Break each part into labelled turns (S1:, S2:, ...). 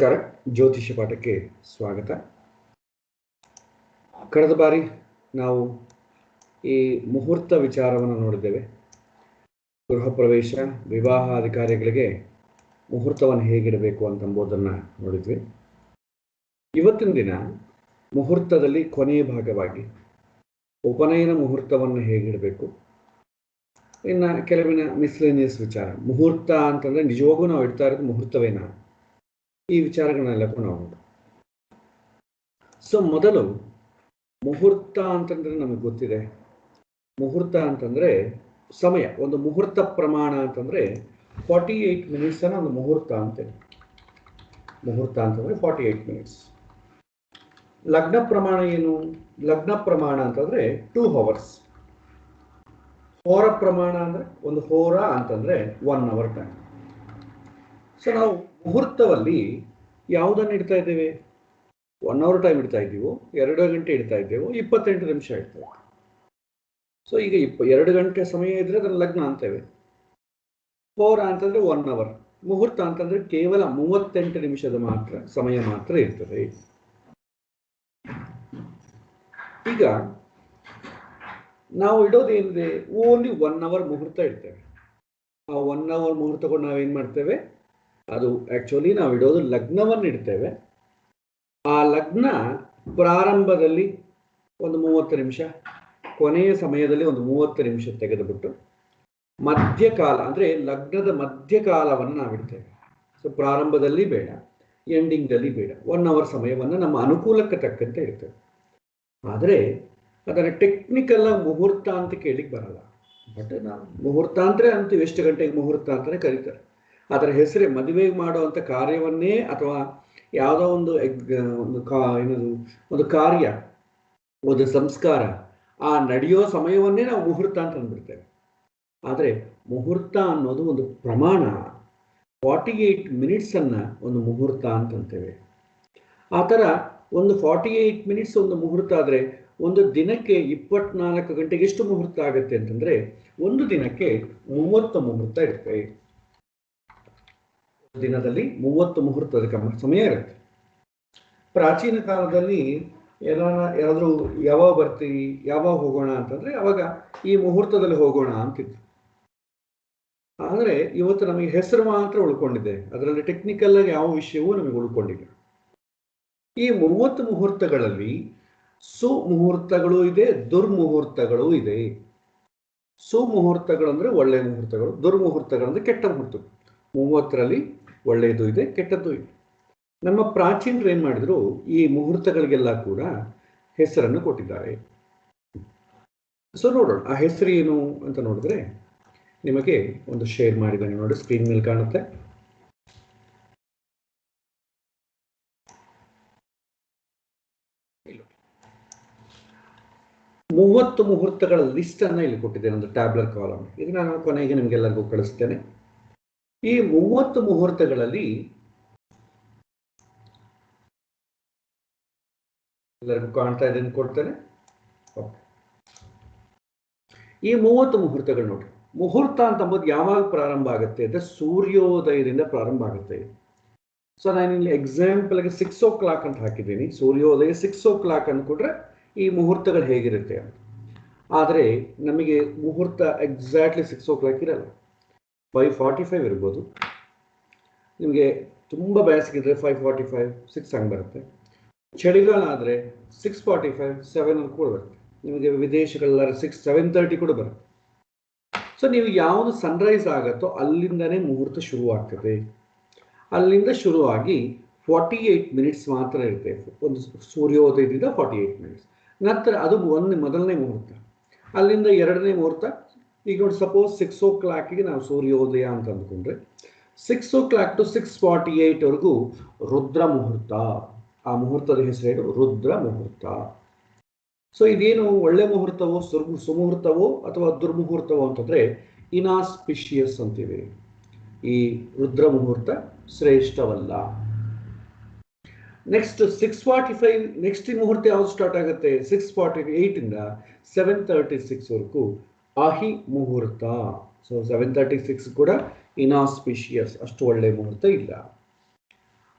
S1: ನಮಸ್ಕಾರ. ಜ್ಯೋತಿಷ್ಯ ಪಾಠಕ್ಕೆ ಸ್ವಾಗತ. ಕಳೆದ ಬಾರಿ ನಾವು ಈ ಮುಹೂರ್ತ ವಿಚಾರವನ್ನು ನೋಡಿದ್ದೇವೆ. ಗೃಹ ಪ್ರವೇಶ, ವಿವಾಹಾಧಿಕಾರಿಗಳಿಗೆ ಮುಹೂರ್ತವನ್ನು ಹೇಗಿಡಬೇಕು ಅಂತಂಬುದನ್ನು ನೋಡಿದ್ವಿ. ಇವತ್ತಿನ ದಿನ ಮುಹೂರ್ತದಲ್ಲಿ ಕೊನೆಯ ಭಾಗವಾಗಿ ಉಪನಯನ ಮುಹೂರ್ತವನ್ನು ಹೇಗಿಡಬೇಕು, ಇನ್ನು ಕೆಲವಿನ ಮಿಸ್ಲೇನಿಯಸ್ ವಿಚಾರ. ಮುಹೂರ್ತ ಅಂತಂದರೆ ನಿಜವಾಗೂ ನಾವು ಇಡ್ತಾ ಇರೋದು ಮುಹೂರ್ತವೇನಾ, ಈ ವಿಚಾರಗಳನ್ನೆಲ್ಲ ನಾವು. ಸೊ ಮೊದಲು ಮುಹೂರ್ತ ಅಂತಂದ್ರೆ ನಮಗೆ ಗೊತ್ತಿದೆ. ಮುಹೂರ್ತ ಅಂತಂದ್ರೆ ಸಮಯ. ಒಂದು ಮುಹೂರ್ತ ಪ್ರಮಾಣ ಅಂತಂದ್ರೆ 48 ಮಿನಿಟ್ಸ್ ಅನ್ನ ಒಂದು ಮುಹೂರ್ತ ಅಂತೇಳಿ. ಮುಹೂರ್ತ ಅಂತಂದ್ರೆ 48 ಮಿನಿಟ್ಸ್. ಲಗ್ನ ಪ್ರಮಾಣ ಏನು? ಲಗ್ನ ಪ್ರಮಾಣ ಅಂತಂದ್ರೆ 2 hours. ಹೋರ ಪ್ರಮಾಣ ಅಂದ್ರೆ ಒಂದು ಹೋರ ಅಂತಂದ್ರೆ 1 hour ಟೈಮ್. ಸೊ ನಾವು ಮುಹೂರ್ತದಲ್ಲಿ ಯಾವುದನ್ನು ಇಡ್ತಾ ಇದ್ದೇವೆ? 1 hour ಟೈಮ್ ಇಡ್ತಾ ಇದ್ದೀವೋ, 2 ಗಂಟೆ ಇಡ್ತಾ ಇದ್ದೇವೋ, 28 ನಿಮಿಷ ಇಡ್ತೇವೆ. ಸೊ ಈಗ 2 ಗಂಟೆ ಸಮಯ ಇದ್ರೆ ಅದನ್ನು ಲಗ್ನ ಅಂತೇವೆ. ಹೋರ ಅಂತಂದ್ರೆ 1 hour. ಮುಹೂರ್ತ ಅಂತಂದ್ರೆ ಕೇವಲ 38 ನಿಮಿಷದ ಮಾತ್ರ ಸಮಯ ಮಾತ್ರ ಇರ್ತದೆ. ಈಗ ನಾವು ಇಡೋದೇನಿದೆ? ಓನ್ಲಿ 1 hour ಮುಹೂರ್ತ ಇಡ್ತೇವೆ. ಆ 1 hour ಮುಹೂರ್ತಕೊಂಡು ನಾವೇನ್ ಮಾಡ್ತೇವೆ? ಅದು ಆಕ್ಚುಲಿ ನಾವು ಇಡೋದು ಲಗ್ನವನ್ನು ಇಡ್ತೇವೆ. ಆ ಲಗ್ನ ಪ್ರಾರಂಭದಲ್ಲಿ ಒಂದು 30 ನಿಮಿಷ, ಕೊನೆಯ ಸಮಯದಲ್ಲಿ ಒಂದು 30 ನಿಮಿಷ ತೆಗೆದುಬಿಟ್ಟು ಮಧ್ಯಕಾಲ ಅಂದ್ರೆ ಲಗ್ನದ ಮಧ್ಯಕಾಲವನ್ನು ನಾವಿಡ್ತೇವೆ. ಸೊ ಪ್ರಾರಂಭದಲ್ಲಿ ಬೇಡ, ಎಂಡಿಂಗ್ದಲ್ಲಿ ಬೇಡ. 1 hour ಸಮಯವನ್ನು ನಮ್ಮ ಅನುಕೂಲಕ್ಕೆ ತಕ್ಕಂತೆ ಇಡ್ತೇವೆ. ಆದರೆ ಅದರ ಟೆಕ್ನಿಕಲ್ ಮುಹೂರ್ತ ಅಂತ ಕೇಳಿಕ್ ಬರಲ್ಲ. ಬಟ್ ನಾವು ಮುಹೂರ್ತ ಅಂದ್ರೆ ಅಂತೀವಿ, ಎಷ್ಟು ಗಂಟೆಗೆ ಮುಹೂರ್ತ ಅಂತಾನೆ ಕರೀತಾರೆ. ಅದರ ಹೆಸರೇ ಮದುವೆ ಮಾಡುವಂಥ ಕಾರ್ಯವನ್ನೇ ಅಥವಾ ಯಾವುದೋ ಒಂದು ಕಾರ್ಯ, ಒಂದು ಸಂಸ್ಕಾರ, ಆ ನಡೆಯೋ ಸಮಯವನ್ನೇ ನಾವು ಮುಹೂರ್ತ ಅಂತ ಅಂದ್ಬಿಡ್ತೇವೆ. ಆದರೆ ಮುಹೂರ್ತ ಅನ್ನೋದು ಒಂದು ಪ್ರಮಾಣ. 48 ಮಿನಿಟ್ಸ್ ಅನ್ನ ಒಂದು ಮುಹೂರ್ತ ಅಂತಂತೇವೆ. ಆ ಥರ ಒಂದು 48 ಮಿನಿಟ್ಸ್ ಒಂದು ಮುಹೂರ್ತ ಆದರೆ ಒಂದು ದಿನಕ್ಕೆ 24 ಗಂಟೆಗೆ ಎಷ್ಟು ಮುಹೂರ್ತ ಆಗುತ್ತೆ ಅಂತಂದ್ರೆ ಒಂದು ದಿನಕ್ಕೆ 30 ಮುಹೂರ್ತ ಇರುತ್ತೆ. ದಿನದಲ್ಲಿ 30 ಮುಹೂರ್ತದ ಸಮಯ ಇರುತ್ತೆ. ಪ್ರಾಚೀನ ಕಾಲದಲ್ಲಿ ಯಾರಾದ್ರೂ ಯಾವಾಗ ಬರ್ತೀವಿ, ಯಾವಾಗ ಹೋಗೋಣ ಅಂತಂದ್ರೆ ಅವಾಗ ಈ ಮುಹೂರ್ತದಲ್ಲಿ ಹೋಗೋಣ ಅಂತಿದ್ರು. ಆದರೆ ಇವತ್ತು ನಮಗೆ ಹೆಸರು ಮಾತ್ರ ಉಳ್ಕೊಂಡಿದೆ, ಅದರಲ್ಲಿ ಟೆಕ್ನಿಕಲ್ ಆಗಿ ಯಾವ ವಿಷಯವೂ ನಮಗೆ ಉಳ್ಕೊಂಡಿಲ್ಲ. ಈ 30 ಮುಹೂರ್ತಗಳಲ್ಲಿ ಸುಮುಹೂರ್ತಗಳು ಇದೆ, ದುರ್ಮುಹೂರ್ತಗಳು ಇದೆ. ಸುಮುಹೂರ್ತಗಳು ಅಂದ್ರೆ ಒಳ್ಳೆ ಮುಹೂರ್ತಗಳು, ದುರ್ಮುಹೂರ್ತಗಳು ಅಂದ್ರೆ ಕೆಟ್ಟ ಮುಹೂರ್ತಗಳು. 30ರಲ್ಲಿ ಒಳ್ಳೆಯದು ಇದೆ, ಕೆಟ್ಟದ್ದು ಇದೆ. ನಮ್ಮ ಪ್ರಾಚೀನರು ಏನ್ ಮಾಡಿದ್ರು, ಈ ಮುಹೂರ್ತಗಳಿಗೆಲ್ಲ ಕೂಡ ಹೆಸರನ್ನು ಕೊಟ್ಟಿದ್ದಾರೆ. ಸೊ ನೋಡೋಣ ಆ ಹೆಸರು ಏನು ಅಂತ ನೋಡಿದ್ರೆ ನಿಮಗೆ ಒಂದು ಶೇರ್ ಮಾಡಿದ್ದೇನೆ ನೋಡಿ, ಸ್ಕ್ರೀನ್ ಮೇಲೆ ಕಾಣುತ್ತೆ. ಮೂವತ್ತು ಮುಹೂರ್ತಗಳ ಲಿಸ್ಟ್ ಅನ್ನ ಇಲ್ಲಿ ಕೊಟ್ಟಿದ್ದೇನೆ, ಒಂದು ಟ್ಯಾಬ್ಲರ್ ಕಾಲಮ್. ಇದು ನಾನು ಕೊನೆಗೆ ನಿಮ್ಗೆಲ್ಲರಿಗೂ ಕಳಿಸ್ತೇನೆ. ಈ 30 ಮುಹೂರ್ತಗಳಲ್ಲಿ ಎಲ್ಲರಿಗೂ ಕಾಣ್ತಾ ಇದೆ ಕೊಡ್ತೇನೆ. ಈ 30 ಮುಹೂರ್ತಗಳು ನೋಡಿ. ಮುಹೂರ್ತ ಅಂತಂಬುದು ಯಾವಾಗ ಪ್ರಾರಂಭ ಆಗುತ್ತೆ ಅಂದ್ರೆ ಸೂರ್ಯೋದಯದಿಂದ ಪ್ರಾರಂಭ ಆಗುತ್ತೆ. ಸೊ ನಾನು ಇಲ್ಲಿ ಎಕ್ಸಾಂಪಲ್ಗೆ 6 o'clock ಅಂತ ಹಾಕಿದ್ದೀನಿ. ಸೂರ್ಯೋದಯ 6 o'clock ಅಂದ್ಕೊಂಡ್ರೆ ಈ ಮುಹೂರ್ತಗಳು ಹೇಗಿರುತ್ತೆ ಅಂತ. ಆದರೆ ನಮಗೆ ಮುಹೂರ್ತ ಎಕ್ಸಾಕ್ಟ್ಲಿ 6 o'clock ಇರಲ್ಲ. 5:45 ಇರ್ಬೋದು. ನಿಮಗೆ ತುಂಬ ಬೇಸಿಗಿದ್ರೆ 5:45, 6 ಹಂಗೆ ಬರುತ್ತೆ. ಚಳಿಗಾಲ ಆದರೆ 6:45, 7 ಕೂಡ ಬರುತ್ತೆ. ನಿಮಗೆ ವಿದೇಶಗಳೆಲ್ಲ 7:30 ಕೂಡ ಬರುತ್ತೆ. ಸೊ ನೀವು ಯಾವುದು ಸನ್ರೈಸ್ ಆಗುತ್ತೋ ಅಲ್ಲಿಂದನೇ ಮುಹೂರ್ತ ಶುರು ಆಗ್ತದೆ. ಅಲ್ಲಿಂದ ಶುರುವಾಗಿ 48 ಮಿನಿಟ್ಸ್ ಮಾತ್ರ ಇರುತ್ತೆ. ಒಂದು ಸೂರ್ಯೋದಯದಿಂದ 48 ಮಿನಿಟ್ಸ್. ನಂತರ ಅದು ಮೊದಲನೇ ಮುಹೂರ್ತ. ಅಲ್ಲಿಂದ 2ನೇ ಮುಹೂರ್ತ. ಈಗ ನೋಡಿ, ಸಪೋಸ್ 6 o'clockಗೆ ನಾವು ಸೂರ್ಯೋದಯ ಅಂತ ಅಂದ್ಕೊಂಡ್ರೆ 6 o'clock to 6:48 ವರೆಗೂ ರುದ್ರ ಮುಹೂರ್ತ. ಆ ಮುಹೂರ್ತದ ಹೆಸರೇನು? ರುದ್ರ ಮುಹೂರ್ತ. ಸೊ ಇದೇನು ಒಳ್ಳೆ ಮುಹೂರ್ತವೋ ಸುಮುಹೂರ್ತವೋ ಅಥವಾ ದುರ್ಮುಹೂರ್ತವೋ ಅಂತಂದ್ರೆ ಇನಾಸ್ಪಿಷಿಯಸ್ ಅಂತೀವಿ. ಈ ರುದ್ರ ಮುಹೂರ್ತ ಶ್ರೇಷ್ಠವಲ್ಲ. ನೆಕ್ಸ್ಟ್ 6:45. ನೆಕ್ಸ್ಟ್ ಮುಹೂರ್ತ ಯಾವ್ದು ಸ್ಟಾರ್ಟ್ ಆಗುತ್ತೆ? 6:48 ಇಂದ 7:36 ವರೆಗೂ ಅಹಿ ಮುಹೂರ್ತ. ಸೊ 7:36 ಕೂಡ ಇನಾಸ್ಪಿಷಿಯಸ್, ಅಷ್ಟು ಒಳ್ಳೆ ಮುಹೂರ್ತ ಇಲ್ಲ.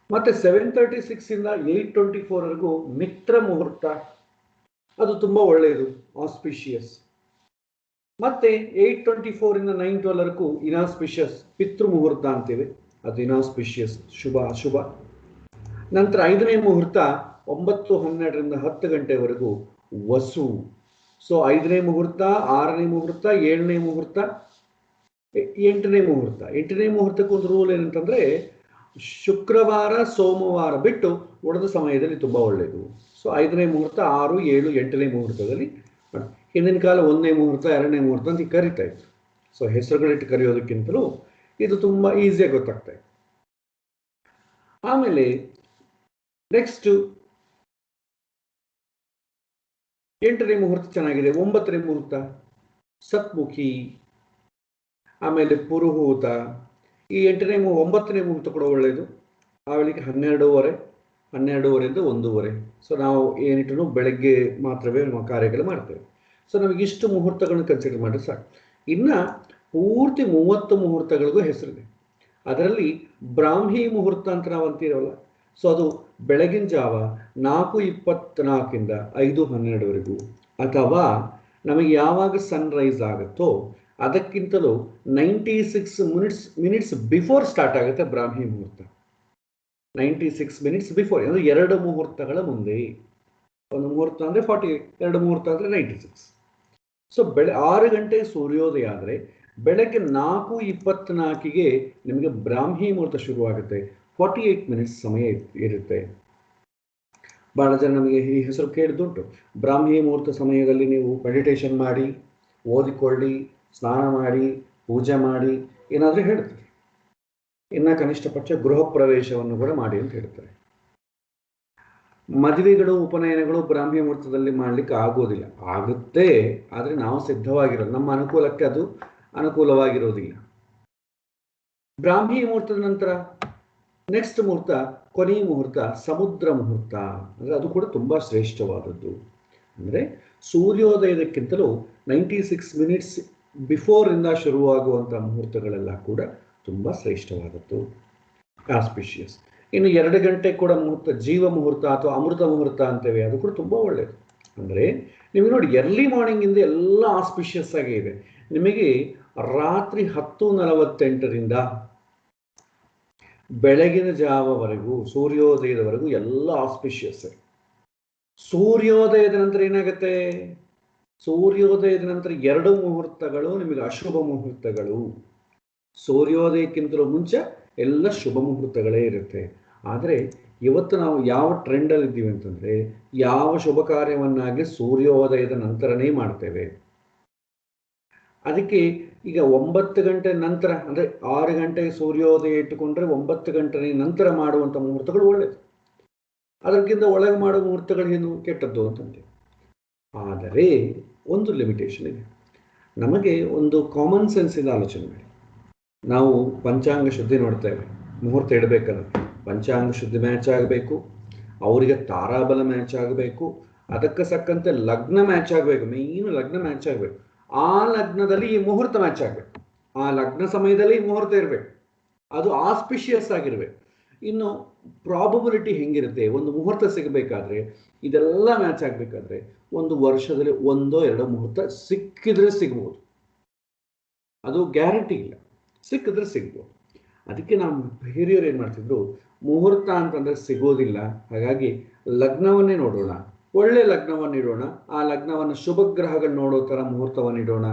S1: ಮತ್ತೆ 7:36 ಇಂದ 8:24 ವರೆಗೂ ಮಿತ್ರ ಮುಹೂರ್ತ, ಅದು ತುಂಬಾ ಒಳ್ಳೆಯದು, ಆಸ್ಪಿಷಿಯಸ್. ಮತ್ತೆ 8:24 ಇಂದ 9:12 ವರೆಗೂ ಇನಾಸ್ಪಿಷಿಯಸ್, ಪಿತೃ ಮುಹೂರ್ತ ಅಂತೀವಿ, ಅದು ಇನಾಸ್ಪಿಷಿಯಸ್, ಶುಭ ಅಶುಭ. ನಂತರ 5ನೇ ಮುಹೂರ್ತ 9:12 10 ಗಂಟೆವರೆಗೂ ವಸು. ಸೊ 5ನೇ ಮುಹೂರ್ತ, 6ನೇ ಮುಹೂರ್ತ, 7ನೇ ಮುಹೂರ್ತ, 8ನೇ ಮುಹೂರ್ತ. 8ನೇ ಮುಹೂರ್ತಕ್ಕೆ ಒಂದು ರೂಲ್ ಏನಂತಂದ್ರೆ ಶುಕ್ರವಾರ ಸೋಮವಾರ ಬಿಟ್ಟು ಉಳಿದ ಸಮಯದಲ್ಲಿ ತುಂಬಾ ಒಳ್ಳೆಯದು. ಸೊ 5ನೇ ಮುಹೂರ್ತ, 6, 7, 8ನೇ ಮುಹೂರ್ತದಲ್ಲಿ. ಹಿಂದಿನ ಕಾಲ 1ನೇ ಮುಹೂರ್ತ, 2ನೇ ಮುಹೂರ್ತ ಅಂತ ಕರಿತಾ ಇತ್ತು. ಸೊ ಹೆಸರುಗಳಿಟ್ಟು ಕರೆಯೋದಕ್ಕಿಂತಲೂ ಇದು ತುಂಬಾ ಈಸಿಯಾಗಿ ಗೊತ್ತಾಗ್ತಾ ಇದೆ. ಆಮೇಲೆ ನೆಕ್ಸ್ಟ್ 8ನೇ ಮುಹೂರ್ತ ಚೆನ್ನಾಗಿದೆ. 9ನೇ ಮುಹೂರ್ತ ಸತ್ಮುಖಿ, ಆಮೇಲೆ ಪುರುಹೂತ. ಈ 9ನೇ ಮುಹೂರ್ತ ಕೂಡ ಒಳ್ಳೆಯದು. ಆಮೇಲೆ 12:30, 12:30 1:30. ಸೊ ನಾವು ಏನಿಟ್ಟು ಬೆಳಗ್ಗೆ ಮಾತ್ರವೇ ನಮ್ಮ ಕಾರ್ಯಗಳು ಮಾಡ್ತೇವೆ. ಸೊ ನಮಗೆ ಇಷ್ಟು ಮುಹೂರ್ತಗಳನ್ನು ಕನ್ಸಿಡರ್ ಮಾಡಿದ್ರೆ ಸಾಕು. ಇನ್ನ ಪೂರ್ತಿ 30 ಮುಹೂರ್ತಗಳಿಗೂ ಹೆಸರಿದೆ. ಅದರಲ್ಲಿ ಬ್ರಾಹ್ಮಿ ಮುಹೂರ್ತ ಅಂತ ನಾವು ಅಂತೀರಲ್ಲ, ಸೊ ಅದು ಬೆಳಗಿನ ಜಾವ 4:24 ಇಂದ 5:12 ಅಥವಾ ನಮಗೆ ಯಾವಾಗ ಸನ್ರೈಸ್ ಆಗುತ್ತೋ ಅದಕ್ಕಿಂತಲೂ 96 ಮಿನಿಟ್ಸ್ ಬಿಫೋರ್ ಸ್ಟಾರ್ಟ್ ಆಗುತ್ತೆ ಬ್ರಾಹ್ಮಿ ಮುಹೂರ್ತ. 96 ಮಿನಿಟ್ಸ್ ಬಿಫೋರ್ ಅಂದರೆ 2 ಮುಹೂರ್ತಗಳ ಮುಂದೆ. ಒಂದು ಮುಹೂರ್ತ ಅಂದರೆ 48, 2 ಮುಹೂರ್ತ ಅಂದರೆ 96. ಸೊ 6 ಗಂಟೆ ಸೂರ್ಯೋದಯ ಆದರೆ ಬೆಳಗ್ಗೆ 4:24ಗೆ ನಿಮಗೆ ಬ್ರಾಹ್ಮಿ ಮುಹೂರ್ತ ಶುರುವಾಗುತ್ತೆ. 48 ಮಿನಿಟ್ಸ್ ಸಮಯ ಇರುತ್ತೆ. ಬಹಳ ಜನ ನಮಗೆ ಈ ಹೆಸರು ಕೇಳಿದುಂಟು. ಬ್ರಾಹ್ಮಿ ಮುಹೂರ್ತ ಸಮಯದಲ್ಲಿ ನೀವು ಮೆಡಿಟೇಷನ್ ಮಾಡಿ, ಓದಿಕೊಳ್ಳಿ, ಸ್ನಾನ ಮಾಡಿ, ಪೂಜೆ ಮಾಡಿ ಏನಾದರೂ ಹೇಳ್ತಾರೆ. ಇನ್ನ ಕನಿಷ್ಠ ಪಕ್ಷ ಗೃಹ ಪ್ರವೇಶವನ್ನು ಕೂಡ ಮಾಡಿ ಅಂತ ಹೇಳ್ತಾರೆ. ಮದುವೆಗಳು, ಉಪನಯನಗಳು ಬ್ರಾಹ್ಮಿ ಮುಹೂರ್ತದಲ್ಲಿ ಮಾಡ್ಲಿಕ್ಕೆ ಆಗೋದಿಲ್ಲ. ಆಗುತ್ತೆ, ಆದರೆ ನಾವು ಸಿದ್ಧವಾಗಿರೋದು, ನಮ್ಮ ಅನುಕೂಲಕ್ಕೆ ಅದು ಅನುಕೂಲವಾಗಿರೋದಿಲ್ಲ. ಬ್ರಾಹ್ಮಿ ಮುಹೂರ್ತದ ನಂತರ ನೆಕ್ಸ್ಟ್ ಮುಹೂರ್ತ, ಕೊನೆಯ ಮುಹೂರ್ತ ಸಮುದ್ರ ಮುಹೂರ್ತ. ಅಂದರೆ ಅದು ಕೂಡ ತುಂಬಾ ಶ್ರೇಷ್ಠವಾದದ್ದು. ಅಂದರೆ ಸೂರ್ಯೋದಯದಕ್ಕಿಂತಲೂ 96 ಮಿನಿಟ್ಸ್ ಬಿಫೋರ್ ಇಂದ ಶುರುವಾಗುವಂಥ ಮುಹೂರ್ತಗಳೆಲ್ಲ ಕೂಡ ತುಂಬಾ ಶ್ರೇಷ್ಠವಾದದ್ದು, ಆಸ್ಪಿಷಿಯಸ್. ಇನ್ನು 2 ಗಂಟೆ ಕೂಡ ಮುಹೂರ್ತ, ಜೀವ ಮುಹೂರ್ತ ಅಥವಾ ಅಮೃತ ಮುಹೂರ್ತ ಅಂತೇವೆ, ಅದು ಕೂಡ ತುಂಬಾ ಒಳ್ಳೆಯದು. ಅಂದರೆ ನಿಮಗೆ ನೋಡಿ, ಎರ್ಲಿ ಮಾರ್ನಿಂಗ್ ಇಂದ ಎಲ್ಲ ಆಸ್ಪಿಷಿಯಸ್ ಆಗೇ ಇದೆ. ನಿಮಗೆ ರಾತ್ರಿ 10:48ರಿಂದ ಬೆಳಗಿನ ಜಾವವರೆಗೂ, ಸೂರ್ಯೋದಯದವರೆಗೂ ಎಲ್ಲ ಆಸ್ಪಿಷಿಯಸ್. ಸೂರ್ಯೋದಯದ ನಂತರ ಏನಾಗುತ್ತೆ? ಸೂರ್ಯೋದಯದ ನಂತರ 2 ಮುಹೂರ್ತಗಳು ನಿಮಗೆ ಅಶುಭ ಮುಹೂರ್ತಗಳು. ಸೂರ್ಯೋದಯಕ್ಕಿಂತಲೂ ಮುಂಚೆ ಎಲ್ಲ ಶುಭ ಮುಹೂರ್ತಗಳೇ ಇರುತ್ತೆ. ಆದರೆ ಇವತ್ತು ನಾವು ಯಾವ ಟ್ರೆಂಡಲ್ಲಿ ಇದ್ದೀವಿ ಅಂತಂದರೆ, ಯಾವ ಶುಭ ಕಾರ್ಯವನ್ನಾಗಿ ಸೂರ್ಯೋದಯದ ನಂತರನೇ ಮಾಡ್ತೇವೆ. ಅದಕ್ಕೆ ಈಗ 9 ಗಂಟೆ ನಂತರ, ಅಂದರೆ 6 ಗಂಟೆ ಸೂರ್ಯೋದಯ ಇಟ್ಟುಕೊಂಡ್ರೆ 9 ಗಂಟೆ ನಂತರ ಮಾಡುವಂಥ ಮುಹೂರ್ತಗಳು ಒಳ್ಳೆಯದು. ಅದಕ್ಕಿಂತ ಒಳಗೆ ಮಾಡುವ ಮುಹೂರ್ತಗಳು ಏನು ಕೆಟ್ಟದ್ದು ಅಂತಂತೆ. ಆದರೆ ಒಂದು ಲಿಮಿಟೇಷನ್ ಇದೆ. ನಮಗೆ ಒಂದು ಕಾಮನ್ ಸೆನ್ಸ್ ಇಂದ ಆಲೋಚನೆ ಮಾಡಿ. ನಾವು ಪಂಚಾಂಗ ಶುದ್ಧಿ ನೋಡ್ತೇವೆ, ಮುಹೂರ್ತ ಇಡಬೇಕಲ್ಲ, ಪಂಚಾಂಗ ಶುದ್ಧಿ ಮ್ಯಾಚ್ ಆಗಬೇಕು, ಅವರಿಗೆ ತಾರಾಬಲ ಮ್ಯಾಚ್ ಆಗಬೇಕು, ಅದಕ್ಕೆ ಸಕ್ಕಂತೆ ಲಗ್ನ ಮ್ಯಾಚ್ ಆಗಬೇಕು. ಮೇಯ್ನು ಲಗ್ನ ಮ್ಯಾಚ್ ಆಗಬೇಕು. ಆ ಲಗ್ನದಲ್ಲಿ ಈ ಮುಹೂರ್ತ ಮ್ಯಾಚ್ ಆಗಬೇಕು. ಆ ಲಗ್ನ ಸಮಯದಲ್ಲಿ ಈ ಮುಹೂರ್ತ ಇರಬೇಕು, ಅದು ಆಸ್ಪಿಷಿಯಸ್ ಆಗಿರ್ಬೇಕು. ಇನ್ನು ಪ್ರಾಬಬಿಲಿಟಿ ಹೆಂಗಿರುತ್ತೆ? ಒಂದು ಮುಹೂರ್ತ ಸಿಗಬೇಕಾದ್ರೆ, ಇದೆಲ್ಲ ಮ್ಯಾಚ್ ಆಗಬೇಕಾದ್ರೆ ಒಂದು ವರ್ಷದಲ್ಲಿ 1-2 ಮುಹೂರ್ತ ಸಿಕ್ಕಿದ್ರೆ ಸಿಗ್ಬೋದು, ಅದು ಗ್ಯಾರಂಟಿ ಇಲ್ಲ, ಸಿಕ್ಕಿದ್ರೆ ಸಿಗ್ಬೋದು. ಅದಕ್ಕೆ ನಾವು ಹಿರಿಯರು ಏನು ಮಾಡ್ತಿದ್ರು, ಮುಹೂರ್ತ ಅಂತಂದ್ರೆ ಸಿಗೋದಿಲ್ಲ, ಹಾಗಾಗಿ ಲಗ್ನವನ್ನೇ ನೋಡೋಣ, ಒಳ್ಳೆ ಲಗ್ನವನ್ನು ಇಡೋಣ, ಆ ಲಗ್ನವನ್ನು ಶುಭ ಗ್ರಹಗಳು ನೋಡೋ ಥರ ಮುಹೂರ್ತವನ್ನು ಇಡೋಣ,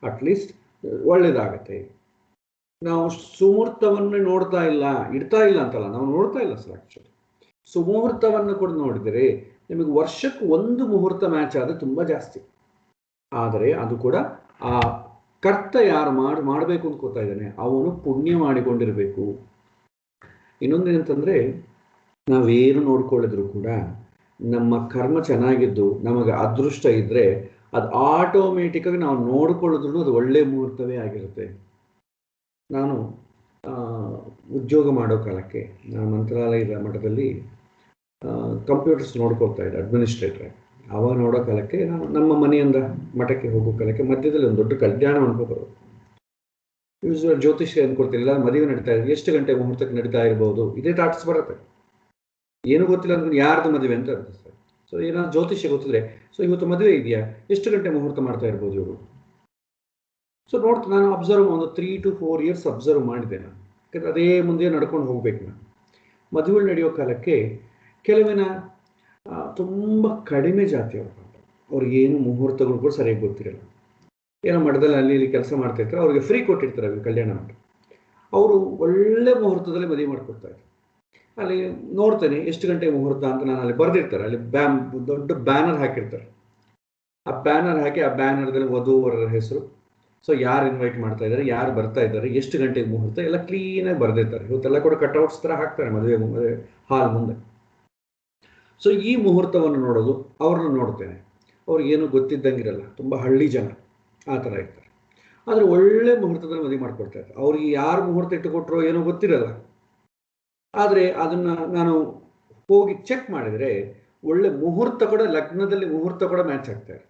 S1: ಅಟ್ಲೀಸ್ಟ್ ಒಳ್ಳೇದಾಗತ್ತೆ. ನಾವು ಸುಮುಹೂರ್ತವನ್ನು ನೋಡ್ತಾ ಇಲ್ಲ, ಇಡ್ತಾ ಇಲ್ಲ ಅಂತಲ್ಲ, ನಾವು ನೋಡ್ತಾ ಇಲ್ಲ ಸರ್. ಆಕ್ಚುಲಿ ಸುಮುಹೂರ್ತವನ್ನು ಕೂಡ ನೋಡಿದರೆ ನಿಮಗೆ ವರ್ಷಕ್ಕೆ 1 ಮುಹೂರ್ತ ಮ್ಯಾಚ್ ಆದರೆ ತುಂಬ ಜಾಸ್ತಿ. ಆದರೆ ಅದು ಕೂಡ ಆ ಕರ್ತ ಯಾರು ಮಾಡಬೇಕು ಅಂತ ಗೊತ್ತಾ ಇದ್ದಾನೆ, ಅವನು ಪುಣ್ಯ ಮಾಡಿಕೊಂಡಿರಬೇಕು. ಇನ್ನೊಂದೇನಂತಂದರೆ, ನಾವೇನು ನೋಡ್ಕೊಳ್ಳಿದ್ರು ಕೂಡ ನಮ್ಮ ಕರ್ಮ ಚೆನ್ನಾಗಿದ್ದು ನಮಗೆ ಅದೃಷ್ಟ ಇದ್ದರೆ ಅದು ಆಟೋಮೆಟಿಕ್ಕಾಗಿ ನಾವು ನೋಡ್ಕೊಳ್ಳೋದ್ರೂ ಅದು ಒಳ್ಳೆ ಮುಹೂರ್ತವೇ ಆಗಿರುತ್ತೆ. ನಾನು ಉದ್ಯೋಗ ಮಾಡೋ ಕಾಲಕ್ಕೆ ನಾನು ಮಂತ್ರಾಲಯದ ಮಠದಲ್ಲಿ ಕಂಪ್ಯೂಟರ್ಸ್ ನೋಡ್ಕೊಳ್ತಾ ಇದ್ದೆ, ಅಡ್ಮಿನಿಸ್ಟ್ರೇಟ್ರೆ. ಅವಾಗ ನೋಡೋ ಕಾಲಕ್ಕೆ ನಾವು ನಮ್ಮ ಮನೆಯಿಂದ ಮಠಕ್ಕೆ ಹೋಗೋ ಕಾಲಕ್ಕೆ ಮಧ್ಯದಲ್ಲಿ ಒಂದು ದೊಡ್ಡ ಕಲ್ಯಾಣ ಮಂಟಪ ಬರೋದು. ಯೂಸ್ವಲ್ ಜ್ಯೋತಿಷ್ಯ ಅಂದ್ಕೊಡ್ತಿಲ್ಲ, ಮದುವೆ ನಡೀತಾ ಇದೆ, ಎಷ್ಟು ಗಂಟೆ ಮುಹೂರ್ತಕ್ಕೆ ನಡೀತಾ ಇರ್ಬೋದು, ಇದೇ ಥಾಟ್ಸ್ ಬರುತ್ತೆ. ಏನು ಗೊತ್ತಿಲ್ಲ ಅಂದ್ರೆ ಯಾರ್ದು ಮದುವೆ ಅಂತ ಇರುತ್ತೆ ಸರ್. ಸೊ ಏನಾದ್ರು ಜ್ಯೋತಿಷ್ಯ ಗೊತ್ತಿದ್ರೆ, ಸೊ ಇವತ್ತು ಮದುವೆ ಇದೆಯಾ, ಎಷ್ಟು ಗಂಟೆ ಮುಹೂರ್ತ ಮಾಡ್ತಾ ಇರ್ಬೋದು ಇವರು. ಸೊ ನಾನು ಅಬ್ಸರ್ವ್ ಒಂದು 3 to 4 years ಅಬ್ಸರ್ವ್ ಮಾಡಿದೆ ನಾನು. ಯಾಕಂದ್ರೆ ಅದೇ ಮುಂದೆ ನಡ್ಕೊಂಡು ಹೋಗ್ಬೇಕು ನಾನು. ಮದುವೆ ನಡೆಯೋ ಕಾಲಕ್ಕೆ ಕೆಲವಿನ ತುಂಬ ಕಡಿಮೆ ಜಾತಿಯವರು, ಅವ್ರಿಗೇನು ಮುಹೂರ್ತಗಳು ಕೂಡ ಸರಿಯಾಗಿ ಗೊತ್ತಿರಲ್ಲ. ಏನೋ ಮಠದಲ್ಲಿ ಅಲ್ಲಿ ಇಲ್ಲಿ ಕೆಲಸ ಮಾಡ್ತಾ ಇರ್ತಾರೆ, ಅವ್ರಿಗೆ ಫ್ರೀ ಕೊಟ್ಟಿರ್ತಾರೆ ಅವ್ರಿಗೆ ಕಲ್ಯಾಣ ಮಠ. ಅವರು ಒಳ್ಳೆ ಮುಹೂರ್ತದಲ್ಲಿ ಮದುವೆ ಮಾಡ್ಕೊಡ್ತಾರೆ. ಅಲ್ಲಿ ನೋಡ್ತೇನೆ ಎಷ್ಟು ಗಂಟೆ ಮುಹೂರ್ತ ಅಂತ ನಾನು ಅಲ್ಲಿ ಬರೆದಿರ್ತಾರೆ, ಅಲ್ಲಿ ದೊಡ್ಡ ಬ್ಯಾನರ್ ಹಾಕಿರ್ತಾರೆ. ಆ ಬ್ಯಾನರ್ ಹಾಕಿ ಆ ಬ್ಯಾನರ್ದಲ್ಲಿ ವಧುವರರ ಹೆಸರು, ಸೊ ಯಾರು ಇನ್ವೈಟ್ ಮಾಡ್ತಾ ಇದ್ದಾರೆ, ಯಾರು ಬರ್ತಾ ಇದ್ದಾರೆ, ಎಷ್ಟು ಗಂಟೆಗೆ ಮುಹೂರ್ತ ಎಲ್ಲ ಕ್ಲೀನಾಗಿ ಬರೆದಿರ್ತಾರೆ. ಇವತ್ತೆಲ್ಲ ಕೂಡ ಕಟ್ಔಟ್ಸ್ ಥರ ಹಾಕ್ತಾರೆ ಮದುವೆ ಹಾಲ್ ಮುಂದೆ. ಸೊ ಈ ಮುಹೂರ್ತವನ್ನು ನೋಡೋದು, ಅವ್ರನ್ನ ನೋಡ್ತೇನೆ, ಅವ್ರಿಗೇನು ಗೊತ್ತಿದ್ದಂಗಿರಲ್ಲ, ತುಂಬ ಹಳ್ಳಿ ಜನ ಆ ಥರ ಇರ್ತಾರೆ. ಆದರೆ ಒಳ್ಳೆ ಮುಹೂರ್ತದಲ್ಲಿ ಮದುವೆ ಮಾಡ್ಕೊಡ್ತಾ ಇರ್ತಾರೆ. ಅವ್ರಿಗೆ ಯಾರು ಮುಹೂರ್ತ ಇಟ್ಟುಕೊಟ್ರೋ ಏನೋ ಗೊತ್ತಿರಲ್ಲ. ಆದರೆ ಅದನ್ನು ನಾನು ಹೋಗಿ ಚೆಕ್ ಮಾಡಿದರೆ ಒಳ್ಳೆ ಮುಹೂರ್ತ ಕೂಡ, ಲಗ್ನದಲ್ಲಿ ಮುಹೂರ್ತ ಕೂಡ ಮ್ಯಾಚ್ ಆಗ್ತಾ ಇರುತ್ತೆ.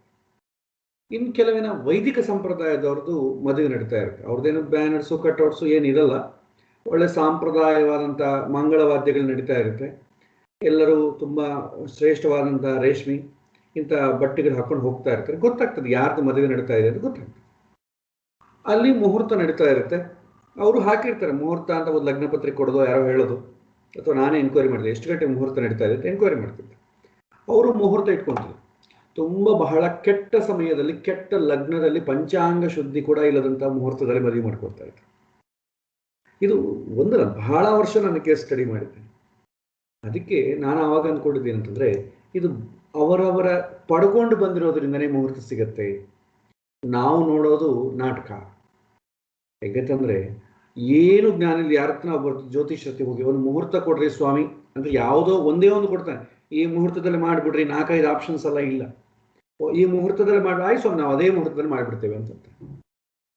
S1: ಇನ್ನು ಕೆಲವಿನ ವೈದಿಕ ಸಂಪ್ರದಾಯದವ್ರದ್ದು ಮದುವೆ ನಡೀತಾ ಇರುತ್ತೆ. ಅವ್ರದ್ದೇನು ಬ್ಯಾನರ್ಸು ಕಟ್ಔಟ್ಸು ಏನಿರಲ್ಲ, ಒಳ್ಳೆ ಸಾಂಪ್ರದಾಯವಾದಂಥ ಮಂಗಳವಾದ್ಯಗಳು ನಡೀತಾ ಇರುತ್ತೆ. ಎಲ್ಲರೂ ತುಂಬ ಶ್ರೇಷ್ಠವಾದಂಥ ರೇಷ್ಮೆ ಇಂಥ ಬಟ್ಟೆಗಳು ಹಾಕೊಂಡು ಹೋಗ್ತಾ ಇರ್ತಾರೆ. ಗೊತ್ತಾಗ್ತದೆ ಯಾರ್ದು ಮದುವೆ ನಡೀತಾ ಇದೆ ಅಂತ ಗೊತ್ತಾಗ್ತದೆ. ಅಲ್ಲಿ ಮುಹೂರ್ತ ನಡೀತಾ ಇರುತ್ತೆ. ಅವರು ಹಾಕಿರ್ತಾರೆ ಮುಹೂರ್ತ ಅಂತ, ಒಂದು ಲಗ್ನ ಪತ್ರಿಕೆ ಕೊಡೋದು, ಯಾರೋ ಹೇಳೋದು, ಅಥವಾ ನಾನೇ ಎನ್ಕ್ವೈರಿ ಮಾಡಿದೆ ಎಷ್ಟು ಗಂಟೆ ಮುಹೂರ್ತ ನಡೀತಾ ಇದೆ ಅಂತ ಎನ್ಕ್ವೈರಿ ಮಾಡ್ತಿದ್ದೆ. ಅವರು ಮುಹೂರ್ತ ಇಟ್ಕೊಳ್ತಿದ್ರು. ತುಂಬ ಬಹಳ ಕೆಟ್ಟ ಸಮಯದಲ್ಲಿ, ಕೆಟ್ಟ ಲಗ್ನದಲ್ಲಿ, ಪಂಚಾಂಗ ಶುದ್ಧಿ ಕೂಡ ಇಲ್ಲದಂಥ ಮುಹೂರ್ತದಲ್ಲಿ ಮದುವೆ ಮಾಡ್ಕೊಡ್ತಾ ಇದ್ರು. ಇದು ಒಂದಲ್ಲ, ಬಹಳ ವರ್ಷ ನಾನು ಕೇಸ್ ಸ್ಟಡಿ ಮಾಡಿದ್ದೇನೆ. ಅದಕ್ಕೆ ನಾನು ಆವಾಗ ಅಂದ್ಕೊಂಡಿದ್ದೇನೆ ಅಂತಂದರೆ, ಇದು ಅವರವರ ಪಡ್ಕೊಂಡು ಬಂದಿರೋದ್ರಿಂದನೇ ಮುಹೂರ್ತ ಸಿಗತ್ತೆ. ನಾವು ನೋಡೋದು ನಾಟಕ. ಹೇಗಂತಂದರೆ ಏನು ಜ್ಞಾನ ಇಲ್ಲ, ಯಾರ ಹತ್ರ ಒಬ್ಬರು ಜ್ಯೋತಿಷ್ಯತೆ ಹೋಗಿ ಒಂದು ಮುಹೂರ್ತ ಕೊಡ್ರಿ ಸ್ವಾಮಿ ಅಂದರೆ ಯಾವುದೋ ಒಂದೇ ಒಂದು ಕೊಡ್ತಾನೆ. ಈ ಮುಹೂರ್ತದಲ್ಲಿ ಮಾಡಿಬಿಡ್ರಿ, 4-5 ಆಪ್ಷನ್ಸ್ ಎಲ್ಲ ಇಲ್ಲ. ಈ ಮುಹೂರ್ತದಲ್ಲಿ ಮಾಡಿ, ಆಯ್ತು ಸ್ವಾಮಿ ನಾವು ಅದೇ ಮುಹೂರ್ತದಲ್ಲಿ ಮಾಡಿಬಿಡ್ತೇವೆ ಅಂತ.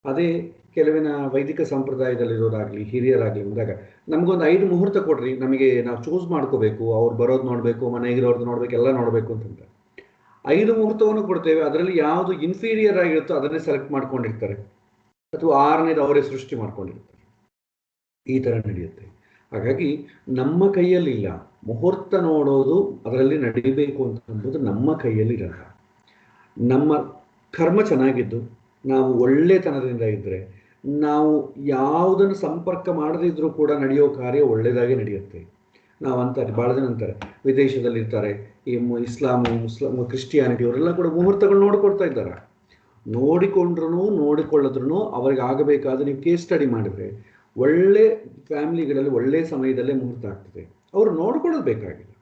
S1: ಅದೇ ಕೆಲವಿನ ವೈದಿಕ ಸಂಪ್ರದಾಯದಲ್ಲಿರೋರಾಗಲಿ ಹಿರಿಯರಾಗಲಿ ಅಂದಾಗ, ನಮಗೊಂದು 5 ಮುಹೂರ್ತ ಕೊಡ್ರಿ, ನಮಗೆ ನಾವು ಚೂಸ್ ಮಾಡ್ಕೋಬೇಕು, ಅವ್ರು ಬರೋದು ನೋಡಬೇಕು, ಮನೆಗಿರೋರ್ದು ನೋಡ್ಬೇಕು, ಎಲ್ಲ ನೋಡಬೇಕು ಅಂತಂದ್ರೆ 5 ಮುಹೂರ್ತವನ್ನು ಕೊಡ್ತೇವೆ. ಅದರಲ್ಲಿ ಯಾವುದು ಇನ್ಫೀರಿಯರ್ ಆಗಿರುತ್ತೋ ಅದನ್ನೇ ಸೆಲೆಕ್ಟ್ ಮಾಡ್ಕೊಂಡಿರ್ತಾರೆ, ಅಥವಾ 6ನೇದು ಅವರೇ ಸೃಷ್ಟಿ ಮಾಡ್ಕೊಂಡಿರ್ತಾರೆ. ಈ ಥರ ನಡೆಯುತ್ತೆ. ಹಾಗಾಗಿ ನಮ್ಮ ಕೈಯಲ್ಲಿಲ್ಲ ಮುಹೂರ್ತ ನೋಡೋದು, ಅದರಲ್ಲಿ ನಡೀಬೇಕು ಅಂತ ಅಂಬೋದು ನಮ್ಮ ಕೈಯಲ್ಲಿರಲ್ಲ. ನಮ್ಮ ಕರ್ಮ ಚೆನ್ನಾಗಿದ್ದು, ನಾವು ಒಳ್ಳೆತನದಿಂದ ಇದ್ದರೆ, ನಾವು ಯಾವುದನ್ನು ಸಂಪರ್ಕ ಮಾಡದಿದ್ರೂ ಕೂಡ ನಡೆಯೋ ಕಾರ್ಯ ಒಳ್ಳೆಯದಾಗಿ ನಡೆಯುತ್ತೆ. ನಾವು ಅಂತಾರೆ, ಭಾಳ ಜನ ಅಂತಾರೆ, ವಿದೇಶದಲ್ಲಿರ್ತಾರೆ, ಈ ಮುಸ್ಲಾಮು ಕ್ರಿಶ್ಚಿಯಾನಿಟಿ ಅವರೆಲ್ಲ ಕೂಡ ಮುಹೂರ್ತಗಳು ನೋಡ್ಕೊಳ್ತಾ ಇದ್ದಾರೆ. ನೋಡಿಕೊಂಡ್ರೂ ನೋಡಿಕೊಳ್ಳದ್ರೂ ಅವ್ರಿಗೆ ಆಗಬೇಕಾದ್ರೆ ನೀವು ಕೇಸ್ ಸ್ಟಡಿ ಮಾಡಿದರೆ ಒಳ್ಳೆ ಫ್ಯಾಮಿಲಿಗಳಲ್ಲಿ ಒಳ್ಳೆಯ ಸಮಯದಲ್ಲೇ ಮುಹೂರ್ತ ಆಗ್ತದೆ. ಅವರು ನೋಡ್ಕೊಳ್ಳೋದು ಬೇಕಾಗಿಲ್ಲ.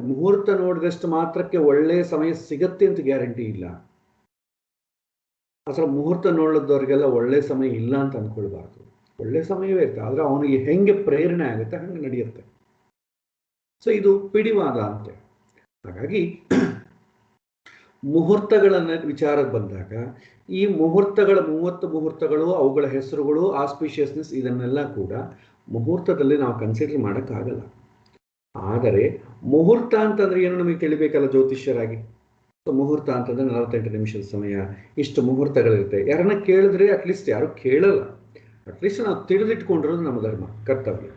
S1: ಮುಹೂರ್ತ ನೋಡಿದಷ್ಟು ಮಾತ್ರಕ್ಕೆ ಒಳ್ಳೆಯ ಸಮಯ ಸಿಗತ್ತೆ ಅಂತ ಗ್ಯಾರಂಟಿ ಇಲ್ಲ. ಅಸಲು ಮುಹೂರ್ತ ನೋಡೋದವ್ರಿಗೆಲ್ಲ ಒಳ್ಳೆಯ ಸಮಯ ಇಲ್ಲ ಅಂತ ಅಂದ್ಕೊಳ್ಬಾರ್ದು. ಒಳ್ಳೆಯ ಸಮಯವೇ ಇರುತ್ತೆ, ಆದರೆ ಅವನಿಗೆ ಹೆಂಗೆ ಪ್ರೇರಣೆ ಆಗುತ್ತೆ ಹಂಗೆ ನಡೆಯುತ್ತೆ. ಸೊ ಇದು ಪಿಡಿವಾದ ಅಂತೆ. ಹಾಗಾಗಿ ಮುಹೂರ್ತಗಳನ್ನ ವಿಚಾರಕ್ಕೆ ಬಂದಾಗ, ಈ ಮುಹೂರ್ತಗಳ 30 ಮುಹೂರ್ತಗಳು, ಅವುಗಳ ಹೆಸರುಗಳು, ಆಸ್ಪಿಷಿಯಸ್ನೆಸ್, ಇದನ್ನೆಲ್ಲ ಕೂಡ ಮುಹೂರ್ತದಲ್ಲಿ ನಾವು ಕನ್ಸಿಡರ್ ಮಾಡೋಕ್ಕಾಗಲ್ಲ. ಆದರೆ ಮುಹೂರ್ತ ಅಂತಂದ್ರೆ ಏನು ನಮಗೆ ತಿಳಿಬೇಕಲ್ಲ ಜ್ಯೋತಿಷ್ಯರಾಗಿ. ಮುಹೂರ್ತ ಅಂತಂದ್ರೆ 48 ನಿಮಿಷದ ಸಮಯ, ಇಷ್ಟು ಮುಹೂರ್ತಗಳಿರುತ್ತೆ. ಯಾರನ್ನ ಕೇಳಿದ್ರೆ ಅಟ್ಲೀಸ್ಟ್ ಯಾರು ಕೇಳಲ್ಲ, ಅಟ್ಲೀಸ್ಟ್ ನಾವು ತಿಳಿದಿಟ್ಕೊಂಡಿರೋದು ನಮ್ಮ ಧರ್ಮ ಕರ್ತವ್ಯ.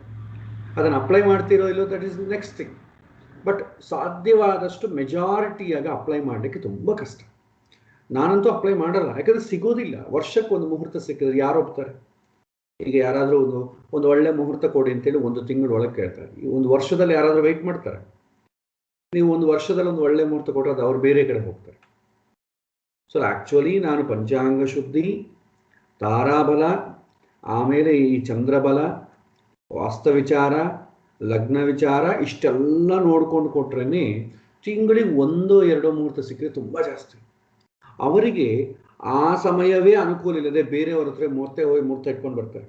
S1: ಅದನ್ನು ಅಪ್ಲೈ ಮಾಡ್ತಿರೋ ಇಲ್ಲೋ that is next thing. But ಸಾಧ್ಯವಾದಷ್ಟು ಮೆಜಾರಿಟಿಯಾಗಿ ಅಪ್ಲೈ ಮಾಡಲಿಕ್ಕೆ ತುಂಬ ಕಷ್ಟ. ನಾನಂತೂ ಅಪ್ಲೈ ಮಾಡಲ್ಲ, ಯಾಕಂದರೆ ಸಿಗೋದಿಲ್ಲ. ವರ್ಷಕ್ಕೆ ಒಂದು ಮುಹೂರ್ತ ಸಿಕ್ಕಿದ್ರೆ ಯಾರು ಒಪ್ತಾರೆ? ಈಗ ಯಾರಾದರೂ ಒಂದು ಒಳ್ಳೆ ಮುಹೂರ್ತ ಕೊಡಿ ಅಂತೇಳಿ 1 ತಿಂಗಳ ಒಳಗೆ ಕೇಳ್ತಾರೆ. ಈ 1 ವರ್ಷದಲ್ಲಿ ಯಾರಾದರೂ ವೆಯ್ಟ್ ಮಾಡ್ತಾರೆ? ನೀವು 1 ವರ್ಷದಲ್ಲಿ ಒಂದು ಒಳ್ಳೆ ಮುಹೂರ್ತ ಕೊಟ್ಟರೆ ಅದು ಅವ್ರು ಬೇರೆ ಕಡೆ ಹೋಗ್ತಾರೆ. ಸೊ ಆ್ಯಕ್ಚುಲಿ ನಾನು ಪಂಚಾಂಗ ಶುದ್ಧಿ, ತಾರಾಬಲ, ಆಮೇಲೆ ಈ ಚಂದ್ರಬಲ, ವಾಸ್ತವಿಚಾರ, ಲಗ್ನ ವಿಚಾರ, ಇಷ್ಟೆಲ್ಲ ನೋಡ್ಕೊಂಡು ಕೊಟ್ರೇ ತಿಂಗಳಿಗೆ 1-2 ಮುಹೂರ್ತ ಸಿಕ್ಕರೆ ತುಂಬ ಜಾಸ್ತಿ. ಅವರಿಗೆ ಆ ಸಮಯವೇ ಅನುಕೂಲ ಇಲ್ಲದೆ ಬೇರೆಯವ್ರ ಹತ್ರ ಮುಹೂರ್ತ ಇಟ್ಕೊಂಡು ಬರ್ತಾರೆ.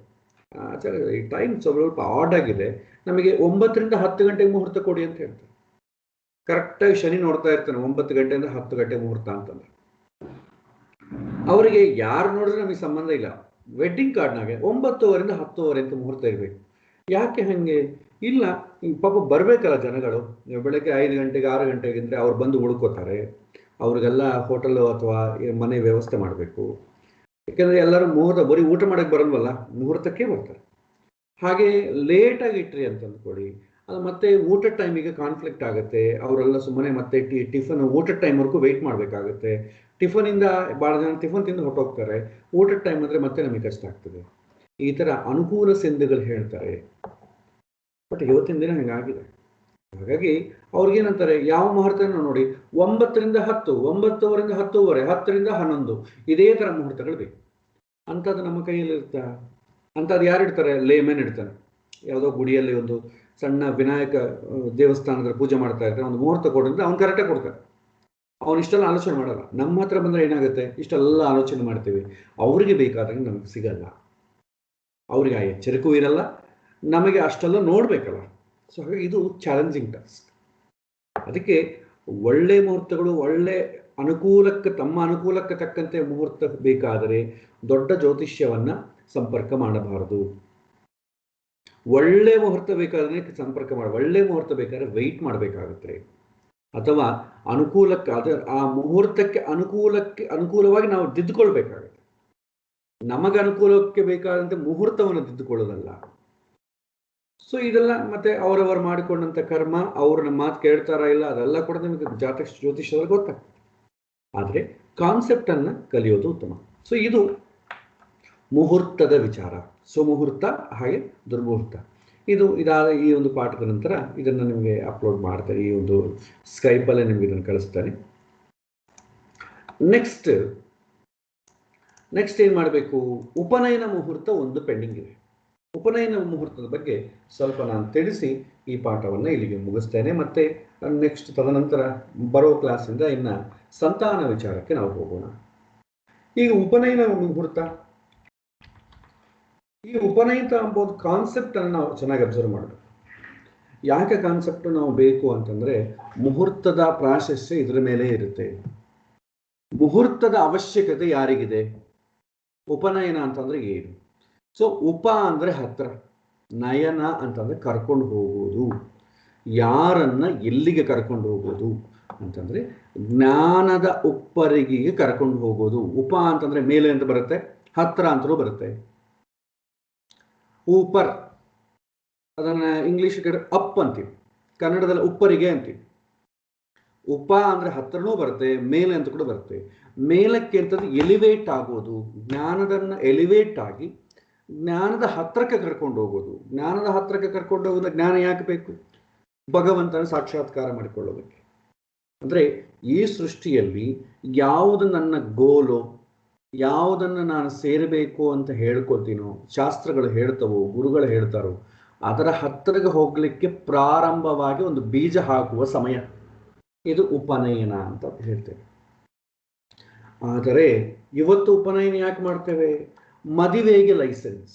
S1: ಈ ಟೈಮ್ ಸ್ವಲ್ಪ ಆಡ್ ಆಗಿದೆ, ನಮಗೆ 9ರಿಂದ 10 ಗಂಟೆಗೆ ಮುಹೂರ್ತ ಕೊಡಿ ಅಂತ ಹೇಳ್ತಾರೆ. ಕರೆಕ್ಟಾಗಿ ಶನಿ ನೋಡ್ತಾ ಇರ್ತಾನೆ 9 ಗಂಟೆಯಿಂದ 10 ಗಂಟೆ ಮುಹೂರ್ತ ಅಂತಂದ್ರೆ, ಅವರಿಗೆ ಯಾರು ನೋಡಿದ್ರೆ ನಮಗೆ ಸಂಬಂಧ ಇಲ್ಲ. ವೆಡ್ಡಿಂಗ್ ಕಾರ್ಡ್ನಾಗೆ 9:15ರಿಂದ 10:15 ಅಂತ ಮುಹೂರ್ತ ಇರಬೇಕು. ಯಾಕೆ ಹಾಗೆ? ಇಲ್ಲ, ಪಾಪ ಬರಬೇಕಲ್ಲ ಜನಗಳು. ಬೆಳಗ್ಗೆ 5 ಗಂಟೆಗೆ 6 ಗಂಟೆಗೆ ಅಂದರೆ ಅವ್ರು ಬಂದು ಉಳ್ಕೋತಾರೆ. ಅವ್ರಿಗೆಲ್ಲ ಹೋಟೆಲು ಅಥವಾ ಮನೆ ವ್ಯವಸ್ಥೆ ಮಾಡಬೇಕು. ಯಾಕೆಂದರೆ ಎಲ್ಲರೂ ಮುಹೂರ್ತ ಬರೀ ಊಟ ಮಾಡೋಕ್ಕೆ ಬರಲ್ವಲ್ಲ, ಮುಹೂರ್ತಕ್ಕೆ ಬರ್ತಾರೆ. ಹಾಗೆ ಲೇಟಾಗಿ ಇಟ್ರಿ ಅಂತ ಅಂದ್ಕೊಳ್ಳಿ, ಅದು ಮತ್ತೆ ಊಟದ ಟೈಮಿಗೆ ಕಾನ್ಫ್ಲಿಕ್ಟ್ ಆಗುತ್ತೆ. ಅವರೆಲ್ಲ ಸುಮ್ಮನೆ ಮತ್ತೆ ಟಿಫನ್ ಊಟದ ಟೈಮ್ವರೆಗೂ ವೆಯ್ಟ್ ಮಾಡಬೇಕಾಗುತ್ತೆ. ಟಿಫನಿಂದ ಭಾಳ ಜನ ಟಿಫನ್ ತಿಂದು ಹೊರಟೋಗ್ತಾರೆ. ಊಟದ ಟೈಮ್ ಅಂದರೆ ಮತ್ತೆ ನಮಗೆ ಕಷ್ಟ ಆಗ್ತದೆ. ಈ ಥರ ಅನುಕೂಲ ಸಿಂಧುಗಳು ಹೇಳ್ತಾರೆ. ಬಟ್ ಇವತ್ತಿನ ದಿನ ಹಿಂಗಾಗಿದೆ. ಹಾಗಾಗಿ ಅವ್ರಿಗೇನಂತಾರೆ, ಯಾವ ಮುಹೂರ್ತನ ನೋಡಿ 9ರಿಂದ 10, 9ವರೆಯಿಂದ 10:30, 10ರಿಂದ 11 ಇದೇ ಥರ ಮುಹೂರ್ತಗಳು ಬೇಕು. ಅಂಥದ್ದು ನಮ್ಮ ಕೈಯಲ್ಲಿ ಇರ್ತಾ? ಅಂಥದ್ದು ಯಾರು ಇಡ್ತಾರೆ? ಲೇಮನ್ ಇಡ್ತಾನೆ. ಯಾವುದೋ ಗುಡಿಯಲ್ಲಿ ಒಂದು ಸಣ್ಣ ವಿನಾಯಕ ದೇವಸ್ಥಾನದಲ್ಲಿ ಪೂಜೆ ಮಾಡ್ತಾ ಇರ್ತಾರೆ, ಒಂದು ಮುಹೂರ್ತ ಕೊಡೋದ್ರೆ ಅವ್ನು ಕರೆಕ್ಟಾಗಿ ಕೊಡ್ತಾರೆ. ಅವ್ನು ಇಷ್ಟೆಲ್ಲ ಆಲೋಚನೆ ಮಾಡಲ್ಲ. ನಮ್ಮ ಹತ್ರ ಬಂದರೆ ಏನಾಗುತ್ತೆ, ಇಷ್ಟೆಲ್ಲ ಆಲೋಚನೆ ಮಾಡ್ತೀವಿ, ಅವ್ರಿಗೆ ಬೇಕಾದಂಗೆ ನಮಗೆ ಸಿಗಲ್ಲ. ಅವ್ರಿಗೆ ಆ ಎಚ್ಚರಿಕೆಯೂ ಇರಲ್ಲ, ನಮಗೆ ಅಷ್ಟೆಲ್ಲ ನೋಡಬೇಕಲ್ಲ. ಸೊ ಹಾಗಾಗಿ ಇದು ಚಾಲೆಂಜಿಂಗ್ ಟಾಸ್ಕ್. ಅದಕ್ಕೆ ಒಳ್ಳೆ ಮುಹೂರ್ತಗಳು, ಒಳ್ಳೆ ಅನುಕೂಲಕ್ಕೆ, ತಮ್ಮ ಅನುಕೂಲಕ್ಕೆ ತಕ್ಕಂತೆ ಮುಹೂರ್ತ ಬೇಕಾದರೆ ದೊಡ್ಡ ಜ್ಯೋತಿಷ್ಯವನ್ನ ಸಂಪರ್ಕ ಮಾಡಬಾರದು. ಒಳ್ಳೆ ಮುಹೂರ್ತ ಬೇಕಾದ್ರೆ ಸಂಪರ್ಕ ಮಾಡಿ, ಒಳ್ಳೆ ಮುಹೂರ್ತ ಬೇಕಾದ್ರೆ ವೆಯ್ಟ್ ಮಾಡಬೇಕಾಗುತ್ತೆ. ಅಥವಾ ಅನುಕೂಲಕ್ಕೆ, ಆ ಮುಹೂರ್ತಕ್ಕೆ ಅನುಕೂಲವಾಗಿ ನಾವು ತಿದ್ದುಕೊಳ್ಬೇಕಾಗುತ್ತೆ. ನಮಗೆ ಅನುಕೂಲಕ್ಕೆ ಬೇಕಾದಂತೆ ಮುಹೂರ್ತವನ್ನು ತಿದ್ದುಕೊಳ್ಳೋದಲ್ಲ. ಸೊ ಇದೆಲ್ಲ ಮತ್ತೆ ಅವರವರು ಮಾಡಿಕೊಂಡಂಥ ಕರ್ಮ, ಅವ್ರನ್ನ ಮಾತು ಕೇಳ್ತಾರ ಇಲ್ಲ ಅದೆಲ್ಲ ಕೂಡ ನಿಮಗೆ ಜ್ಯೋತಿಷ್ಯದಲ್ಲಿ ಗೊತ್ತಾಗ್ತದೆ. ಆದರೆ ಕಾನ್ಸೆಪ್ಟನ್ನು ಕಲಿಯೋದು ಉತ್ತಮ. ಸೊ ಇದು ಮುಹೂರ್ತದ ವಿಚಾರ. ಸುಮುಹೂರ್ತ ಹಾಗೆ ದುರ್ಮುಹೂರ್ತ. ಇದಾದ ಈ ಒಂದು ಪಾಠದ ನಂತರ ಇದನ್ನು ನಿಮಗೆ ಅಪ್ಲೋಡ್ ಮಾಡ್ತಾರೆ, ಈ ಒಂದು ಸ್ಕೈಪಲ್ಲೇ ನಿಮ್ಗೆ ಇದನ್ನು ಕಳಿಸ್ತಾರೆ. ನೆಕ್ಸ್ಟ್ ಏನು ಮಾಡಬೇಕು? ಉಪನಯನ ಮುಹೂರ್ತ ಒಂದು ಪೆಂಡಿಂಗ್ ಇದೆ. ಉಪನಯನ ಮುಹೂರ್ತದ ಬಗ್ಗೆ ಸ್ವಲ್ಪ ನಾನು ತಿಳಿಸಿ ಈ ಪಾಠವನ್ನು ಇಲ್ಲಿಗೆ ಮುಗಿಸ್ತೇನೆ. ಮತ್ತೆ ನೆಕ್ಸ್ಟ್ ತದನಂತರ ಬರೋ ಕ್ಲಾಸಿಂದ ಇನ್ನು ಸಂತಾನ ವಿಚಾರಕ್ಕೆ ನಾವು ಹೋಗೋಣ. ಈಗ ಉಪನಯನ ಮುಹೂರ್ತ, ಈ ಉಪನಯನ ಎಂಬುದು ಕಾನ್ಸೆಪ್ಟ್ ಅನ್ನು ನಾವು ಚೆನ್ನಾಗಿ ಅಬ್ಸರ್ವ್ ಮಾಡಬೇಕು. ಯಾಕೆ ಕಾನ್ಸೆಪ್ಟ್ ನಾವು ಬೇಕು ಅಂತಂದ್ರೆ, ಮುಹೂರ್ತದ ಪ್ರಾಶಸ್ತ್ಯ ಇದರ ಮೇಲೆ ಇರುತ್ತೆ. ಮುಹೂರ್ತದ ಅವಶ್ಯಕತೆ ಯಾರಿಗಿದೆ? ಉಪನಯನ ಅಂತಂದ್ರೆ ಏನು? ಸೊ ಉಪ ಅಂದ್ರೆ ಹತ್ರ, ನಯನ ಅಂತಂದ್ರೆ ಕರ್ಕೊಂಡು ಹೋಗೋದು. ಯಾರನ್ನ ಎಲ್ಲಿಗೆ ಕರ್ಕೊಂಡು ಹೋಗೋದು ಅಂತಂದ್ರೆ ಜ್ಞಾನದ ಉಪ್ಪರಿಗೆಗೆ ಕರ್ಕೊಂಡು ಹೋಗೋದು. ಉಪ ಅಂತಂದ್ರೆ ಮೇಲೆ ಅಂತ ಬರುತ್ತೆ, ಹತ್ರ ಅಂತಲೂ ಬರುತ್ತೆ. ಊಪರ್ ಅದನ್ನ ಇಂಗ್ಲಿಷ್ ಕಡೆ ಅಪ್ ಅಂತೀವಿ, ಕನ್ನಡದಲ್ಲಿ ಉಪ್ಪರಿಗೆ ಅಂತೀವಿ. ಉಪ ಅಂದ್ರೆ ಹತ್ರನೂ ಬರುತ್ತೆ, ಮೇಲೆ ಅಂತ ಕೂಡ ಬರುತ್ತೆ. ಮೇಲಕ್ಕೆ ಅಂತಂದ್ರೆ ಎಲಿವೇಟ್ ಆಗೋದು, ಜ್ಞಾನದನ್ನ ಎಲಿವೇಟ್ ಆಗಿ ಜ್ಞಾನದ ಹತ್ರಕ್ಕೆ ಕರ್ಕೊಂಡು ಹೋಗೋದು. ಜ್ಞಾನದ ಹತ್ರಕ್ಕೆ ಕರ್ಕೊಂಡು ಹೋಗೋದು. ಜ್ಞಾನ ಯಾಕೆ ಬೇಕು? ಭಗವಂತನ ಸಾಕ್ಷಾತ್ಕಾರ ಮಾಡಿಕೊಳ್ಳೋದಕ್ಕೆ. ಅಂದ್ರೆ ಈ ಸೃಷ್ಟಿಯಲ್ಲಿ ಯಾವುದು ನನ್ನ ಗೋಲು, ಯಾವುದನ್ನು ನಾನು ಸೇರಬೇಕು ಅಂತ ಹೇಳ್ಕೊತೀನೋ, ಶಾಸ್ತ್ರಗಳು ಹೇಳ್ತವೋ, ಗುರುಗಳು ಹೇಳ್ತಾರೋ, ಅದರ ಹತ್ತಿರಗೆ ಹೋಗ್ಲಿಕ್ಕೆ ಪ್ರಾರಂಭವಾಗಿ ಒಂದು ಬೀಜ ಹಾಕುವ ಸಮಯ ಇದು ಉಪನಯನ ಅಂತ ಹೇಳ್ತೇವೆ. ಆದರೆ ಇವತ್ತು ಉಪನಯನ ಯಾಕೆ ಮಾಡ್ತೇವೆ? ಮದುವೆಗೆ ಲೈಸೆನ್ಸ್.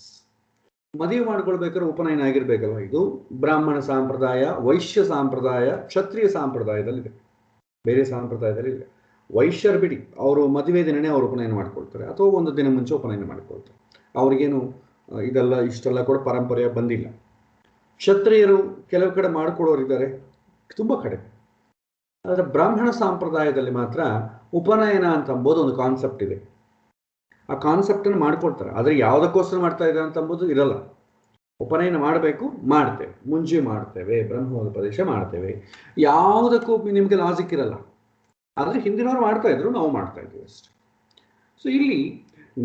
S1: ಮದುವೆ ಮಾಡ್ಕೊಳ್ಬೇಕಾದ್ರೆ ಉಪನಯನ ಆಗಿರ್ಬೇಕಲ್ವ. ಇದು ಬ್ರಾಹ್ಮಣ ಸಂಪ್ರದಾಯ, ವೈಶ್ಯ ಸಂಪ್ರದಾಯ, ಕ್ಷತ್ರಿಯ ಸಂಪ್ರದಾಯದಲ್ಲಿದೆ, ಬೇರೆ ಸಂಪ್ರದಾಯದಲ್ಲಿ ಇಲ್ಲ. ವೈಶ್ಯರು ಬಿಡಿ, ಅವರು ಮದುವೆ ದಿನನೇ ಅವರು ಉಪನಯನ ಮಾಡ್ಕೊಳ್ತಾರೆ, ಅಥವಾ ಒಂದು ದಿನ ಮುಂಚೆ ಉಪನಯನ ಮಾಡ್ಕೊಳ್ತಾರೆ. ಅವ್ರಿಗೇನು ಇದೆಲ್ಲ ಇಷ್ಟೆಲ್ಲ ಕೂಡ ಪರಂಪರೆಯ ಬಂದಿಲ್ಲ. ಕ್ಷತ್ರಿಯರು ಕೆಲವು ಕಡೆ ಮಾಡ್ಕೊಳ್ಳೋರಿದ್ದಾರೆ, ತುಂಬ ಕಡೆ. ಆದರೆ ಬ್ರಾಹ್ಮಣ ಸಂಪ್ರದಾಯದಲ್ಲಿ ಮಾತ್ರ ಉಪನಯನ ಅಂತ ಅಂಬೋದು ಒಂದು ಕಾನ್ಸೆಪ್ಟ್ ಇದೆ. ಆ ಕಾನ್ಸೆಪ್ಟನ್ನು ಮಾಡ್ಕೊಳ್ತಾರೆ. ಆದರೆ ಯಾವುದಕ್ಕೋಸ್ಕರ ಮಾಡ್ತಾ ಇದ್ದಾರೆ ಅಂತ ಅಂಬೋದು ಇರಲ್ಲ. ಉಪನಯನ ಮಾಡಬೇಕು, ಮಾಡ್ತೇವೆ, ಮುಂಜಿ ಮಾಡ್ತೇವೆ, ಬ್ರಹ್ಮೋಪದೇಶ ಮಾಡ್ತೇವೆ, ಯಾವುದಕ್ಕೂ ನಿಮಗೆ ಲಾಜಿಕ್ ಇರಲ್ಲ. ಆದರೆ ಹಿಂದಿನವ್ರು ಮಾಡ್ತಾ ಇದ್ರು, ನಾವು ಮಾಡ್ತಾ ಇದ್ದೀವಿ ಅಷ್ಟೆ. ಸೊ ಇಲ್ಲಿ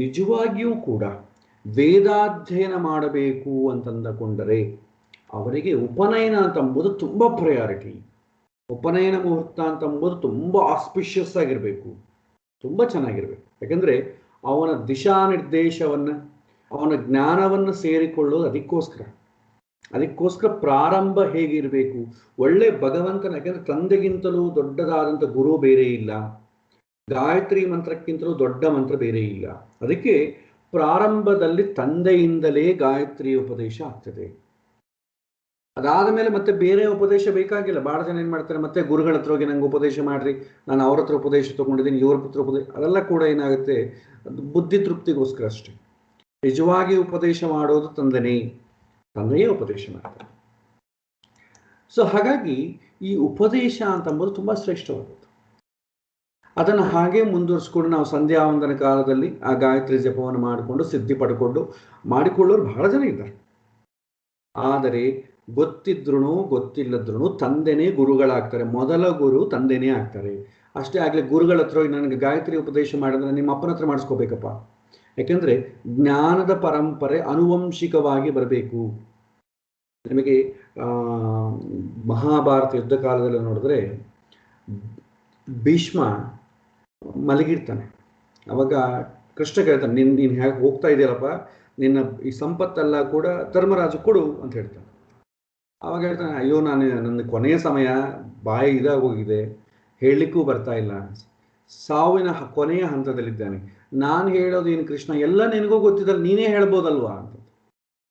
S1: ನಿಜವಾಗಿಯೂ ಕೂಡ ವೇದಾಧ್ಯಯನ ಮಾಡಬೇಕು ಅಂತಂದುಕೊಂಡರೆ ಅವರಿಗೆ ಉಪನಯನ ಅಂತಂಬುದು ತುಂಬ ಪ್ರಯಾರಿಟಿ. ಉಪನಯನ ಮುಹೂರ್ತ ಅಂತಂಬುದು ತುಂಬ ಆಸ್ಪಿಷಿಯಸ್ ಆಗಿರಬೇಕು, ತುಂಬ ಚೆನ್ನಾಗಿರ್ಬೇಕು. ಯಾಕೆಂದರೆ ಅವನ ದಿಶಾ ನಿರ್ದೇಶವನ್ನು, ಅವನ ಜ್ಞಾನವನ್ನು ಸೇರಿಕೊಳ್ಳೋದು ಅದಕ್ಕೋಸ್ಕರ ಪ್ರಾರಂಭ ಹೇಗಿರಬೇಕು? ಒಳ್ಳೆ ಭಗವಂತನ, ಯಾಕೆಂದ್ರೆ ತಂದೆಗಿಂತಲೂ ದೊಡ್ಡದಾದಂಥ ಗುರು ಬೇರೆ ಇಲ್ಲ, ಗಾಯತ್ರಿ ಮಂತ್ರಕ್ಕಿಂತಲೂ ದೊಡ್ಡ ಮಂತ್ರ ಬೇರೆ ಇಲ್ಲ. ಅದಕ್ಕೆ ಪ್ರಾರಂಭದಲ್ಲಿ ತಂದೆಯಿಂದಲೇ ಗಾಯತ್ರಿ ಉಪದೇಶ ಆಗ್ತದೆ. ಅದಾದ ಮೇಲೆ ಮತ್ತೆ ಬೇರೆ ಉಪದೇಶ ಬೇಕಾಗಿಲ್ಲ. ಭಾಳ ಜನ ಏನು ಮಾಡ್ತಾರೆ, ಮತ್ತೆ ಗುರುಗಳ ಹತ್ರ ಹೋಗಿ ನಂಗೆ ಉಪದೇಶ ಮಾಡ್ರಿ, ನಾನು ಅವ್ರ ಹತ್ರ ಉಪದೇಶ ತೊಗೊಂಡಿದ್ದೀನಿ, ಇವ್ರ ಹತ್ರ ಉಪದೇಶ, ಅದೆಲ್ಲ ಕೂಡ ಏನಾಗುತ್ತೆ, ಬುದ್ಧಿ ತೃಪ್ತಿಗೋಸ್ಕರ ಅಷ್ಟೇ. ನಿಜವಾಗಿ ಉಪದೇಶ ಮಾಡೋದು ತಂದೆಯೇ ಉಪದೇಶ ಮಾಡ್ತಾರೆ. ಸೊ ಹಾಗಾಗಿ ಈ ಉಪದೇಶ ಅಂತಂಬೋದು ತುಂಬ ಶ್ರೇಷ್ಠವಾದದ್ದು. ಅದನ್ನು ಹಾಗೆ ಮುಂದುವರಿಸ್ಕೊಂಡು ನಾವು ಸಂಧ್ಯಾ ವಂದನ ಕಾಲದಲ್ಲಿ ಆ ಗಾಯತ್ರಿ ಜಪವನ್ನು ಮಾಡಿಕೊಂಡು ಸಿದ್ಧಿ ಪಡ್ಕೊಂಡು ಮಾಡಿಕೊಳ್ಳೋರು ಬಹಳ ಜನ ಇದ್ದಾರೆ. ಆದರೆ ಗೊತ್ತಿದ್ರೂ ಗೊತ್ತಿಲ್ಲದ್ರೂ ತಂದೆನೇ ಗುರುಗಳಾಗ್ತಾರೆ. ಮೊದಲ ಗುರು ತಂದೆನೇ ಆಗ್ತಾರೆ. ಅಷ್ಟೇ ಆಗಲಿ ಗುರುಗಳ ಹತ್ರ ನನಗೆ ಗಾಯತ್ರಿ ಉಪದೇಶ ಮಾಡಿದ್ರೆ ನಿಮ್ಮ ಅಪ್ಪನ ಹತ್ರ ಮಾಡಿಸ್ಕೋಬೇಕಪ್ಪ. ಯಾಕೆಂದ್ರೆ ಜ್ಞಾನದ ಪರಂಪರೆ ಅನುವಂಶಿಕವಾಗಿ ಬರಬೇಕು. ನಿಮಗೆ ಮಹಾಭಾರತ ಯುದ್ಧ ಕಾಲದಲ್ಲಿ ನೋಡಿದ್ರೆ ಭೀಷ್ಮ ಮಲಗಿರ್ತಾನೆ. ಅವಾಗ ಕೃಷ್ಣ ಕೇಳ್ತಾನೆ, ನೀನು ಹೇಗೆ ಹೋಗ್ತಾ ಇದೆಯಲ್ಲಪ್ಪ, ನಿನ್ನ ಈ ಸಂಪತ್ತೆಲ್ಲ ಕೂಡ ಧರ್ಮರಾಜ ಕೊಡು ಅಂತ ಹೇಳ್ತಾನೆ. ಅವಾಗ ಹೇಳ್ತಾನೆ, ಅಯ್ಯೋ ನನ್ನ ಕೊನೆಯ ಸಮಯ ಬಾಯಿ ಇದಾಗಿ ಹೋಗಿದೆ, ಹೇಳಲಿಕ್ಕೂ ಬರ್ತಾ ಇಲ್ಲ, ಸಾವಿನ ಕೊನೆಯ ಹಂತದಲ್ಲಿದ್ದಾನೆ, ನಾನು ಹೇಳೋದು ಏನು ಕೃಷ್ಣ, ಎಲ್ಲ ನಿನಗೂ ಗೊತ್ತಿದ್ದಲ್ಲಿ ನೀನೇ ಹೇಳ್ಬೋದಲ್ವಾ ಅಂತ.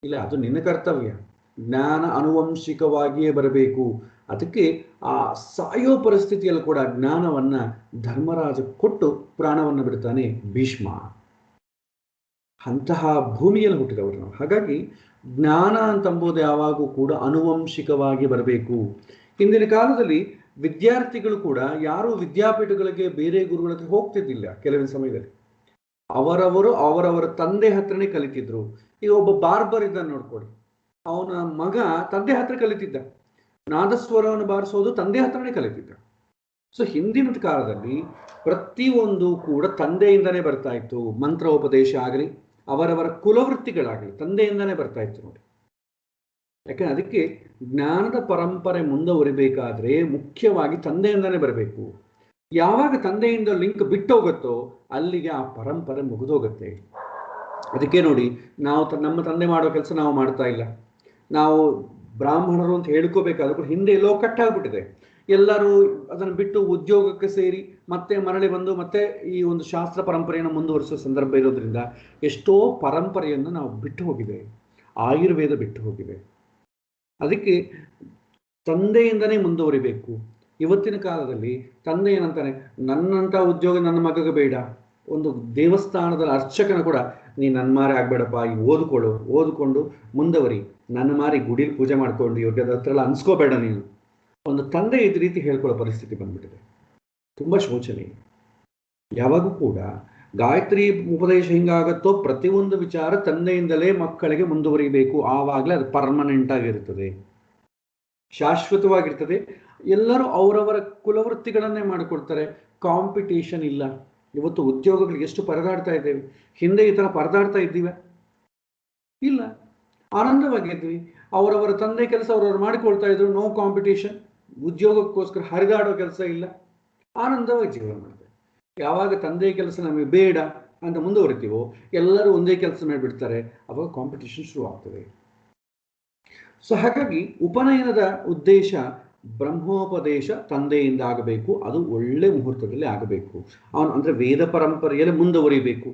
S1: ಇಲ್ಲ, ಅದು ನಿನ್ನ ಕರ್ತವ್ಯ. ಜ್ಞಾನ ಅನುವಂಶಿಕವಾಗಿಯೇ ಬರಬೇಕು. ಅದಕ್ಕೆ ಆ ಸಾಯೋ ಪರಿಸ್ಥಿತಿಯಲ್ಲಿ ಕೂಡ ಜ್ಞಾನವನ್ನ ಧರ್ಮರಾಜ ಕೊಟ್ಟು ಪ್ರಾಣವನ್ನು ಬಿಡ್ತಾನೆ ಭೀಷ್ಮ. ಅಂತಹ ಭೂಮಿಯಲ್ಲಿ ಹುಟ್ಟಿದವರು ನಾವು. ಹಾಗಾಗಿ ಜ್ಞಾನ ಅಂತಂಬುದು ಯಾವಾಗೂ ಕೂಡ ಅನುವಂಶಿಕವಾಗಿ ಬರಬೇಕು. ಹಿಂದಿನ ಕಾಲದಲ್ಲಿ ವಿದ್ಯಾರ್ಥಿಗಳು ಕೂಡ ಯಾರು ವಿದ್ಯಾಪೀಠಗಳಿಗೆ ಬೇರೆ ಗುರುಗಳ ಹತ್ರ ಹೋಗ್ತಿದ್ದಿಲ್ಲ. ಕೆಲವಿನ ಸಮಯದಲ್ಲಿ ಅವರವರ ತಂದೆ ಹತ್ರನೇ ಕಲಿತಿದ್ರು. ಈಗ ಒಬ್ಬ ಬಾರ್ಬರ್ ಇದ್ದಾನೆ ನೋಡ್ಕೊಡಿ, ಅವನ ಮಗ ತಂದೆ ಹತ್ರ ಕಲಿತಿದ್ದ. ನಾದಸ್ವರವನ್ನು ಬಾರಿಸೋದು ತಂದೆ ಹತ್ರನೇ ಕಲಿತಿದ್ದ. ಸೊ ಹಿಂದಿನ ಕಾಲದಲ್ಲಿ ಪ್ರತಿಯೊಂದು ಕೂಡ ತಂದೆಯಿಂದನೇ ಬರ್ತಾ ಇತ್ತು. ಮಂತ್ರೋಪದೇಶ ಆಗಲಿ, ಅವರವರ ಕುಲವೃತ್ತಿಗಳಾಗಲಿ ತಂದೆಯಿಂದನೇ ಬರ್ತಾ ಇತ್ತು ನೋಡಿ. ಯಾಕಂದ್ರೆ ಅದಕ್ಕೆ ಜ್ಞಾನದ ಪರಂಪರೆ ಮುಂದುವರಿಬೇಕಾದ್ರೆ ಮುಖ್ಯವಾಗಿ ತಂದೆಯಿಂದನೇ ಬರಬೇಕು. ಯಾವಾಗ ತಂದೆಯಿಂದ ಲಿಂಕ್ ಬಿಟ್ಟೋಗುತ್ತೋ ಅಲ್ಲಿಗೆ ಆ ಪರಂಪರೆ ಮುಗಿದೋಗುತ್ತೆ. ಅದಕ್ಕೆ ನೋಡಿ, ನಾವು ನಮ್ಮ ತಂದೆ ಮಾಡೋ ಕೆಲಸ ನಾವು ಮಾಡ್ತಾ ಇಲ್ಲ. ನಾವು ಬ್ರಾಹ್ಮಣರು ಅಂತ ಹೇಳ್ಕೋಬೇಕಾದ್ರೂ ಹಿಂದೆ ಎಲ್ಲೋ ಕಟ್ಟಾಗ್ಬಿಟ್ಟಿದೆ. ಎಲ್ಲರೂ ಅದನ್ನು ಬಿಟ್ಟು ಉದ್ಯೋಗಕ್ಕೆ ಸೇರಿ ಮತ್ತೆ ಮರಳಿ ಬಂದು ಮತ್ತೆ ಈ ಒಂದು ಶಾಸ್ತ್ರ ಪರಂಪರೆಯನ್ನು ಮುಂದುವರಿಸುವ ಸಂದರ್ಭ ಇರೋದ್ರಿಂದ ಎಷ್ಟೋ ಪರಂಪರೆಯನ್ನು ನಾವು ಬಿಟ್ಟು ಹೋಗಿವೆ. ಆಯುರ್ವೇದ ಬಿಟ್ಟು ಹೋಗಿವೆ. ಅದಕ್ಕೆ ತಂದೆಯಿಂದನೇ ಮುಂದುವರಿಬೇಕು. ಇವತ್ತಿನ ಕಾಲದಲ್ಲಿ ತಂದೆ ಏನಂತಾನೆ, ನನ್ನಂಥ ಉದ್ಯೋಗ ನನ್ನ ಮಗಗೆ ಬೇಡ. ಒಂದು ದೇವಸ್ಥಾನದ ಅರ್ಚಕನ ಕೂಡ, ನೀ ನನ್ನ ಮಾರಿ ಆಗ್ಬೇಡಪ್ಪ, ಈ ಓದ್ಕೊಂಡು ಮುಂದುವರಿ, ನನ್ನ ಮಾರಿ ಗುಡಿಲಿ ಪೂಜೆ ಮಾಡ್ಕೊಂಡು ಇವ್ರಿಗೆ ಹತ್ರ ಎಲ್ಲ ಅನ್ಸ್ಕೋಬೇಡ ನೀನು. ಒಂದು ತಂದೆ ಇದ ರೀತಿ ಹೇಳ್ಕೊಳ್ಳೋ ಪರಿಸ್ಥಿತಿ ಬಂದ್ಬಿಟ್ಟಿದೆ. ತುಂಬಾ ಶೋಚನೀಯ. ಯಾವಾಗೂ ಕೂಡ ಗಾಯತ್ರಿ ಉಪದೇಶ ಹಿಂಗಾಗತ್ತೋ ಪ್ರತಿಯೊಂದು ವಿಚಾರ ತಂದೆಯಿಂದಲೇ ಮಕ್ಕಳಿಗೆ ಮುಂದುವರಿಬೇಕು. ಆವಾಗಲೇ ಅದು ಪರ್ಮನೆಂಟ್ ಆಗಿರ್ತದೆ, ಶಾಶ್ವತವಾಗಿರ್ತದೆ. ಎಲ್ಲರೂ ಅವರವರ ಕುಲವೃತ್ತಿಗಳನ್ನೇ ಮಾಡಿಕೊಡ್ತಾರೆ. ಕಾಂಪಿಟೇಷನ್ ಇಲ್ಲ. ಇವತ್ತು ಉದ್ಯೋಗಗಳಿಗೆ ಎಷ್ಟು ಪರದಾಡ್ತಾ ಇದ್ದೇವೆ. ಹಿಂದೆ ಈ ಥರ ಪರದಾಡ್ತಾ ಇದ್ದೀವಿ ಇಲ್ಲ, ಆನಂದವಾಗಿದ್ವಿ. ಅವರವರ ತಂದೆ ಕೆಲಸ ಅವರವರು ಮಾಡಿಕೊಳ್ತಾ ಇದ್ರು. No competition. ಉದ್ಯೋಗಕ್ಕೋಸ್ಕರ ಹರಿದಾಡೋ ಕೆಲಸ ಇಲ್ಲ, ಆನಂದವಾಗಿ ಜೀವನ ಮಾಡ್ತೇವೆ. ಯಾವಾಗ ತಂದೆ ಕೆಲಸ ನಮಗೆ ಬೇಡ ಅಂತ ಮುಂದುವರಿತೀವೋ ಎಲ್ಲರೂ ಒಂದೇ ಕೆಲಸ ಮಾಡಿಬಿಡ್ತಾರೆ. ಅವಾಗ ಕಾಂಪಿಟೇಷನ್ ಶುರು ಆಗ್ತದೆ. ಸೊ ಹಾಗಾಗಿ ಉಪನಯನದ ಉದ್ದೇಶ ಬ್ರಹ್ಮೋಪದೇಶ ತಂದೆಯಿಂದ ಆಗಬೇಕು. ಅದು ಒಳ್ಳೆ ಮುಹೂರ್ತದಲ್ಲಿ ಆಗಬೇಕು. ಅವನು ಅಂದ್ರೆ ವೇದ ಪರಂಪರೆಯಲ್ಲಿ ಮುಂದುವರಿಬೇಕು.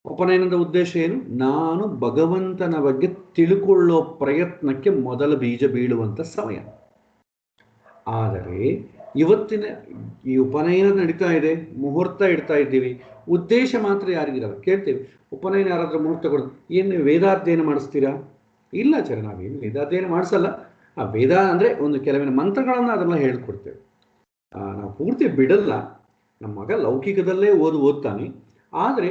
S1: ಉಪನಯನದ ಉದ್ದೇಶ ಏನು? ನಾನು ಭಗವಂತನ ಬಗ್ಗೆ ತಿಳ್ಕೊಳ್ಳೋ ಪ್ರಯತ್ನಕ್ಕೆ ಮೊದಲ ಬೀಜ ಬೀಳುವಂತ ಸಮಯ. ಆದರೆ ಇವತ್ತಿನ ಈ ಉಪನಯನ ನಡೀತಾ ಇದೆ, ಮುಹೂರ್ತ ಇಡ್ತಾ ಇದ್ದೀವಿ, ಉದ್ದೇಶ ಮಾತ್ರ ಯಾರಿಗಿರಲ್ಲ. ಕೇಳ್ತೇವೆ, ಉಪನಯನ ಯಾರಾದ್ರೂ ಮುಹೂರ್ತ ಕೊಡೋದು, ಏನು ವೇದಾಧ್ಯಯನ ಮಾಡಿಸ್ತೀರಾ? ಇಲ್ಲ ಸರ್, ನಾವೇನು ವೇದಾಧ್ಯಯನ ಮಾಡಿಸಲ್ಲ. ಆ ವೇದ ಅಂದ್ರೆ ಒಂದು ಕೆಲವಿನ ಮಂತ್ರಗಳನ್ನ ಅದೆಲ್ಲ ಹೇಳ್ಕೊಡ್ತೇವೆ. ನಾವು ಪೂರ್ತಿ ಬಿಡಲ್ಲ. ನಮ್ಮ ಮಗ ಲೌಕಿಕದಲ್ಲೇ ಓದ್ತಾನೆ. ಆದರೆ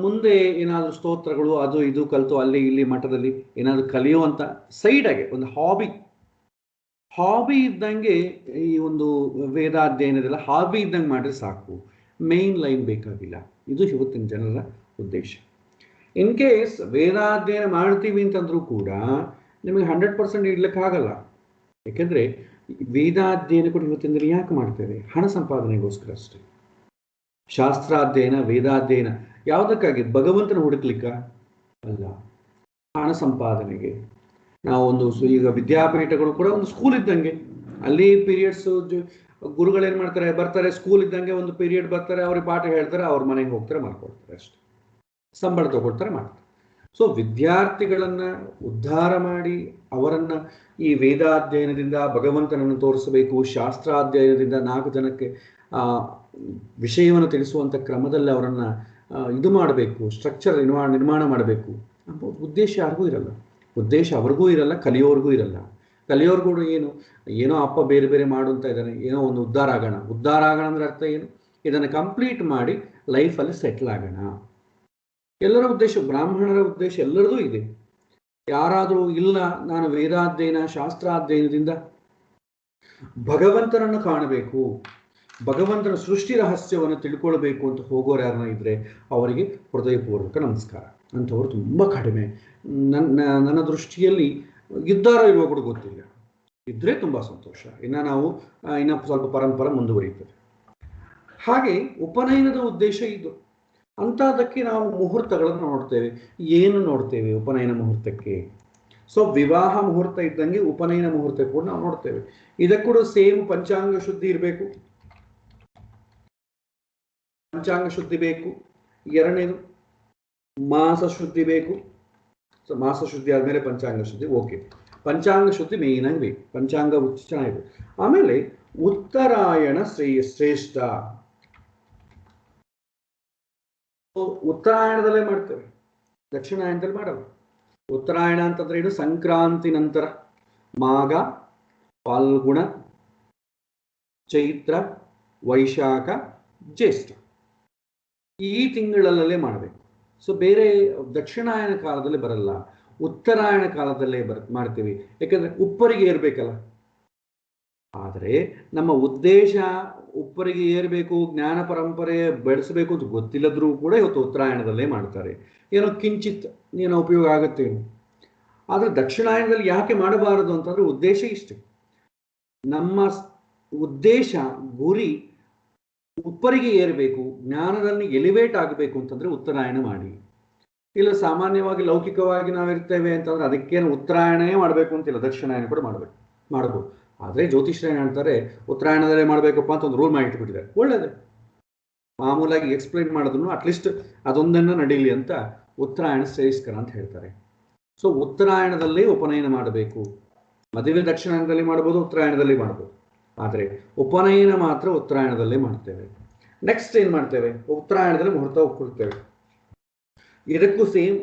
S1: ಮುಂದೆ ಏನಾದರೂ ಸ್ತೋತ್ರಗಳು ಅದು ಇದು ಕಲಿತು ಅಲ್ಲಿ ಇಲ್ಲಿ ಮಠದಲ್ಲಿ ಏನಾದರೂ ಕಲಿಯುವಂಥ ಸೈಡಾಗೆ ಒಂದು ಹಾಬಿ ಇದ್ದಂಗೆ ಈ ಒಂದು ವೇದಾಧ್ಯಯನದೆಲ್ಲ ಹಾಬಿ ಇದ್ದಂಗೆ ಮಾಡಿದ್ರೆ ಸಾಕು. ಮೇನ್ ಲೈನ್ ಬೇಕಾಗಿಲ್ಲ. ಇದು ಇವತ್ತಿನ ಜನರ ಉದ್ದೇಶ. ಇನ್ ಕೇಸ್ ವೇದಾಧ್ಯಯನ ಮಾಡ್ತೀವಿ ಅಂತಂದ್ರೂ ಕೂಡ ನಿಮಗೆ 100% ಇಡ್ಲಿಕ್ಕೆ ಆಗಲ್ಲ. ಯಾಕೆಂದ್ರೆ ವೇದಾಧ್ಯಯನ ಕೂಡ ಇವತ್ತಿನ ದಿನ ಯಾಕೆ ಮಾಡ್ತೇವೆ? ಹಣ ಸಂಪಾದನೆಗೋಸ್ಕರ ಅಷ್ಟೇ. ಶಾಸ್ತ್ರಾಧ್ಯಯನ, ವೇದಾಧ್ಯಯನ ಯಾವುದಕ್ಕಾಗಿ? ಭಗವಂತನ ಹುಡುಕ್ಲಿಕ್ಕ ಅಲ್ಲ, ಹಣ ಸಂಪಾದನೆಗೆ. ನಾವು ಒಂದು ಈಗ ವಿದ್ಯಾಪೀಠಗಳು ಕೂಡ ಒಂದು ಸ್ಕೂಲ್ ಇದ್ದಂಗೆ. ಅಲ್ಲಿ ಪೀರಿಯಡ್ಸ್ ಗುರುಗಳೇನು ಮಾಡ್ತಾರೆ, ಬರ್ತಾರೆ, ಸ್ಕೂಲ್ ಇದ್ದಂಗೆ ಒಂದು ಪೀರಿಯಡ್ ಬರ್ತಾರೆ, ಅವ್ರಿಗೆ ಪಾಠ ಹೇಳ್ತಾರೆ, ಅವ್ರ ಮನೆಗೆ ಹೋಗ್ತಾರೆ, ಮಾಡ್ಕೊಡ್ತಾರೆ ಅಷ್ಟೇ. ಸಂಬಳ ತಗೊಳ್ತಾರೆ, ಮಾಡ್ತಾರೆ. ಸೊ ವಿದ್ಯಾರ್ಥಿಗಳನ್ನ ಉದ್ಧಾರ ಮಾಡಿ ಅವರನ್ನ ಈ ವೇದಾಧ್ಯಯನದಿಂದ ಭಗವಂತನನ್ನು ತೋರಿಸಬೇಕು, ಶಾಸ್ತ್ರಾಧ್ಯಯನದಿಂದ 4 ಜನಕ್ಕೆ ವಿಷಯವನ್ನು ತಿಳಿಸುವಂಥ ಕ್ರಮದಲ್ಲಿ ಅವರನ್ನ ಇದು ಮಾಡಬೇಕು, ಸ್ಟ್ರಕ್ಚರ್ ನಿರ್ಮಾಣ ಮಾಡಬೇಕು ಅನ್ನೋ ಉದ್ದೇಶ ಯಾರಿಗೂ ಇರಲ್ಲ. ಉದ್ದೇಶ ಅವ್ರಿಗೂ ಇರಲ್ಲ, ಕಲಿಯೋರ್ಗೂ ಇರಲ್ಲ. ಕಲಿಯೋರ್ಗೂ ಏನೋ ಅಪ್ಪ ಬೇರೆ ಬೇರೆ ಮಾಡುವಂತ ಇದ್ದಾನೆ, ಏನೋ ಒಂದು ಉದ್ಧಾರ ಆಗೋಣ ಅಂದ್ರೆ ಅರ್ಥ ಏನು? ಇದನ್ನು ಕಂಪ್ಲೀಟ್ ಮಾಡಿ ಲೈಫಲ್ಲಿ ಸೆಟ್ಲ್ ಆಗೋಣ. ಎಲ್ಲರ ಉದ್ದೇಶ, ಬ್ರಾಹ್ಮಣರ ಉದ್ದೇಶ ಎಲ್ಲರದೂ ಇದೆ. ಯಾರಾದರೂ ಇಲ್ಲ ನಾನು ವೇದಾಧ್ಯಯನ ಶಾಸ್ತ್ರಾಧ್ಯಯನದಿಂದ ಭಗವಂತನನ್ನು ಕಾಣಬೇಕು, ಭಗವಂತನ ಸೃಷ್ಟಿ ರಹಸ್ಯವನ್ನು ತಿಳ್ಕೊಳ್ಬೇಕು ಅಂತ ಹೋಗೋರು ಯಾರನ್ನ ಇದ್ರೆ ಅವರಿಗೆ ಹೃದಯಪೂರ್ವಕ ನಮಸ್ಕಾರ. ಅಂಥವ್ರು ತುಂಬ ಕಡಿಮೆ. ನನ್ನ ದೃಷ್ಟಿಯಲ್ಲಿ ಇದ್ದಾರೋ ಇರುವ ಕೂಡ ಗೊತ್ತಿಲ್ಲ. ಇದ್ರೆ ತುಂಬ ಸಂತೋಷ. ನಾವು ಸ್ವಲ್ಪ ಪರಂಪರೆ ಮುಂದುವರಿಯುತ್ತದೆ. ಹಾಗೆ ಉಪನಯನದ ಉದ್ದೇಶ ಇದು. ಅಂಥದಕ್ಕೆ ನಾವು ಮುಹೂರ್ತಗಳನ್ನು ನೋಡ್ತೇವೆ. ಏನು ನೋಡ್ತೇವೆ ಉಪನಯನ ಮುಹೂರ್ತಕ್ಕೆ? ಸೊ ವಿವಾಹ ಮುಹೂರ್ತ ಇದ್ದಂಗೆ ಉಪನಯನ ಮುಹೂರ್ತ ಕೂಡ ನಾವು ನೋಡ್ತೇವೆ. ಇದಕ್ಕೆ ಕೂಡ ಸೇಮ್ ಪಂಚಾಂಗ ಶುದ್ಧಿ ಇರಬೇಕು. ಪಂಚಾಂಗ ಶುದ್ಧಿ ಬೇಕು. ಎರಡನೇದು ಮಾಸ ಶುದ್ಧಿ ಬೇಕು. ಸೊ ಮಾಸ ಶುದ್ಧಿ ಆದಮೇಲೆ ಪಂಚಾಂಗ ಶುದ್ಧಿ. ಓಕೆ, ಪಂಚಾಂಗ ಶುದ್ಧಿ ಮೇಯ್ನ್ ಆಗಿ ಬೇಕು. ಪಂಚಾಂಗ ಚೆನ್ನಾಗಿದೆ. ಆಮೇಲೆ ಉತ್ತರಾಯಣ ಶ್ರೇಷ್ಠ. ಉತ್ತರಾಯಣದಲ್ಲೇ ಮಾಡ್ತೇವೆ, ದಕ್ಷಿಣಾಯಣದಲ್ಲಿ ಮಾಡಲ್ಲ. ಉತ್ತರಾಯಣ ಅಂತಂದ್ರೆ ಏನು? ಸಂಕ್ರಾಂತಿ ನಂತರ ಮಾಘ, ಫಾಲ್ಗುಣ, ಚೈತ್ರ, ವೈಶಾಖ, ಜ್ಯೇಷ್ಠ ಈ ತಿಂಗಳಲ್ಲೇ ಮಾಡಬೇಕು. ಸೊ ಬೇರೆ ದಕ್ಷಿಣಾಯನ ಕಾಲದಲ್ಲಿ ಬರಲ್ಲ, ಉತ್ತರಾಯಣ ಕಾಲದಲ್ಲೇ ಮಾಡ್ತೀವಿ. ಯಾಕಂದ್ರೆ ಉಪ್ಪರಿಗೆ ಏರ್ಬೇಕಲ್ಲ. ಆದರೆ ನಮ್ಮ ಉದ್ದೇಶ ಉಪ್ಪರಿಗೆ ಏರಬೇಕು, ಜ್ಞಾನ ಪರಂಪರೆ ಬೆಳೆಸಬೇಕು ಅಂತ ಗೊತ್ತಿಲ್ಲದ್ರೂ ಕೂಡ ಇವತ್ತು ಉತ್ತರಾಯಣದಲ್ಲೇ ಮಾಡ್ತಾರೆ. ಏನೋ ಕಿಂಚಿತ್ ಏನೋ ಉಪಯೋಗ ಆಗುತ್ತೆ. ಆದರೆ ದಕ್ಷಿಣಾಯನದಲ್ಲಿ ಯಾಕೆ ಮಾಡಬಾರದು ಅಂತಂದ್ರೆ ಉದ್ದೇಶ ಇಷ್ಟೇ. ನಮ್ಮ ಉದ್ದೇಶ ಗುರಿ ಉಪ್ಪರಿಗೆ ಏರಬೇಕು, ಜ್ಞಾನದಲ್ಲಿ ಎಲಿವೇಟ್ ಆಗಬೇಕು ಅಂತಂದ್ರೆ ಉತ್ತರಾಯಣ ಮಾಡಿ. ಇಲ್ಲ ಸಾಮಾನ್ಯವಾಗಿ ಲೌಕಿಕವಾಗಿ ನಾವಿರ್ತೇವೆ ಅಂತಂದ್ರೆ ಅದಕ್ಕೇನು ಉತ್ತರಾಯಣವೇ ಮಾಡಬೇಕು ಅಂತಿಲ್ಲ, ದಕ್ಷಿಣಾಯನ ಕೂಡ ಮಾಡ್ಬೋದು. ಆದರೆ ಜ್ಯೋತಿಷ್ಯ ಏನು ಹೇಳ್ತಾರೆ, ಉತ್ತರಾಯಣದಲ್ಲೇ ಮಾಡಬೇಕಪ್ಪ ಅಂತ ಒಂದು ರೂಲ್ ಮಾಡಿಟ್ಬಿಟ್ಟಿದ್ದಾರೆ. ಒಳ್ಳೇದೇ, ಮಾಮೂಲಾಗಿ ಎಕ್ಸ್ಪ್ಲೈನ್ ಮಾಡಿದ್ರು ಅಟ್ಲೀಸ್ಟ್ ಅದೊಂದನ್ನು ನಡೀಲಿ ಅಂತ ಉತ್ತರಾಯಣ ಶ್ರೇಷ್ಠಕರ ಅಂತ ಹೇಳ್ತಾರೆ. ಸೊ ಉತ್ತರಾಯಣದಲ್ಲೇ ಉಪನಯನ ಮಾಡಬೇಕು. ಮದುವೆ ದಕ್ಷಿಣಾಯನದಲ್ಲಿ ಮಾಡ್ಬೋದು, ಉತ್ತರಾಯಣದಲ್ಲಿ ಮಾಡ್ಬೋದು. ಆದರೆ ಉಪನಯನ ಮಾತ್ರ ಉತ್ತರಾಯಣದಲ್ಲೇ ಮಾಡ್ತೇವೆ. ನೆಕ್ಸ್ಟ್ ಏನು ಮಾಡ್ತೇವೆ? ಉತ್ತರಾಯಣದಲ್ಲಿ ಮುಹೂರ್ತ ಒಪ್ಪಿಡ್ತೇವೆ. ಇದಕ್ಕೂ ಸೇಮ್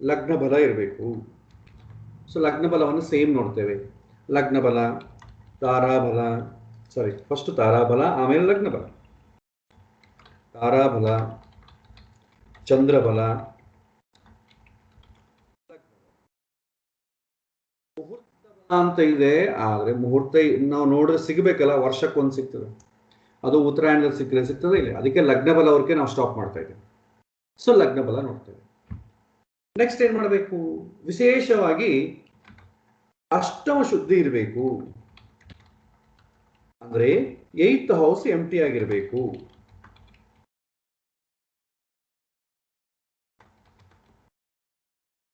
S1: ಲಗ್ನ ಬಲ ಇರಬೇಕು. ಸೊ ಲಗ್ನ ಬಲವನ್ನು ಸೇಮ್ ನೋಡ್ತೇವೆ. ಲಗ್ನ ಬಲ, ತಾರಾಬಲ, ಫಸ್ಟ್ ತಾರಾಬಲ, ಆಮೇಲೆ ಲಗ್ನ ಬಲ. ತಾರಾಬಲ, ಚಂದ್ರಬಲ, ಮುಹೂರ್ತ ಬಲ ಅಂತ ಇದೆ. ಆದರೆ ಮುಹೂರ್ತ ನಾವು ನೋಡಿದ್ರೆ ಸಿಗಬೇಕಲ್ಲ, ವರ್ಷಕ್ಕೊಂದು ಸಿಗ್ತದೆ. ಅದು ಉತ್ತರಾಯಣದಲ್ಲಿ ಸಿಗ್ತದೆ ಇಲ್ಲ. ಅದಕ್ಕೆ ಲಗ್ನ ಬಲ ಅವ್ರಿಗೆ ನಾವು ಸ್ಟಾಪ್ ಮಾಡ್ತಾ ಇದ್ದೇವೆ. ಸೊ ಲಗ್ನ ಬಲ ನೋಡ್ತೇವೆ. ನೆಕ್ಸ್ಟ್ ಏನ್ ಮಾಡಬೇಕು? ವಿಶೇಷವಾಗಿ ಅಷ್ಟಮ ಶುದ್ಧಿ ಇರಬೇಕು. ಅಂದ್ರೆ 8th ಹೌಸ್ ಎಂಟಿ ಆಗಿರಬೇಕು.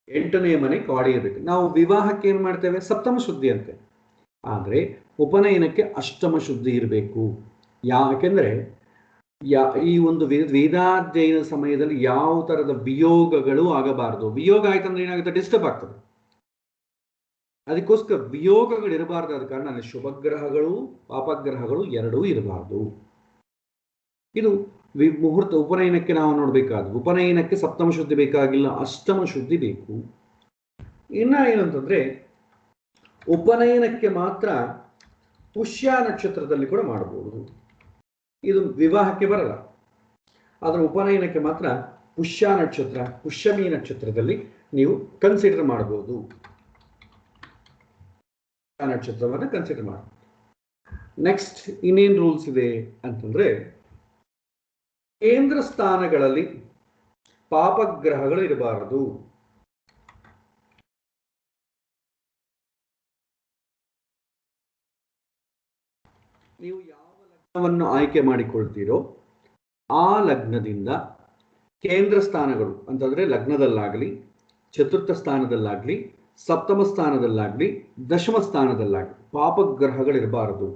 S1: ಎಂಟನೇ ಮನೆ ಕಾಡಿ ಇರಬೇಕು. ನಾವು ವಿವಾಹಕ್ಕೆ ಏನ್ ಮಾಡ್ತೇವೆ? ಸಪ್ತಮ ಶುದ್ಧಿ ಅಂತೆ. ಆದ್ರೆ ಉಪನಯನಕ್ಕೆ ಅಷ್ಟಮ ಶುದ್ಧಿ ಇರಬೇಕು. ಯಾಕೆಂದ್ರೆ ಈ ಒಂದು ವೇದಾಧ್ಯಯನ ಸಮಯದಲ್ಲಿ ಯಾವ ತರದ ವಿಯೋಗಗಳು ಆಗಬಾರದು. ವಿಯೋಗ ಆಯ್ತಂದ್ರೆ ಏನಾಗುತ್ತೆ? ಡಿಸ್ಟರ್ಬ್ ಆಗ್ತದೆ. ಅದಕ್ಕೋಸ್ಕರ ವಿಯೋಗಗಳು ಇರಬಾರ್ದು. ಆದ ಕಾರಣ ಅಲ್ಲಿ ಶುಭಗ್ರಹಗಳು ಪಾಪಗ್ರಹಗಳು ಎರಡೂ ಇರಬಾರ್ದು. ಇದು ಮುಹೂರ್ತ ಉಪನಯನಕ್ಕೆ ನಾವು ನೋಡ್ಬೇಕಾದ್ರು. ಉಪನಯನಕ್ಕೆ ಸಪ್ತಮ ಶುದ್ಧಿ ಬೇಕಾಗಿಲ್ಲ, ಅಷ್ಟಮ ಶುದ್ಧಿ ಬೇಕು. ಇನ್ನ ಏನಂತಂದ್ರೆ ಉಪನಯನಕ್ಕೆ ಮಾತ್ರ ಪುಷ್ಯ ನಕ್ಷತ್ರದಲ್ಲಿ ಕೂಡ ಮಾಡಬಹುದು. ಇದು ವಿವಾಹಕ್ಕೆ ಬರಲ್ಲ. ಆದ್ರೆ ಉಪನಯನಕ್ಕೆ ಮಾತ್ರ ಪುಷ್ಯ ನಕ್ಷತ್ರ, ಪುಷ್ಯಮಿ ನಕ್ಷತ್ರದಲ್ಲಿ ನೀವು ಕನ್ಸಿಡರ್ ಮಾಡಬಹುದು. ನಕ್ಷತ್ರವನ್ನು ಕನ್ಸಿಡರ್ ಮಾಡಿ. ನೆಕ್ಸ್ಟ್ ಇನ್ನೇನ್ ರೂಲ್ಸ್ ಇದೆ ಅಂತಂದ್ರೆ, ಕೇಂದ್ರ ಸ್ಥಾನಗಳಲ್ಲಿ ಪಾಪಗ್ರಹಗಳು ಇರಬಾರದು. ನೀವು ಯಾವ ಲಗ್ನವನ್ನು ಆಯ್ಕೆ ಮಾಡಿಕೊಳ್ತೀರೋ ಆ ಲಗ್ನದಿಂದ ಕೇಂದ್ರ ಸ್ಥಾನಗಳು ಅಂತಂದ್ರೆ ಲಗ್ನದಲ್ಲಾಗಲಿ, ಚತುರ್ಥ ಸ್ಥಾನದಲ್ಲಾಗಲಿ, ಸಪ್ತಮ ಸ್ಥಾನದಲ್ಲಾಗಲಿ, ದಶಮ ಸ್ಥಾನದಲ್ಲಾಗಲಿ ಪಾಪಗ್ರಹಗಳಿರಬಾರದು.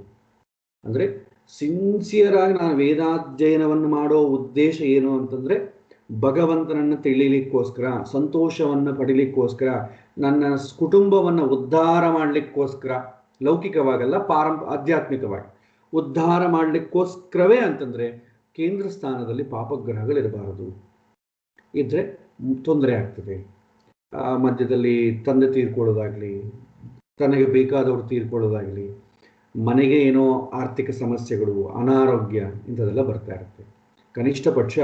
S1: ಅಂದ್ರೆ ಸಿನ್ಸಿಯರ್ ಆಗಿ ನಾನು ವೇದಾಧ್ಯಯನವನ್ನು ಮಾಡೋ ಉದ್ದೇಶ ಏನು ಅಂತಂದ್ರೆ ಭಗವಂತನನ್ನು ತಿಳಿಲಿಕ್ಕೋಸ್ಕರ, ಸಂತೋಷವನ್ನು ಪಡಿಲಿಕ್ಕೋಸ್ಕರ, ನನ್ನ ಕುಟುಂಬವನ್ನು ಉದ್ಧಾರ ಮಾಡಲಿಕ್ಕೋಸ್ಕರ, ಲೌಕಿಕವಾಗಲ್ಲ ಆಧ್ಯಾತ್ಮಿಕವಾಗಿ ಉದ್ಧಾರ ಮಾಡಲಿಕ್ಕೋಸ್ಕರವೇ ಅಂತಂದ್ರೆ ಕೇಂದ್ರ ಸ್ಥಾನದಲ್ಲಿ ಪಾಪಗ್ರಹಗಳಿರಬಾರದು. ಇದ್ರೆ ತೊಂದರೆ ಆಗ್ತದೆ. ಮಧ್ಯದಲ್ಲಿ ತಂದೆ ತೀರ್ಕೊಳ್ಳೋದಾಗ್ಲಿ, ತನಗೆ ಬೇಕಾದವರು ತೀರ್ಕೊಳ್ಳೋದಾಗ್ಲಿ, ಮನೆಗೆ ಏನೋ ಆರ್ಥಿಕ ಸಮಸ್ಯೆಗಳು, ಅನಾರೋಗ್ಯ ಇಂಥದೆಲ್ಲ ಬರ್ತಾ ಇರುತ್ತೆ. ಕನಿಷ್ಠ ಪಕ್ಷ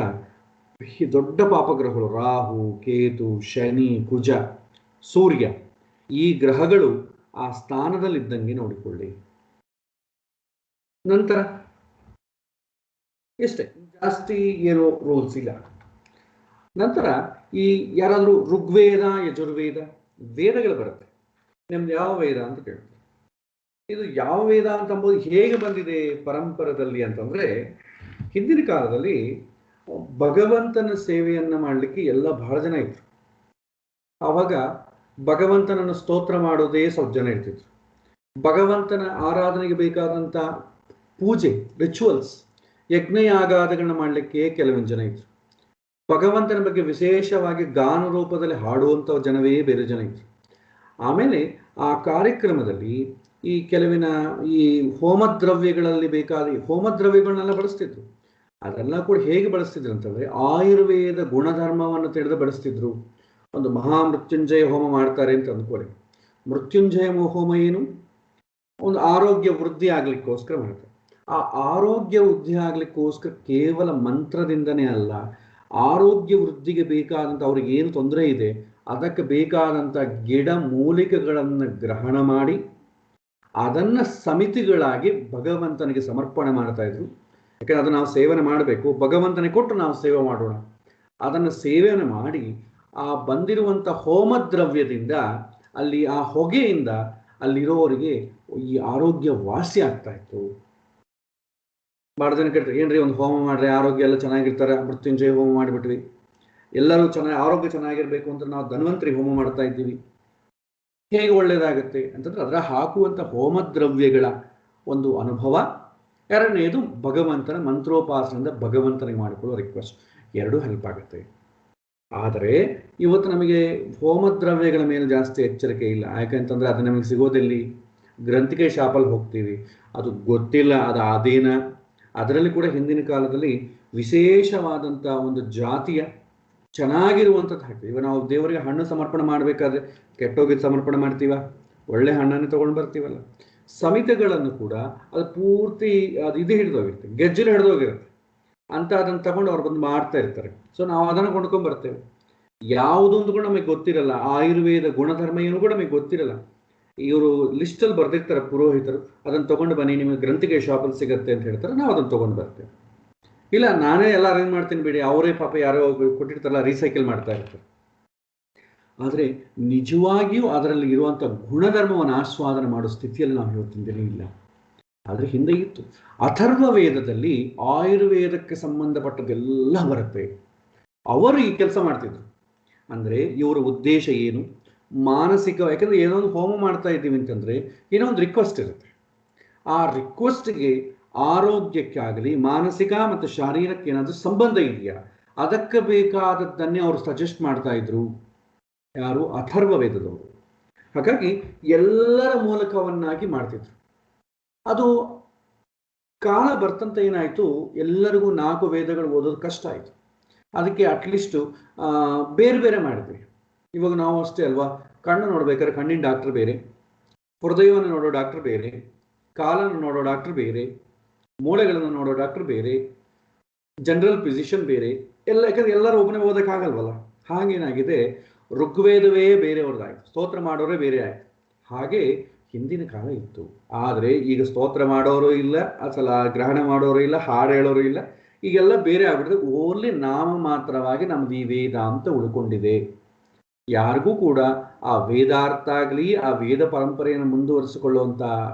S1: ದೊಡ್ಡ ಪಾಪಗ್ರಹಗಳು ರಾಹು, ಕೇತು, ಶನಿ, ಕುಜ, ಸೂರ್ಯ, ಈ ಗ್ರಹಗಳು ಆ ಸ್ಥಾನದಲ್ಲಿದ್ದಂಗೆ ನೋಡಿಕೊಳ್ಳಿ. ನಂತರ ಇಷ್ಟೇ, ಜಾಸ್ತಿ ಏನೋ ರೂಲ್ಸ್ ಇಲ್ಲ. ನಂತರ ಈ ಯಾರಾದರೂ ಋಗ್ವೇದ, ಯಜುರ್ವೇದ ವೇದಗಳು ಬರುತ್ತೆ. ನಿಮ್ದು ಯಾವ ವೇದ ಅಂತ ಕೇಳ್ತಾರೆ. ಇದು ಯಾವ ವೇದ ಅಂತ ಅಂಬೋದು ಹೇಗೆ ಬಂದಿದೆ ಪರಂಪರದಲ್ಲಿ ಅಂತಂದ್ರೆ, ಹಿಂದಿನ ಕಾಲದಲ್ಲಿ ಭಗವಂತನ ಸೇವೆಯನ್ನ ಮಾಡಲಿಕ್ಕೆ ಎಲ್ಲ ಬಹಳ ಜನ ಇದ್ರು. ಆವಾಗ ಭಗವಂತನನ್ನು ಸ್ತೋತ್ರ ಮಾಡೋದೇ ಸ್ವಲ್ಪ ಜನ ಇರ್ತಿದ್ರು. ಭಗವಂತನ ಆರಾಧನೆಗೆ ಬೇಕಾದಂಥ ಪೂಜೆ, ರಿಚುವಲ್ಸ್, ಯಜ್ಞಯಾಗಾದಗಳನ್ನ ಮಾಡಲಿಕ್ಕೆ ಕೆಲವೊಂದು ಜನ ಇದ್ರು. ಭಗವಂತನ ಬಗ್ಗೆ ವಿಶೇಷವಾಗಿ ಗಾನ ರೂಪದಲ್ಲಿ ಹಾಡುವಂಥ ಜನವೇ ಬೇರೆ ಜನ ಇದ್ರು. ಆಮೇಲೆ ಆ ಕಾರ್ಯಕ್ರಮದಲ್ಲಿ ಈ ಕೆಲವಿನ ಈ ಹೋಮದ್ರವ್ಯಗಳಲ್ಲಿ ಬೇಕಾದ ಹೋಮದ್ರವ್ಯಗಳನ್ನೆಲ್ಲ ಬಳಸ್ತಿದ್ರು. ಅದೆಲ್ಲ ಕೂಡ ಹೇಗೆ ಬಳಸ್ತಿದ್ರು ಅಂತಂದ್ರೆ, ಆಯುರ್ವೇದ ಗುಣಧರ್ಮವನ್ನು ತಿಳಿದು ಬಳಸ್ತಿದ್ರು. ಒಂದು ಮಹಾಮೃತ್ಯುಂಜಯ ಹೋಮ ಮಾಡ್ತಾರೆ ಅಂತ ಅಂದ್ಕೊಳ್ಳಿ. ಮೃತ್ಯುಂಜಯ ಹೋಮ ಏನು? ಒಂದು ಆರೋಗ್ಯ ವೃದ್ಧಿ ಆಗ್ಲಿಕ್ಕೋಸ್ಕರ ಮಾಡ್ತಾರೆ. ಆ ಆರೋಗ್ಯ ವೃದ್ಧಿ ಆಗ್ಲಿಕ್ಕೋಸ್ಕರ ಕೇವಲ ಮಂತ್ರದಿಂದನೇ ಅಲ್ಲ, ಆರೋಗ್ಯ ವೃದ್ಧಿಗೆ ಬೇಕಾದಂಥ ಅವ್ರಿಗೆ ಏನು ತೊಂದರೆ ಇದೆ ಅದಕ್ಕೆ ಬೇಕಾದಂಥ ಗಿಡ ಮೂಲಿಕೆಗಳನ್ನು ಗ್ರಹಣ ಮಾಡಿ ಅದನ್ನ ಸಮಿತಿಗಳಾಗಿ ಭಗವಂತನಿಗೆ ಸಮರ್ಪಣೆ ಮಾಡ್ತಾ ಇದ್ರು. ಯಾಕಂದ್ರೆ ಅದನ್ನು ನಾವು ಸೇವನೆ ಮಾಡಬೇಕು, ಭಗವಂತನಿಗೆ ಕೊಟ್ಟು ನಾವು ಸೇವೆ ಮಾಡೋಣ. ಅದನ್ನು ಸೇವನೆ ಮಾಡಿ ಆ ಬಂದಿರುವಂಥ ಹೋಮದ್ರವ್ಯದಿಂದ, ಅಲ್ಲಿ ಆ ಹೊಗೆಯಿಂದ ಅಲ್ಲಿರೋರಿಗೆ ಈ ಆರೋಗ್ಯ ವಾಸಿ ಆಗ್ತಾ ಇತ್ತು. ಭಾಳ ಜನ ಕೇಳ್ತಾರೆ, ಏನ್ರಿ ಒಂದು ಹೋಮ ಮಾಡ್ರಿ ಆರೋಗ್ಯ ಎಲ್ಲ ಚೆನ್ನಾಗಿರ್ತಾರೆ, ಮೃತ್ಯುಂಜಯ ಹೋಮ ಮಾಡಿಬಿಟ್ವಿ, ಎಲ್ಲರೂ ಆರೋಗ್ಯ ಚೆನ್ನಾಗಿರ್ಬೇಕು ಅಂತ ನಾವು ಧನ್ವಂತರಿ ಹೋಮ ಮಾಡ್ತಾ ಇದ್ದೀವಿ, ಹೇಗೆ ಒಳ್ಳೇದಾಗುತ್ತೆ ಅಂತಂದ್ರೆ ಅದರ ಹಾಕುವಂಥ ಹೋಮದ್ರವ್ಯಗಳ ಒಂದು ಅನುಭವ. ಎರಡನೇದು ಭಗವಂತನ ಮಂತ್ರೋಪಾಸನೆಯಿಂದ ಭಗವಂತನಿಗೆ ಮಾಡಿಕೊಳ್ಳುವ ರಿಕ್ವೆಸ್ಟ್, ಎರಡೂ ಹೆಲ್ಪ್ ಆಗುತ್ತೆ. ಆದರೆ ಇವತ್ತು ನಮಗೆ ಹೋಮದ್ರವ್ಯಗಳ ಮೇಲೆ ಜಾಸ್ತಿ ಎಚ್ಚರಿಕೆ ಇಲ್ಲ. ಯಾಕಂತಂದ್ರೆ ಅದು ನಮಗೆ ಸಿಗೋದಿಲ್ಲಿ, ಗ್ರಂಥಿಕೆ ಶಾಪಲ್ಲಿ ಹೋಗ್ತೀವಿ, ಅದು ಗೊತ್ತಿಲ್ಲ, ಅದು ಆದೀನ. ಅದರಲ್ಲಿ ಕೂಡ ಹಿಂದಿನ ಕಾಲದಲ್ಲಿ ವಿಶೇಷವಾದಂಥ ಒಂದು ಜಾತಿಯ ಚೆನ್ನಾಗಿರುವಂಥದ್ದು ಹಾಕ್ತೀವಿ. ಇವಾಗ ನಾವು ದೇವರಿಗೆ ಹಣ್ಣು ಸಮರ್ಪಣೆ ಮಾಡಬೇಕಾದ್ರೆ ಕೆಟ್ಟೋಗಿದ್ದು ಸಮರ್ಪಣೆ ಮಾಡ್ತೀವ, ಒಳ್ಳೆ ಹಣ್ಣನ್ನು ತೊಗೊಂಡು ಬರ್ತೀವಲ್ಲ. ಸಮಿತಿಗಳನ್ನು ಕೂಡ ಅದು ಪೂರ್ತಿ ಅದು ಇದು ಹಿಡಿದೋಗಿರುತ್ತೆ, ಗೆಜ್ಜೆಲು ಹಿಡಿದೋಗಿರುತ್ತೆ ಅಂತ ಅದನ್ನು ತಗೊಂಡು ಅವ್ರು ಬಂದು ಮಾಡ್ತಾ ಇರ್ತಾರೆ. ಸೊ ನಾವು ಅದನ್ನು ಕೊಂಡ್ಕೊಂಡು ಬರ್ತೇವೆ. ಯಾವುದೊಂದು ಕೂಡ ನಮಗೆ ಗೊತ್ತಿರಲ್ಲ, ಆಯುರ್ವೇದ ಗುಣಧರ್ಮ ಏನು ಕೂಡ ನಮಗೆ ಗೊತ್ತಿರಲ್ಲ. ಇವರು ಲಿಸ್ಟಲ್ಲಿ ಬರ್ದಿರ್ತಾರೆ ಪುರೋಹಿತರು, ಅದನ್ನು ತೊಗೊಂಡು ಬನ್ನಿ ನಿಮಗೆ ಗ್ರಂಥಿಗೆ ಶಾಪಲ್ಲಿ ಸಿಗುತ್ತೆ ಅಂತ ಹೇಳ್ತಾರೆ, ನಾವು ಅದನ್ನು ತೊಗೊಂಡು ಬರ್ತೇವೆ. ಇಲ್ಲ ನಾನೇ ಎಲ್ಲ ಅರೇಂಜ್ ಮಾಡ್ತೀನಿ ಬಿಡಿ, ಅವರೇ ಪಾಪ ಯಾರೋ ಕೊಟ್ಟಿರ್ತಾರಲ್ಲ ರೀಸೈಕಲ್ ಮಾಡ್ತಾ ಇರ್ತಾರೆ. ಆದರೆ ನಿಜವಾಗಿಯೂ ಅದರಲ್ಲಿ ಇರುವಂಥ ಗುಣಧರ್ಮವನ್ನು ಆಸ್ವಾದನೆ ಮಾಡೋ ಸ್ಥಿತಿಯಲ್ಲಿ ನಾವು ಇವತ್ತಿನ ದಿನ ಇಲ್ಲ. ಆದರೆ ಹಿಂದೆ ಇತ್ತು. ಅಥರ್ವ ವೇದದಲ್ಲಿ ಆಯುರ್ವೇದಕ್ಕೆ ಸಂಬಂಧಪಟ್ಟದೆಲ್ಲ ಬರುತ್ತೆ. ಅವರು ಈ ಕೆಲಸ ಮಾಡ್ತಿದ್ರು. ಅಂದರೆ ಇವರ ಉದ್ದೇಶ ಏನು, ಮಾನಸಿಕ, ಯಾಕಂದ್ರೆ ಏನೋ ಒಂದು ಹೋಮ ಮಾಡ್ತಾ ಇದ್ದೀವಿ ಅಂತಂದ್ರೆ ಏನೋ ಒಂದು ರಿಕ್ವೆಸ್ಟ್ ಇರುತ್ತೆ. ಆ ರಿಕ್ವೆಸ್ಟ್ಗೆ ಆರೋಗ್ಯಕ್ಕಾಗಲಿ ಮಾನಸಿಕ ಮತ್ತು ಶಾರೀರಕ್ಕೆ ಏನಾದರೂ ಸಂಬಂಧ ಇದೆಯಾ, ಅದಕ್ಕೆ ಬೇಕಾದದ್ದನ್ನೇ ಅವರು ಸಜೆಸ್ಟ್ ಮಾಡ್ತಾ ಇದ್ರು. ಯಾರು? ಅಥರ್ವ ವೇದದವರು. ಹಾಗಾಗಿ ಎಲ್ಲರ ಮೂಲಕವನ್ನಾಗಿ ಮಾಡ್ತಿದ್ರು. ಅದು ಕಾಲ ಬರ್ತಂತ ಏನಾಯಿತು, ಎಲ್ಲರಿಗೂ 4 ವೇದಗಳು ಓದೋದು ಕಷ್ಟ ಆಯಿತು. ಅದಕ್ಕೆ ಅಟ್ಲೀಸ್ಟು ಬೇರೆ ಬೇರೆ ಮಾಡಿದ್ವಿ. ಇವಾಗ ನಾವು ಅಷ್ಟೇ ಅಲ್ವಾ, ಕಣ್ಣು ನೋಡ್ಬೇಕಾದ್ರೆ ಕಣ್ಣಿನ ಡಾಕ್ಟರ್ ಬೇರೆ, ಹೃದಯವನ್ನು ನೋಡೋ ಡಾಕ್ಟರ್ ಬೇರೆ, ಕಾಲನ್ನು ನೋಡೋ ಡಾಕ್ಟರ್ ಬೇರೆ, ಮೂಳೆಗಳನ್ನು ನೋಡೋ ಡಾಕ್ಟರ್ ಬೇರೆ, ಜನರಲ್ ಫಿಸಿಷಿಯನ್ ಬೇರೆ ಎಲ್ಲ. ಯಾಕಂದ್ರೆ ಎಲ್ಲರೂ ಒಬ್ಬನೇ ಓದೋಕ್ಕಾಗಲ್ವಲ್ಲ. ಹಾಗೇನಾಗಿದೆ, ಋಗ್ವೇದವೇ ಬೇರೆಯವ್ರದ್ದಾಯ್ತು, ಸ್ತೋತ್ರ ಮಾಡೋರೇ ಬೇರೆ ಆಯ್ತು. ಹಾಗೆ ಹಿಂದಿನ ಕಾಲ ಇತ್ತು. ಆದರೆ ಈಗ ಸ್ತೋತ್ರ ಮಾಡೋರು ಇಲ್ಲ, ಅಸಲ ಗ್ರಹಣ ಮಾಡೋರು ಇಲ್ಲ, ಹಾಡು ಹೇಳೋರು ಇಲ್ಲ, ಈಗೆಲ್ಲ ಬೇರೆ ಆಗ್ಬಿಟ್ಟಿದೆ. ಓನ್ಲಿ ನಾಮ ಮಾತ್ರವಾಗಿ ನಮ್ದು ಈ ವೇದ ಅಂತ ಉಳ್ಕೊಂಡಿದೆ. ಯಾರಿಗೂ ಕೂಡ ಆ ವೇದಾರ್ಥ ಆಗಲಿ ಆ ವೇದ ಪರಂಪರೆಯನ್ನು ಮುಂದುವರಿಸಿಕೊಳ್ಳುವಂಥ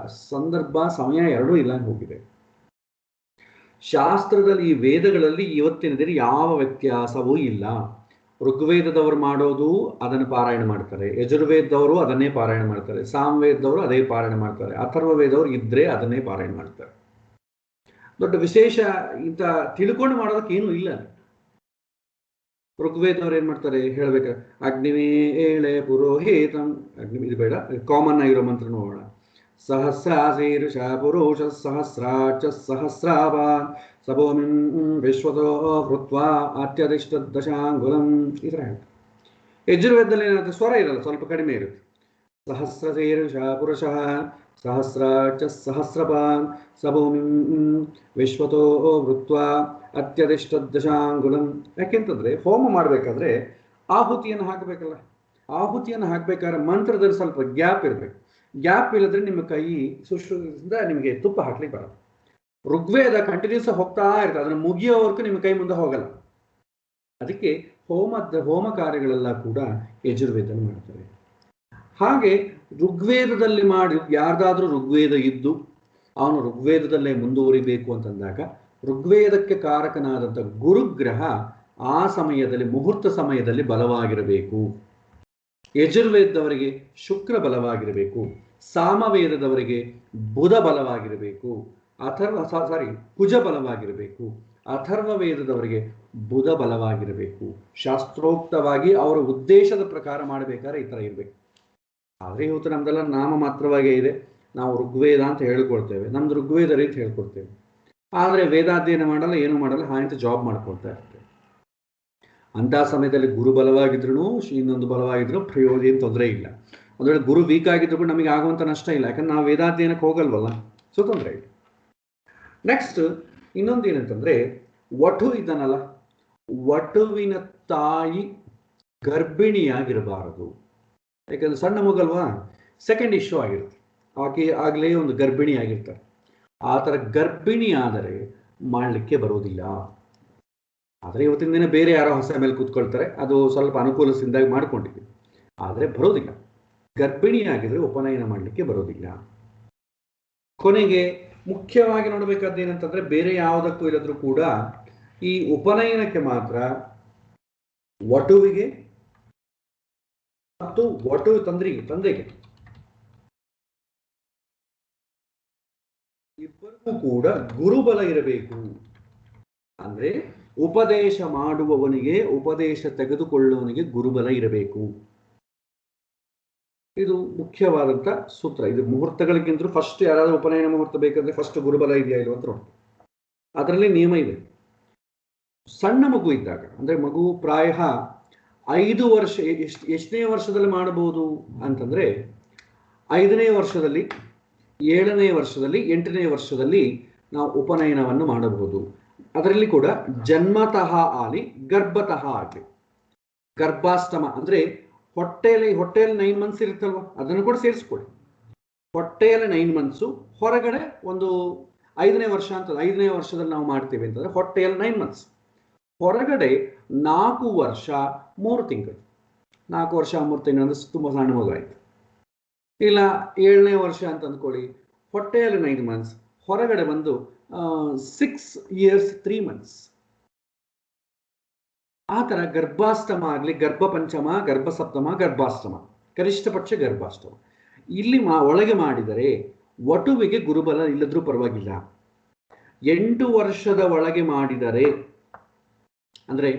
S1: ಸಂದರ್ಭ ಸಮಯ ಎರಡೂ ಇಲ್ಲ ಹೋಗಿದೆ. ಶಾಸ್ತ್ರದಲ್ಲಿ ಈ ವೇದಗಳಲ್ಲಿ ಇವತ್ತಿನ ದಿನ ಯಾವ ವ್ಯತ್ಯಾಸವೂ ಇಲ್ಲ. ಋಗ್ವೇದದವರು ಮಾಡೋದು ಅದನ್ನು ಪಾರಾಯಣ ಮಾಡ್ತಾರೆ, ಯಜುರ್ವೇದದವರು ಅದನ್ನೇ ಪಾರಾಯಣ ಮಾಡ್ತಾರೆ, ಸಾಮವೇದದವರು ಅದೇ ಪಾರಾಯಣ ಮಾಡ್ತಾರೆ, ಅಥರ್ವ ವೇದವರು ಇದ್ರೆ ಅದನ್ನೇ ಪಾರಾಯಣ ಮಾಡ್ತಾರೆ. ದೊಡ್ಡ ವಿಶೇಷ ಇಂಥ ತಿಳ್ಕೊಂಡು ಮಾಡೋದಕ್ಕೆ ಏನೂ ಇಲ್ಲ. ಋಗ್ವೇದವ್ರು ಏನ್ ಮಾಡ್ತಾರೆ ಹೇಳ್ಬೇಕಾರೆ, ಅಗ್ನಿವೇ ಏಳೆ ಪುರೋಹಿತಂ, ಅಗ್ನಿ ಇದು ಬೇಡ, ಕಾಮನ್ ಆಗಿರೋ ಮಂತ್ರ ನೋಡೋಣ. ಸಹಸ್ರಾಸೀರುಷ ಪುರುಷ ಸಹಸ್ರಾಚ ಸಹಸ್ರಾವಾನ್ ಸಭೂಮಿಂ ವಿಶ್ವತೋ ಹೃತ್ವಾ ಅತ್ಯಧಿಷ್ಠ ದಶಾಂಗುಲಂ, ಈ ಥರ ಹೇಳ್ತಾರೆ. ಯಜುರ್ವೇದದಲ್ಲಿ ಏನಾಗುತ್ತೆ, ಸ್ವರ ಇರಲ್ಲ, ಸ್ವಲ್ಪ ಕಡಿಮೆ ಇರುತ್ತೆ. ಸಹಸ್ರಸೀರುಷ ಪುರುಷ ಸಹಸ್ರಾಚ ಸಹಸ್ರಪಾನ್ ಸಭೂಮಿಂ ವಿಶ್ವತೋ ಹೃತ್ವಾ ಅತ್ಯಧಿಷ್ಠ ದಶಾಂಗುಲಂ. ಯಾಕೆಂತಂದ್ರೆ ಹೋಮ ಮಾಡಬೇಕಾದ್ರೆ ಆಹುತಿಯನ್ನು ಹಾಕಬೇಕಲ್ಲ. ಆಹುತಿಯನ್ನು ಹಾಕ್ಬೇಕಾದ್ರೆ ಮಂತ್ರದಲ್ಲಿ ಸ್ವಲ್ಪ ಗ್ಯಾಪ್ ಇರಬೇಕು. ಗ್ಯಾಪ್ ಇಲ್ಲದ್ರೆ ನಿಮ್ಮ ಕೈ ಸುಶ್ರುತದಿಂದ ನಿಮಗೆ ತುಪ್ಪ ಹಾಕ್ಲಿಕ್ಕೆ ಬರಲ್ಲ. ಋಗ್ವೇದ ಕಂಟಿನ್ಯೂಸ್ ಹೋಗ್ತಾ ಇರ್ತದೆ, ಅದನ್ನು ಮುಗಿಯೋವರೆಗೂ ನಿಮ್ಮ ಕೈ ಮುಂದೆ ಹೋಗಲ್ಲ. ಅದಕ್ಕೆ ಹೋಮ ಕಾರ್ಯಗಳೆಲ್ಲ ಕೂಡ ಯಜುರ್ವೇದದಲ್ಲಿ ಮಾಡ್ತಾರೆ. ಹಾಗೆ ಋಗ್ವೇದದಲ್ಲಿ ಮಾಡಿ ಯಾರ್ದಾದ್ರೂ ಋಗ್ವೇದ ಇದ್ದು ಅವನು ಋಗ್ವೇದದಲ್ಲೇ ಮುಂದುವರಿಬೇಕು ಅಂತಂದಾಗ ಋಗ್ವೇದಕ್ಕೆ ಕಾರಕನಾದಂಥ ಗುರುಗ್ರಹ ಆ ಸಮಯದಲ್ಲಿ ಮುಹೂರ್ತ ಸಮಯದಲ್ಲಿ ಬಲವಾಗಿರಬೇಕು. ಯಜುರ್ವೇದದವರಿಗೆ ಶುಕ್ರ ಬಲವಾಗಿರಬೇಕು, ಸಾಮವೇದದವರಿಗೆ ಬುಧ ಬಲವಾಗಿರಬೇಕು, ಕುಜ ಬಲವಾಗಿರಬೇಕು, ಅಥರ್ವ ವೇದದವರಿಗೆ ಬುಧ ಬಲವಾಗಿರಬೇಕು. ಶಾಸ್ತ್ರೋಕ್ತವಾಗಿ ಅವರ ಉದ್ದೇಶದ ಪ್ರಕಾರ ಮಾಡಬೇಕಾದ್ರೆ ಈ ಥರ ಇರಬೇಕು. ಆದರೆ ಇವತ್ತು ನಮ್ದೆಲ್ಲ ನಾಮ ಮಾತ್ರವಾಗೇ ಇದೆ. ನಾವು ಋಗ್ವೇದ ಅಂತ ಹೇಳ್ಕೊಳ್ತೇವೆ, ನಮ್ದು ಋಗ್ವೇದ ರೀತಿ ಹೇಳ್ಕೊಡ್ತೇವೆ. ಆದರೆ ವೇದಾಧ್ಯಯನ ಮಾಡಲ್ಲ, ಏನೂ ಮಾಡಲ್ಲ, ಹಾಗೆ ಜಾಬ್ ಮಾಡ್ಕೊಳ್ತಾ ಇರ್ತೇವೆ. ಅಂತಹ ಸಮಯದಲ್ಲಿ ಗುರು ಬಲವಾಗಿದ್ರು ಇನ್ನೊಂದು ಬಲವಾಗಿದ್ರು ಪ್ರಯೋಜನ ಏನು ತೊಂದರೆ ಇಲ್ಲ. ಒಂದು ವೇಳೆ ಗುರು ವೀಕ್ ಆಗಿದ್ರು ಕೂಡ ನಮಗೆ ಆಗುವಂಥ ನಷ್ಟ ಇಲ್ಲ, ಯಾಕಂದ್ರೆ ನಾವು ವೇದಾಧ್ಯಯನಕ್ಕೆ ಹೋಗಲ್ವಲ್ಲ, ಸೊ ತೊಂದರೆ ಇಲ್ಲ. ನೆಕ್ಸ್ಟ್ ಇನ್ನೊಂದು ಏನಂತಂದ್ರೆ, ವಟು ಇದನ್ನಲ್ಲ, ವಟುವಿನ ತಾಯಿ ಗರ್ಭಿಣಿಯಾಗಿರಬಾರದು. ಯಾಕಂದ್ರೆ ಸಣ್ಣ ಮಗಲ್ವಾ, ಸೆಕೆಂಡ್ ಇಶ್ಯೂ ಆಗಿರುತ್ತೆ, ಆಕೆ ಆಗಲೇ ಒಂದು ಗರ್ಭಿಣಿ ಆಗಿರ್ತಾರೆ. ಆ ಥರ ಗರ್ಭಿಣಿ ಆದರೆ ಮಾಡಲಿಕ್ಕೆ ಬರೋದಿಲ್ಲ. ಆದರೆ ಇವತ್ತಿನ ದಿನ ಬೇರೆ ಯಾರೋ ಹೊಸ ಮೇಲೆ ಕೂತ್ಕೊಳ್ತಾರೆ, ಅದು ಸ್ವಲ್ಪ ಅನುಕೂಲದಿಂದಾಗಿ ಮಾಡ್ಕೊಂಡಿದ್ದೀವಿ, ಆದರೆ ಬರೋದಿಲ್ಲ. ಗರ್ಭಿಣಿ ಆಗಿದ್ರೆ ಉಪನಯನ ಮಾಡಲಿಕ್ಕೆ ಬರೋದಿಲ್ಲ. ಕೊನೆಗೆ ಮುಖ್ಯವಾಗಿ ನೋಡಬೇಕಾದ್ದೇನಂತಂದ್ರೆ, ಬೇರೆ ಯಾವುದಕ್ಕೂ ಇಲ್ಲದ್ರೂ ಕೂಡ ಈ ಉಪನಯನಕ್ಕೆ ಮಾತ್ರ ವಟುವಿಗೆ ಮತ್ತು ವಟು ತಂದೆಗೆ ಇಬ್ಬರಿಗೂ ಕೂಡ ಗುರುಬಲ ಇರಬೇಕು. ಅಂದ್ರೆ ಉಪದೇಶ ಮಾಡುವವನಿಗೆ, ಉಪದೇಶ ತೆಗೆದುಕೊಳ್ಳುವವನಿಗೆ ಗುರುಬಲ ಇರಬೇಕು. ಇದು ಮುಖ್ಯವಾದಂತ ಸೂತ್ರ. ಇದು ಮುಹೂರ್ತಗಳಿಗಿಂತ ಫಸ್ಟ್ ಯಾರಾದ್ರೂ ಉಪನಯನ ಮುಹೂರ್ತ ಬೇಕಂದ್ರೆ ಫಸ್ಟ್ ಗುರುಬಲ ಇದೆಯಾ ಇಲ್ವ ಅಂತ ನೋಡಿ. ಅದರಲ್ಲಿ ನಿಯಮ ಇದೆ. ಸಣ್ಣ ಮಗು ಇದ್ದಾಗ, ಅಂದ್ರೆ ಮಗು ಪ್ರಾಯ 5 ವರ್ಷ, ಎಷ್ಟನೇ ವರ್ಷದಲ್ಲಿ ಮಾಡಬಹುದು ಅಂತಂದ್ರೆ 5ನೇ ವರ್ಷದಲ್ಲಿ, 7ನೇ ವರ್ಷದಲ್ಲಿ, 8ನೇ ವರ್ಷದಲ್ಲಿ ನಾವು ಉಪನಯನವನ್ನು ಮಾಡಬಹುದು. ಅದರಲ್ಲಿ ಕೂಡ ಜನ್ಮತಃ ಆಗಲಿ ಗರ್ಭತಃ ಆಗಲಿ. ಗರ್ಭಾಷ್ಟಮ ಅಂದ್ರೆ ಹೊಟ್ಟೆಯಲ್ಲಿ 9 ಮಂತ್ಸ್ ಇರುತ್ತಲ್ವ, ಅದನ್ನು ಕೂಡ ಸೇರಿಸ್ಕೊಳ್ಳಿ. ಹೊಟ್ಟೆಯಲ್ಲಿ 9 ಮಂತ್ಸು, ಹೊರಗಡೆ ಒಂದು 5ನೇ ವರ್ಷ ಅಂತ, 5ನೇ ವರ್ಷದಲ್ಲಿ ನಾವು ಮಾಡ್ತೀವಿ ಅಂತಂದ್ರೆ ಹೊಟ್ಟೆಯಲ್ಲಿ 9 ಮಂತ್ಸ್, ಹೊರಗಡೆ 4 ವರ್ಷ 3 ತಿಂಗಳು. 4 ವರ್ಷ 3 ತಿಂಗಳು ಅಂದ್ರೆ ತುಂಬಾ ಸಣ್ಣ ಮಗು ಆಯ್ತು. ಇಲ್ಲ 7ನೇ ವರ್ಷ ಅಂತ ಅಂದ್ಕೊಳ್ಳಿ, ಹೊಟ್ಟೆಯಲ್ಲಿ 9 ಮಂತ್ಸ್, ಹೊರಗಡೆ ಬಂದು 6 years 3 months. ಆ ಥರ ಗರ್ಭಾಷ್ಟಮ ಆಗಲಿ, ಗರ್ಭ ಪಂಚಮ, ಗರ್ಭ ಸಪ್ತಮ, ಗರ್ಭಾಷ್ಟಮ, ಕನಿಷ್ಠ ಪಕ್ಷ ಗರ್ಭಾಷ್ಟಮ ಇಲ್ಲಿ ಒಳಗೆ ಮಾಡಿದರೆ ವಟುವಿಗೆ ಗುರುಬಲ ಇಲ್ಲದ್ರೂ ಪರವಾಗಿಲ್ಲ. 8 ವರ್ಷದ ಒಳಗೆ ಮಾಡಿದರೆ, ಅಂದ್ರೆ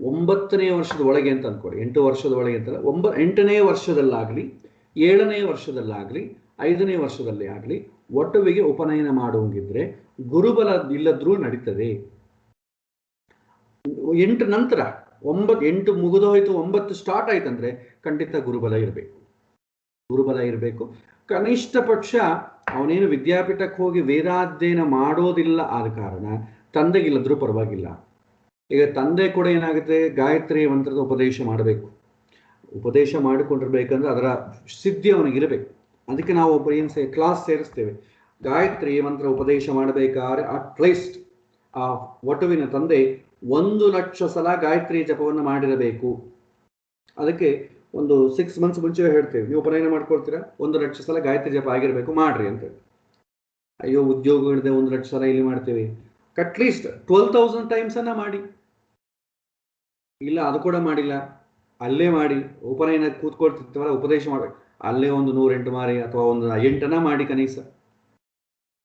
S1: 9ನೇ ವರ್ಷದ ಒಳಗೆ ಅಂತ ಅಂದ್ಕೊಳ್ಳಿ, 8 ವರ್ಷದ ಒಳಗೆ ಅಂತಲ್ಲ, 8ನೇ ವರ್ಷದಲ್ಲಾಗಲಿ, 7ನೇ ವರ್ಷದಲ್ಲಾಗಲಿ, 5ನೇ ವರ್ಷದಲ್ಲೇ ಆಗಲಿ ವಟುವಿಗೆ ಉಪನಯನ ಮಾಡುವಂಗಿದ್ರೆ ಗುರುಬಲ ಇಲ್ಲದ್ರೂ ನಡೀತದೆ. 8 ನಂತರ 8 ಮುಗಿದೋಯ್ತು, 9 ಸ್ಟಾರ್ಟ್ ಆಯ್ತಂದ್ರೆ ಖಂಡಿತ ಗುರುಬಲ ಇರಬೇಕು. ಗುರುಬಲ ಇರಬೇಕು. ಕನಿಷ್ಠ ಪಕ್ಷ ಅವನೇನು ವಿದ್ಯಾಪೀಠಕ್ಕೆ ಹೋಗಿ ವೇದಾಧ್ಯಯನ ಮಾಡೋದಿಲ್ಲ ಆದ ಕಾರಣ ತಂದೆಗಿಲ್ಲದ್ರೂ ಪರವಾಗಿಲ್ಲ. ಈಗ ತಂದೆ ಕೂಡ ಏನಾಗುತ್ತೆ, ಗಾಯತ್ರಿ ಮಂತ್ರದ ಉಪದೇಶ ಮಾಡಬೇಕು. ಉಪದೇಶ ಮಾಡಿಕೊಂಡಿರ್ಬೇಕಂದ್ರೆ ಅದರ ಸಿದ್ಧಿ ಅವನಿಗಿರಬೇಕು. ಅದಕ್ಕೆ ನಾವು ಕ್ಲಾಸ್ ಸೇರಿಸ್ತೇವೆ. ಗಾಯತ್ರಿ ಮಂತ್ರ ಉಪದೇಶ ಮಾಡಬೇಕಾದ್ರೆ ಅಟ್ಲೀಸ್ಟ್ ಆ ವಟುವಿನ ತಂದೆ 1 ಲಕ್ಷ ಸಲ ಗಾಯತ್ರಿ ಜಪವನ್ನು ಮಾಡಿರಬೇಕು. ಅದಕ್ಕೆ ಒಂದು 6 months ಮುಂಚೆ ಹೇಳ್ತೇವೆ, ನೀವು ಉಪನಯನ ಮಾಡ್ಕೊಳ್ತೀರಾ, 1 ಲಕ್ಷ ಸಲ ಗಾಯತ್ರಿ ಜಪ ಆಗಿರಬೇಕು, ಮಾಡ್ರಿ ಅಂತೇಳಿ. ಅಯ್ಯೋ ಉದ್ಯೋಗ ಹಿಡಿದೆ 1 ಲಕ್ಷ ಸಲ ಇಲ್ಲಿ ಮಾಡ್ತೇವೆ, ಅಟ್ಲೀಸ್ಟ್ 12,000 times ಅನ್ನ ಮಾಡಿ. ಇಲ್ಲ ಅದು ಕೂಡ ಮಾಡಿಲ್ಲ, ಅಲ್ಲೇ ಮಾಡಿ. ಉಪನಯನ ಕೂತ್ಕೊಳ್ತಿರ್ತೀವಲ್ಲ, ಉಪದೇಶ ಮಾಡ್ಬೇಕು, ಅಲ್ಲೇ ಒಂದು 108 ಮಾರಿ ಅಥವಾ ಒಂದು 8 ಮಾಡಿ ಕನೀಸ.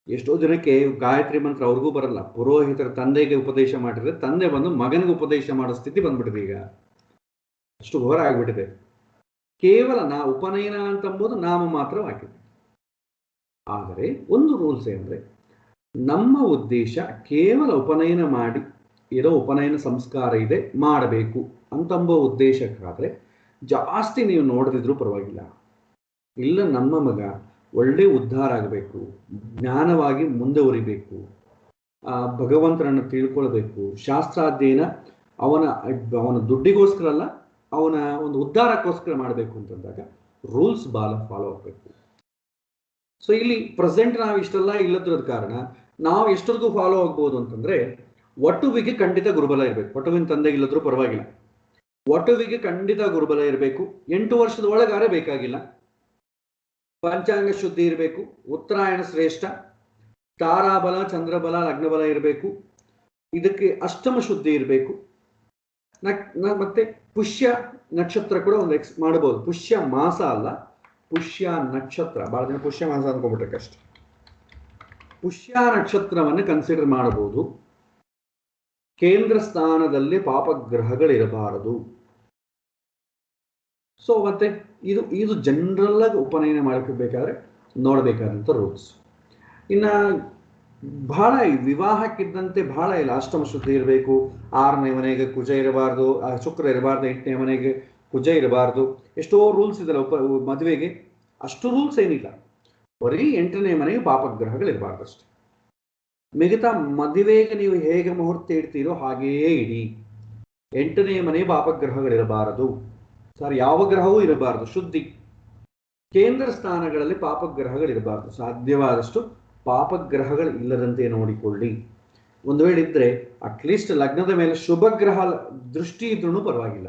S1: ಎಷ್ಟೋ ಜನಕ್ಕೆ ಗಾಯತ್ರಿ ಮಂತ್ರ ಅವ್ರಿಗೂ ಬರಲ್ಲ, ಪುರೋಹಿತರ ತಂದೆಗೆ ಉಪದೇಶ ಮಾಡಿದ್ರೆ ತಂದೆ ಬಂದು ಮಗನಿಗೆ ಉಪದೇಶ ಮಾಡೋ ಸ್ಥಿತಿ ಬಂದ್ಬಿಟ್ಟಿದೆ. ಈಗ ಅಷ್ಟು ಘೋರ ಆಗ್ಬಿಟ್ಟಿದೆ. ಕೇವಲ ಉಪನಯನ ಅಂತಂಬುದು ನಾಮ ಮಾತ್ರವಾಗಿದೆ. ಆದರೆ ಒಂದು ರೂಲ್ಸ್ ಏನಂದ್ರೆ, ನಮ್ಮ ಉದ್ದೇಶ ಕೇವಲ ಉಪನಯನ ಮಾಡಿ ಇರೋ ಉಪನಯನ ಸಂಸ್ಕಾರ ಇದೆ ಮಾಡಬೇಕು ಅಂತಂಬೋ ಉದ್ದೇಶಕ್ಕಾದ್ರೆ ಜಾಸ್ತಿ ನೀವು ನೋಡದಿದ್ರೂ ಪರವಾಗಿಲ್ಲ. ಇಲ್ಲ ನಮ್ಮ ಮಗ ಒಳ್ಳೆ ಉದ್ಧಾರ ಆಗಬೇಕು, ಜ್ಞಾನವಾಗಿ ಮುಂದುವರಿಬೇಕು, ಭಗವಂತನನ್ನು ತಿಳ್ಕೊಳ್ಬೇಕು, ಶಾಸ್ತ್ರಾಧ್ಯಯನ ಅವನ ದುಡ್ಡಿಗೋಸ್ಕರ ಅಲ್ಲ, ಅವನ ಒಂದು ಉದ್ಧಾರಕ್ಕೋಸ್ಕರ ಮಾಡಬೇಕು ಅಂತಂದಾಗ ರೂಲ್ಸ್ ಫಾಲೋ ಆಗಬೇಕು. ಸೊ ಇಲ್ಲಿ ಪ್ರೆಸೆಂಟ್ ನಾವು ಇಷ್ಟೆಲ್ಲ ಇಲ್ಲದ್ರದ ಕಾರಣ ನಾವು ಎಷ್ಟೊಂದು ಫಾಲೋ ಆಗ್ಬೋದು ಅಂತಂದ್ರೆ, ವಟುವಿಗೆ ಖಂಡಿತ ಗುರುಬಲ ಇರಬೇಕು. ವಟುವಿನ ತಂದೆ ಇಲ್ಲದ್ರೂ ಪರವಾಗಿಲ್ಲ, ವಟುವಿಗೆ ಖಂಡಿತ ಗುರುಬಲ ಇರಬೇಕು. 8 ವರ್ಷದ ಒಳಗಾರೆ ಬೇಕಾಗಿಲ್ಲ. ಪಂಚಾಂಗ ಶುದ್ಧಿ ಇರಬೇಕು, ಉತ್ತರಾಯಣ ಶ್ರೇಷ್ಠ, ತಾರಾಬಲ, ಚಂದ್ರಬಲ, ಲಗ್ನಬಲ ಇರಬೇಕು. ಇದಕ್ಕೆ ಅಷ್ಟಮ ಶುದ್ಧಿ ಇರಬೇಕು. ಮತ್ತೆ ಪುಷ್ಯ ನಕ್ಷತ್ರ ಕೂಡ ಒಂದು ಮಾಡಬಹುದು. ಪುಷ್ಯ ಮಾಸ ಅಲ್ಲ, ಪುಷ್ಯ ನಕ್ಷತ್ರ. ಬಹಳ ದಿನ ಪುಷ್ಯ ಮಾಸ ಅನ್ಕೊಂಡ್ಬಿಟ್ರೆ ಕಷ್ಟ. ಪುಷ್ಯ ನಕ್ಷತ್ರವನ್ನು ಕನ್ಸಿಡರ್ ಮಾಡಬಹುದು. ಕೇಂದ್ರ ಸ್ಥಾನದಲ್ಲಿ ಪಾಪಗ್ರಹಗಳಿರಬಾರದು. ಸೊ ಮತ್ತೆ ಇದು ಜನರಲ್ ಆಗಿ ಉಪನಯನ ಮಾಡಬೇಕಾದ್ರೆ ನೋಡಬೇಕಾದಂಥ ರೂಲ್ಸ್. ಇನ್ನ ಬಹಳ ವಿವಾಹಕ್ಕಿದ್ದಂತೆ ಬಹಳ ಇಲ್ಲ. ಅಷ್ಟಮ ಶುದ್ಧಿ ಇರಬೇಕು, 6ನೇ ಮನೆಗೆ ಕುಜ ಇರಬಾರ್ದು, ಶುಕ್ರ ಇರಬಾರ್ದು, 8ನೇ ಮನೆಗೆ ಕುಜ ಇರಬಾರ್ದು. ಎಷ್ಟೋ ರೂಲ್ಸ್ ಇದಲ್ಲ ಮದುವೆಗೆ. ಅಷ್ಟು ರೂಲ್ಸ್ ಏನಿಲ್ಲ, ಬರೀ 8ನೇ ಮನೆಗೆ ಪಾಪಗ್ರಹಗಳಿರಬಾರ್ದು ಅಷ್ಟೆ. ಮಿಗತಾ ಮದುವೆಗೆ ನೀವು ಹೇಗೆ ಮುಹೂರ್ತ ಇಡ್ತೀರೋ ಹಾಗೆಯೇ ಇಡಿ. 8ನೇ ಮನೆ ಪಾಪಗ್ರಹಗಳಿರಬಾರದು. ಯಾವ ಗ್ರಹವೂ ಇರಬಾರದು. ಶುದ್ಧಿ. ಕೇಂದ್ರ ಸ್ಥಾನಗಳಲ್ಲಿ ಪಾಪಗ್ರಹಗಳಿರಬಾರದು. ಸಾಧ್ಯವಾದಷ್ಟು ಪಾಪಗ್ರಹಗಳು ಇಲ್ಲದಂತೆ ನೋಡಿಕೊಳ್ಳಿ. ಒಂದು ವೇಳೆ ಇದ್ರೆ ಅಟ್ಲೀಸ್ಟ್ ಲಗ್ನದ ಮೇಲೆ ಶುಭ ಗ್ರಹ ದೃಷ್ಟಿ ಇದ್ರೂ ಪರವಾಗಿಲ್ಲ.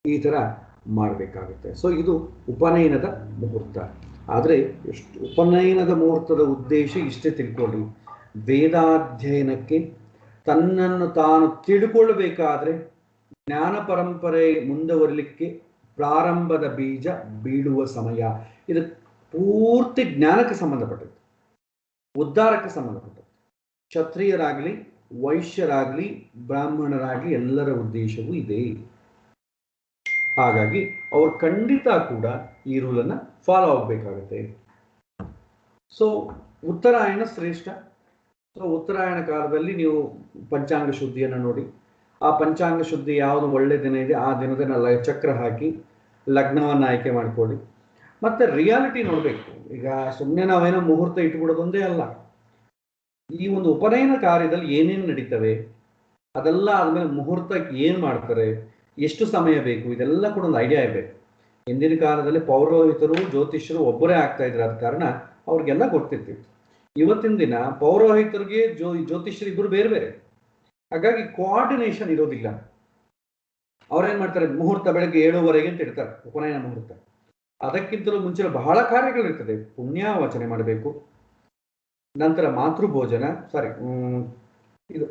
S1: ಈ ತರ ಮಾಡಬೇಕಾಗುತ್ತೆ. ಸೊ ಇದು ಉಪನಯನದ ಮುಹೂರ್ತ. ಆದರೆ ಉಪನಯನದ ಮುಹೂರ್ತದ ಉದ್ದೇಶ ಇಷ್ಟೇ ತಿಳ್ಕೊಳ್ಳಿ. ವೇದಾಧ್ಯಯನಕ್ಕೆ ತನ್ನನ್ನು ತಾನು ತಿಳ್ಕೊಳ್ಬೇಕಾದ್ರೆ, ಜ್ಞಾನ ಪರಂಪರೆ ಮುಂದುವರಲಿಕ್ಕೆ ಪ್ರಾರಂಭದ ಬೀಜ ಬೀಳುವ ಸಮಯ. ಇದು ಪೂರ್ತಿ ಜ್ಞಾನಕ್ಕೆ ಸಂಬಂಧಪಟ್ಟದ್ದು, ಉದ್ಧಾರಕ್ಕೆ ಸಂಬಂಧಪಟ್ಟದ್ದು. ಕ್ಷತ್ರಿಯರಾಗಲಿ, ವೈಶ್ಯರಾಗಲಿ, ಬ್ರಾಹ್ಮಣರಾಗಲಿ ಎಲ್ಲರ ಉದ್ದೇಶವೂ ಇದೆ. ಹಾಗಾಗಿ ಅವ್ರು ಖಂಡಿತ ಕೂಡ ಈ ರೂಲನ್ನು ಫಾಲೋ ಆಗಬೇಕಾಗುತ್ತೆ. ಸೊ ಉತ್ತರಾಯಣ ಶ್ರೇಷ್ಠ. ಸೊ ಉತ್ತರಾಯಣ ಕಾಲದಲ್ಲಿ ನೀವು ಪಂಚಾಂಗ ಶುದ್ಧಿಯನ್ನು ನೋಡಿ. ಆ ಪಂಚಾಂಗ ಶುದ್ಧಿ ಯಾವುದು ಒಳ್ಳೆ ದಿನ ಇದೆ ಆ ದಿನದ ಚಕ್ರ ಹಾಕಿ ಲಗ್ನವನ್ನು ಆಯ್ಕೆ ಮಾಡಿಕೊಳ್ಳಿ. ಮತ್ತೆ ರಿಯಾಲಿಟಿ ನೋಡಬೇಕು. ಈಗ ಸುಮ್ಮನೆ ನಾವೇನೋ ಮುಹೂರ್ತ ಇಟ್ಬಿಡೋದೊಂದೇ ಅಲ್ಲ. ಈ ಒಂದು ಉಪನಯನ ಕಾರ್ಯದಲ್ಲಿ ಏನೇನು ನಡೀತವೆ, ಅದೆಲ್ಲ ಆದ್ಮೇಲೆ ಮುಹೂರ್ತಕ್ಕೆ ಏನು ಮಾಡ್ತಾರೆ, ಎಷ್ಟು ಸಮಯ ಬೇಕು, ಇದೆಲ್ಲ ಕೂಡ ಒಂದು ಐಡಿಯಾ ಇರಬೇಕು. ಹಿಂದಿನ ಕಾಲದಲ್ಲಿ ಪೌರೋಹಿತರು ಜ್ಯೋತಿಷ್ಯರು ಒಬ್ಬರೇ ಆಗ್ತಾ ಇದ್ರು. ಆದ ಕಾರಣ ಅವ್ರಿಗೆಲ್ಲ ಗೊತ್ತಿರ್ತಿತ್ತು. ಇವತ್ತಿನ ದಿನ ಪೌರೋಹಿತರಿಗೆ ಜ್ಯೋತಿಷ್ಯರು ಇಬ್ಬರು ಬೇರೆ ಬೇರೆ. ಹಾಗಾಗಿ ಕೋಆರ್ಡಿನೇಷನ್ ಇರೋದಿಲ್ಲ. ಅವ್ರೇನ್ ಮಾಡ್ತಾರೆ, ಮುಹೂರ್ತ ಬೆಳಗ್ಗೆ 7:30 ಅಂತ ಇಡ್ತಾರೆ ಉಪನಯನ ಮುಹೂರ್ತ. ಅದಕ್ಕಿಂತಲೂ ಮುಂಚೆ ಬಹಳ ಕಾರ್ಯಗಳಿರ್ತದೆ. ಪುಣ್ಯಾವಚನೆ ಮಾಡಬೇಕು, ನಂತರ ಮಾತೃಭೋಜನ, ಇದು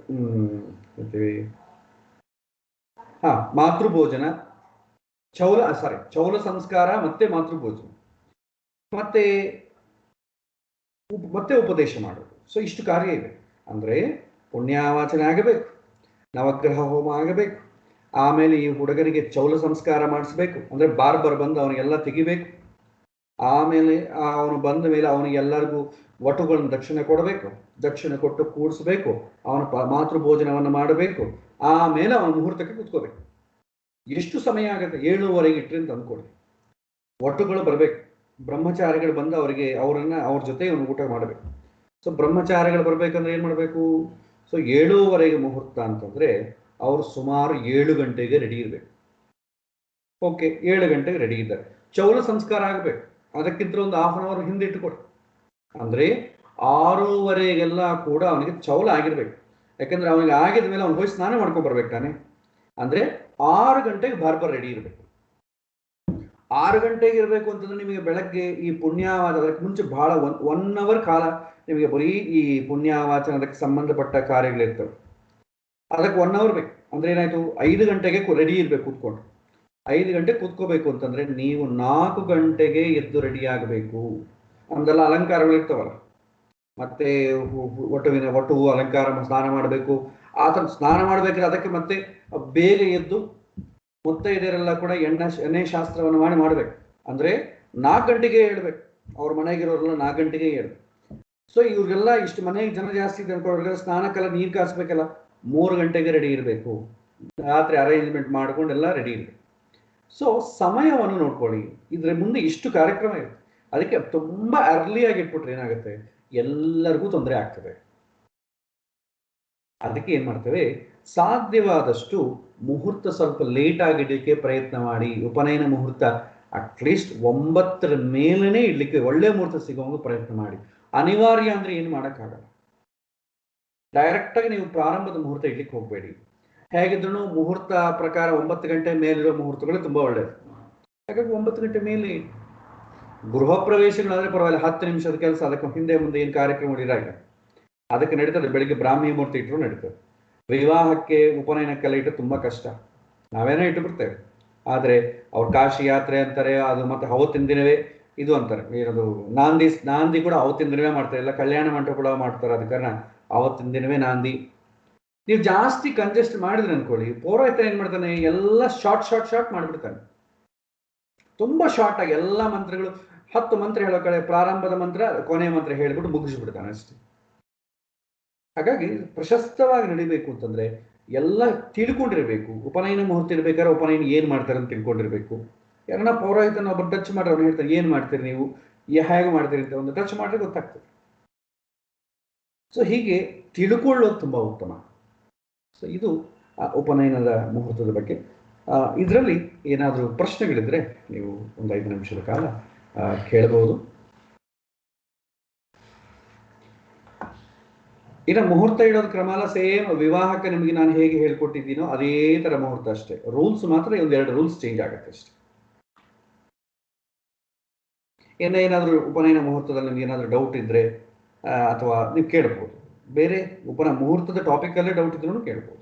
S1: ಮಾತೃಭೋಜನ, ಚೌಲ ಸಂಸ್ಕಾರ, ಮತ್ತೆ ಮಾತೃಭೋಜನ, ಮತ್ತೆ ಉಪದೇಶ ಮಾಡೋದು. ಸೊ ಇಷ್ಟು ಕಾರ್ಯ ಇದೆ. ಅಂದ್ರೆ ಪುಣ್ಯಾವಾಚನೆ ಆಗಬೇಕು, ನವಗ್ರಹ ಹೋಮ ಆಗಬೇಕು, ಆಮೇಲೆ ಈ ಹುಡುಗನಿಗೆ ಚೌಲ ಸಂಸ್ಕಾರ ಮಾಡಿಸ್ಬೇಕು. ಅಂದ್ರೆ ಬಾರ್ಬರ್ ಬಂದು ಅವನಿಗೆಲ್ಲ ತೆಗಿಬೇಕು. ಆಮೇಲೆ ಅವನು ಬಂದ ಮೇಲೆ ಅವನಿಗೆಲ್ಲರಿಗೂ ವಟುಗಳನ್ನು ದಕ್ಷಿಣೆ ಕೊಡಬೇಕು. ದಕ್ಷಿಣೆ ಕೊಟ್ಟು ಕೂಡಿಸ್ಬೇಕು. ಅವನ ಮಾತೃಭೋಜನವನ್ನು ಮಾಡಬೇಕು. ಆಮೇಲೆ ಅವನ ಮುಹೂರ್ತಕ್ಕೆ ಕೂತ್ಕೋಬೇಕು. ಎಷ್ಟು ಸಮಯ ಆಗುತ್ತೆ? 7:30 ಇಟ್ರಿ ಅಂತ ಅಂದ್ಕೊಳ್ಳಿ. ವಟುಗಳು ಬರಬೇಕು, ಬ್ರಹ್ಮಚಾರಿಗಳು ಬಂದು ಅವ್ರ ಜೊತೆ ಇವನು ಊಟ ಮಾಡಬೇಕು. ಸೊ ಬ್ರಹ್ಮಚಾರಿಗಳು ಬರ್ಬೇಕಂದ್ರೆ ಏನ್ ಮಾಡಬೇಕು? ಸೊ 7:30 ಮುಹೂರ್ತ ಅಂತಂದ್ರೆ ಅವರು ಸುಮಾರು 7 ಗಂಟೆಗೆ ರೆಡಿ ಇರಬೇಕು. ಓಕೆ, 7 ಗಂಟೆಗೆ ರೆಡಿ ಇದ್ದಾರೆ. ಚೌಲ ಸಂಸ್ಕಾರ ಆಗಬೇಕು. ಅದಕ್ಕಿಂತ ಒಂದು 1/2 ಅವರ್ ಹಿಂದೆ ಇಟ್ಟುಕೊಡಿ. ಅಂದ್ರೆ 6:30ಗೆಲ್ಲ ಕೂಡ ಅವನಿಗೆ ಚೌಲ ಆಗಿರ್ಬೇಕು. ಯಾಕಂದ್ರೆ ಅವನಿಗೆ ಆಗಿದ ಮೇಲೆ ಅವ್ನು ಹೋಗಿ ಸ್ನಾನ ಮಾಡ್ಕೊಂಡ್ ಬರ್ಬೇಕು ತಾನೆ. ಅಂದ್ರೆ 6 ಗಂಟೆಗೆ ಬಾರ್ಬರ್ ರೆಡಿ ಇರಬೇಕು. 6 ಗಂಟೆಗೆ ಇರಬೇಕು ಅಂತಂದ್ರೆ ನಿಮಗೆ ಬೆಳಗ್ಗೆ ಈ ಪುಣ್ಯವಾಚನ, ಅದಕ್ಕೆ ಮುಂಚೆ ಬಹಳ 1 ಅವರ್ ಕಾಲ ನಿಮಗೆ ಬರೀ ಈ ಪುಣ್ಯವಾಚನ ಅದಕ್ಕೆ ಸಂಬಂಧಪಟ್ಟ ಕಾರ್ಯಗಳಿರ್ತವೆ. ಅದಕ್ಕೆ 1 ಅವರ್ ಬೇಕು. ಅಂದ್ರೆ ಏನಾಯ್ತು, 5 ಗಂಟೆಗೆ ರೆಡಿ ಇರ್ಬೇಕು ಕೂತ್ಕೊಂಡು. 5 ಗಂಟೆಗೆ ಕೂತ್ಕೋಬೇಕು ಅಂತಂದ್ರೆ ನೀವು 4 ಗಂಟೆಗೆ ಎದ್ದು ರೆಡಿ ಆಗಬೇಕು. ನಮ್ದೆಲ್ಲ ಅಲಂಕಾರಗಳಿರ್ತಾವಲ್ಲ, ಮತ್ತೆ ವಟು ಅಲಂಕಾರ, ಸ್ನಾನ ಮಾಡಬೇಕು. ಆ ಥರ ಸ್ನಾನ ಮಾಡ್ಬೇಕಾದ್ರೆ ಅದಕ್ಕೆ ಮತ್ತೆ ಬೇಗ ಎದ್ದು ಮುತ್ತೈದೆಯರೆಲ್ಲ ಕೂಡ ಎಣ್ಣೆ ಶಾಸ್ತ್ರವನ್ನು ಮಾಡಬೇಕು. ಅಂದ್ರೆ 4 ಗಂಟೆಗೆ ಹೇಳ್ಬೇಕು. ಅವ್ರ ಮನೆಗಿರೋರೆಲ್ಲ 4 ಗಂಟೆಗೆ ಹೇಳ್ಬೇಕು. ಸೊ ಇವ್ರಿಗೆಲ್ಲ ಇಷ್ಟು ಮನೆಗೆ ಜನ ಜಾಸ್ತಿ ಇದೆ ಅನ್ಕೊಳ್ಳೋರ್ಗೆಲ್ಲ ಸ್ನಾನಕ್ಕೆಲ್ಲ ನೀರು ಕಾಯಿಸ್ಬೇಕಲ್ಲ, 3 ಗಂಟೆಗೆ ರೆಡಿ ಇರಬೇಕು. ರಾತ್ರಿ ಅರೇಂಜ್ಮೆಂಟ್ ಮಾಡ್ಕೊಂಡೆಲ್ಲ ರೆಡಿ ಇರಬೇಕು. ಸೊ ಸಮಯವನ್ನು ನೋಡ್ಕೊಳ್ಳಿ. ಇದ್ರ ಮುಂದೆ ಇಷ್ಟು ಕಾರ್ಯಕ್ರಮ ಇರುತ್ತೆ. ಅದಕ್ಕೆ ತುಂಬಾ ಅರ್ಲಿಯಾಗಿ ಇಟ್ಬಿಟ್ರೆ ಏನಾಗುತ್ತೆ, ಎಲ್ಲರಿಗೂ ತೊಂದರೆ ಆಗ್ತದೆ. ಅದಕ್ಕೆ ಏನ್ ಮಾಡ್ತೇವೆ, ಸಾಧ್ಯವಾದಷ್ಟು ಮುಹೂರ್ತ ಸ್ವಲ್ಪ ಲೇಟ್ ಆಗಿಡಲಿಕ್ಕೆ ಪ್ರಯತ್ನ ಮಾಡಿ. ಉಪನಯನ ಮುಹೂರ್ತ ಅಟ್ಲೀಸ್ಟ್ 9ರ ಮೇಲೇ ಇಡ್ಲಿಕ್ಕೆ, ಒಳ್ಳೆ ಮುಹೂರ್ತ ಸಿಗುವಂಗೆ ಪ್ರಯತ್ನ ಮಾಡಿ. ಅನಿವಾರ್ಯ ಅಂದ್ರೆ ಏನು ಮಾಡೋಕ್ಕಾಗಲ್ಲ. ಡೈರೆಕ್ಟ್ ಆಗಿ ನೀವು ಪ್ರಾರಂಭದ ಮುಹೂರ್ತ ಇಡ್ಲಿಕ್ಕೆ ಹೋಗಬೇಡಿ. ಹೇಗಿದ್ರು ಮುಹೂರ್ತ ಪ್ರಕಾರ 9 ಗಂಟೆ ಮೇಲಿರೋ ಮುಹೂರ್ತಗಳು ತುಂಬಾ ಒಳ್ಳೆಯದು. ಹಾಗಾಗಿ 9 ಗಂಟೆ ಮೇಲೆ. ಗೃಹ ಪ್ರವೇಶಗಳಾದ್ರೆ ಪರವಾಗಿಲ್ಲ, 10 ನಿಮಿಷದ ಕೆಲಸ, ಅದಕ್ಕೆ ಹಿಂದೆ ಮುಂದೆ ಏನು ಕಾರ್ಯಕ್ರಮ ಇರಾಗ ಅದಕ್ಕೆ ನಡೀತದೆ. ಬೆಳಿಗ್ಗೆ ಬ್ರಾಹ್ಮಿ ಮುಹೂರ್ತ ಇಟ್ಟರು ನಡೀತದೆ. ವಿವಾಹಕ್ಕೆ ಉಪನಯನಕ್ಕೆಲ್ಲ ಇಟ್ಟು ತುಂಬಾ ಕಷ್ಟ. ನಾವೇನೋ ಇಟ್ಟು ಬಿಡ್ತೇವೆ, ಆದ್ರೆ ಅವ್ರು ಕಾಶಿ ಯಾತ್ರೆ ಅಂತಾರೆ, ಅದು ಮತ್ತೆ ಅವತ್ತಿನ ದಿನವೇ ಇದು ಅಂತಾರೆ, ಏನದು ನಾಂದಿ ಕೂಡ ಅವತ್ತಿನ ದಿನವೇ ಮಾಡ್ತಾರೆ. ಎಲ್ಲ ಕಲ್ಯಾಣ ಮಂಟಪ ಕೂಡ ಮಾಡ್ತಾರೆ, ಅದ ಕಾರಣ ಅವತ್ತಿನ ದಿನವೇ ನಾಂದಿ. ನೀವು ಜಾಸ್ತಿ ಕಂಜೆಸ್ಟ್ ಮಾಡಿದ್ರೆ ಅನ್ಕೊಳ್ಳಿ, ಪೌರೋಹಿತ ಏನ್ ಮಾಡ್ತಾನೆ, ಎಲ್ಲ ಶಾರ್ಟ್ ಮಾಡ್ಬಿಡ್ತಾನೆ. ತುಂಬಾ ಶಾರ್ಟ್ ಆಗಿ ಎಲ್ಲ ಮಂತ್ರಗಳು 10 ಮಂತ್ರ ಹೇಳೋ ಕಡೆ ಪ್ರಾರಂಭದ ಮಂತ್ರ ಕೊನೆಯ ಮಂತ್ರ ಹೇಳ್ಬಿಟ್ಟು ಮುಗಿಸ್ಬಿಡ್ತಾನೆ ಅಷ್ಟೇ. ಹಾಗಾಗಿ ಪ್ರಶಸ್ತವಾಗಿ ನಡಿಬೇಕು ಅಂತಂದ್ರೆ ಎಲ್ಲ ತಿಳ್ಕೊಂಡಿರ್ಬೇಕು. ಉಪನಯನ ಮುಹೂರ್ತ ಇರ್ಬೇಕಾದ್ರೆ ಉಪನಯನ ಏನ್ ಮಾಡ್ತಾರೆ ಅಂತ ತಿಳ್ಕೊಂಡಿರ್ಬೇಕು. ಯಾರನ್ನ ಪೌರೋಹಿತನ ಒಬ್ಬರು ಟಚ್ ಮಾಡ್ರೆ ಅವ್ರು ಹೇಳ್ತಾರೆ, ಏನ್ ಮಾಡ್ತೀರಿ ನೀವು, ಹೇಗೆ ಮಾಡ್ತೀರಿ ಅಂತ ಒಂದು ಟಚ್ ಮಾಡ್ರೆ ಗೊತ್ತಾಗ್ತದೆ. ಸೊ ಹೀಗೆ ತಿಳ್ಕೊಳ್ಳೋದು ತುಂಬಾ ಉತ್ತಮ. ಸೊ ಇದು ಉಪನಯನದ ಮುಹೂರ್ತದ ಬಗ್ಗೆ. ಇದರಲ್ಲಿ ಏನಾದರೂ ಪ್ರಶ್ನೆಗಳಿದ್ರೆ ನೀವು ಒಂದು 5 ನಿಮಿಷದ ಕಾಲ ಕೇಳಬಹುದು. ಇನ್ನು ಮುಹೂರ್ತ ಇಡೋದು ಕ್ರಮ ಎಲ್ಲ ಸೇಮ್ ವಿವಾಹಕ್ಕೆ ನಿಮಗೆ ನಾನು ಹೇಗೆ ಹೇಳ್ಕೊಟ್ಟಿದ್ದೀನೋ ಅದೇ ತರ ಮುಹೂರ್ತ ಅಷ್ಟೇ. ರೂಲ್ಸ್ ಮಾತ್ರ 1-2 ರೂಲ್ಸ್ ಚೇಂಜ್ ಆಗುತ್ತೆ ಅಷ್ಟೇ. ಏನಾದರೂ ಉಪನಯನ ಮುಹೂರ್ತದಲ್ಲಿ ನಿಮ್ಗೆ ಏನಾದರೂ ಡೌಟ್ ಇದ್ರೆ ಅಥವಾ ನೀವು ಕೇಳ್ಬೋದು. ಬೇರೆ ಮುಹೂರ್ತದ ಟಾಪಿಕ್ ಅಲ್ಲೇ ಡೌಟ್ ಇದ್ರೂ ಕೇಳ್ಬೋದು.